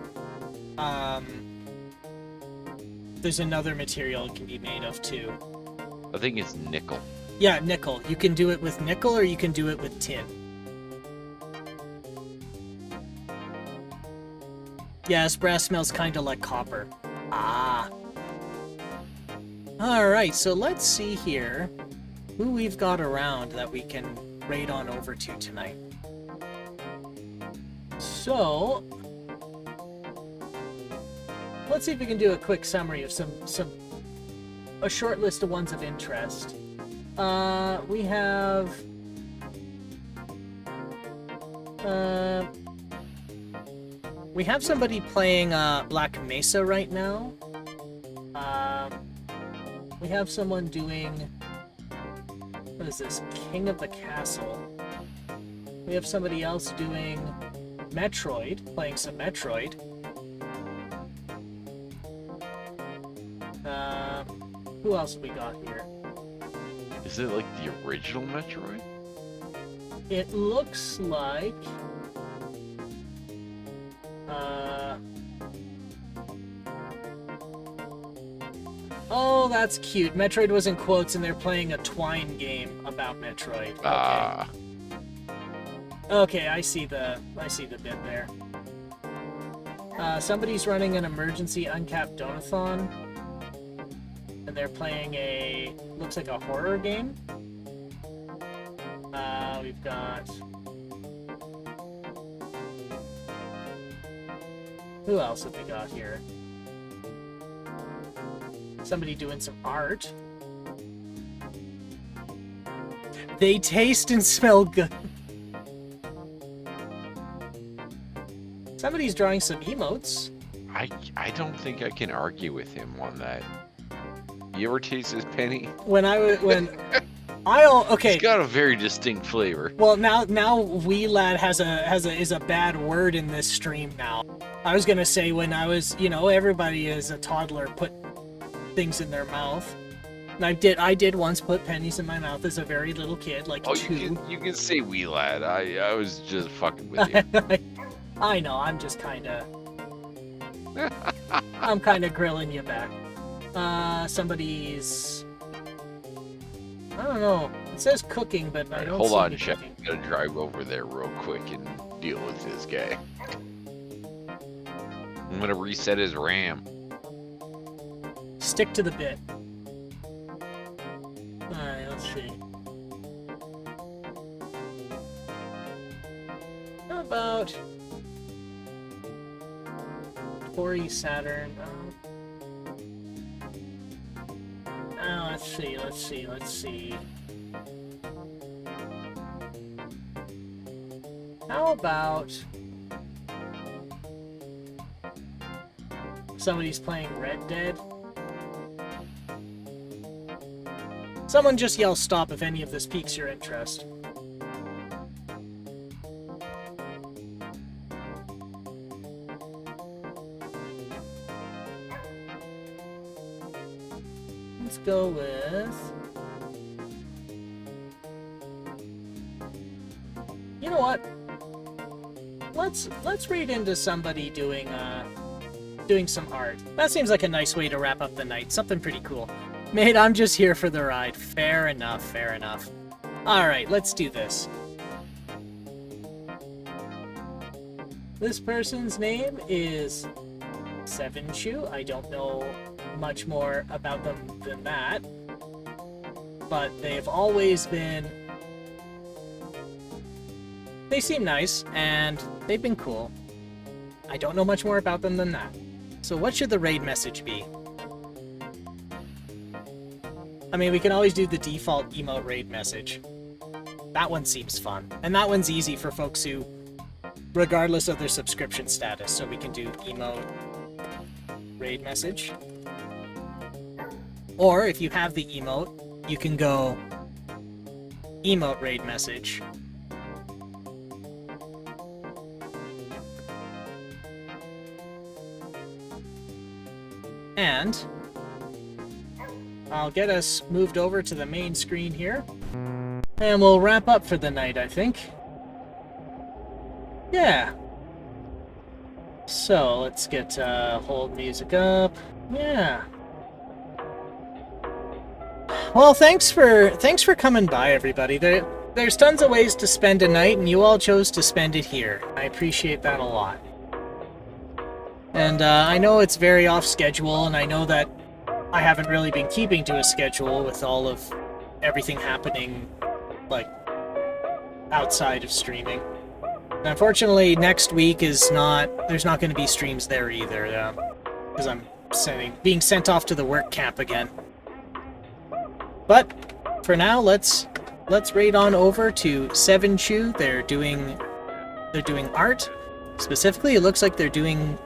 there's another material it can be made of too. I think it's nickel. Yeah, nickel. You can do it with nickel or you can do it with tin. Yes, brass smells kind of like copper. Ah. Alright, so let's see here who we've got around that we can raid on over to tonight. So, let's see if we can do a quick summary of a short list of ones of interest. We have somebody playing Black Mesa right now. We have someone doing, what is this, King of the Castle. We have somebody else doing Metroid, playing some Metroid. Who else we got here? Is it like the original Metroid? It looks like... Oh, that's cute. Metroid was in quotes and they're playing a Twine game about Metroid. Okay. Okay, I see the bit there. Somebody's running an emergency uncapped donathon, and they're playing looks like a horror game. We've got... Who else have we got here? Somebody doing some art. They taste and smell good. Somebody's drawing some emotes. I don't think I can argue with him on that. You ever taste this penny? Okay. It's got a very distinct flavor. Well, now wee lad is a bad word in this stream now. I was gonna say when I was, everybody as a toddler put things in their mouth. And I did once put pennies in my mouth as a very little kid, like 2. You can say wee lad. I was just fucking with you. I know, I'm just I'm kinda grilling you back. Somebody's... I don't know. It says cooking, but I don't Hold see on, any Chef. cooking. I'm gonna drive over there real quick and deal with this guy. I'm gonna reset his RAM. Stick to the bit. Alright, let's see. How about... Tori Saturn? Oh, let's see. How about... Somebody's playing Red Dead? Someone just yell stop if any of this piques your interest. Let's go with... You know what? Let's read into somebody doing some art. That seems like a nice way to wrap up the night. Something pretty cool. Mate, I'm just here for the ride. Fair enough, fair enough. Alright, let's do this. This person's name is Seven Shoe. I don't know much more about them than that. But they've always been... They seem nice, and they've been cool. I don't know much more about them than that. So what should the raid message be? I mean, we can always do the default emote raid message. That one seems fun. And that one's easy for folks who, regardless of their subscription status, so we can do emote raid message. Or, if you have the emote, you can go emote raid message. And I'll get us moved over to the main screen here. And we'll wrap up for the night, I think. Yeah. So, let's get hold music up. Yeah. Well, thanks for coming by, everybody. There's tons of ways to spend a night, and you all chose to spend it here. I appreciate that a lot. And I know it's very off schedule, and I know that I haven't really been keeping to a schedule with all of everything happening, like, outside of streaming. And unfortunately, next week there's not going to be streams there either, because I'm being sent off to the work camp again. But for now, let's raid on over to Seven Chew. They're doing art. Specifically, it looks like they're doing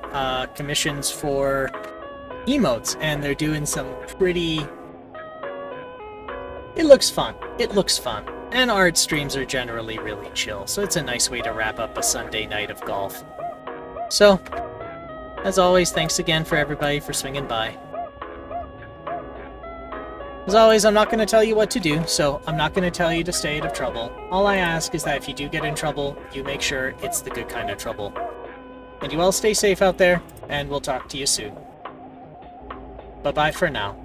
commissions for emotes, and they're doing some pretty... It looks fun. It looks fun. And art streams are generally really chill, so it's a nice way to wrap up a Sunday night of golf. So, as always, thanks again for everybody for swinging by. As always, I'm not going to tell you what to do, so I'm not going to tell you to stay out of trouble. All I ask is that if you do get in trouble, you make sure it's the good kind of trouble. And you all stay safe out there, and we'll talk to you soon. Bye-bye for now.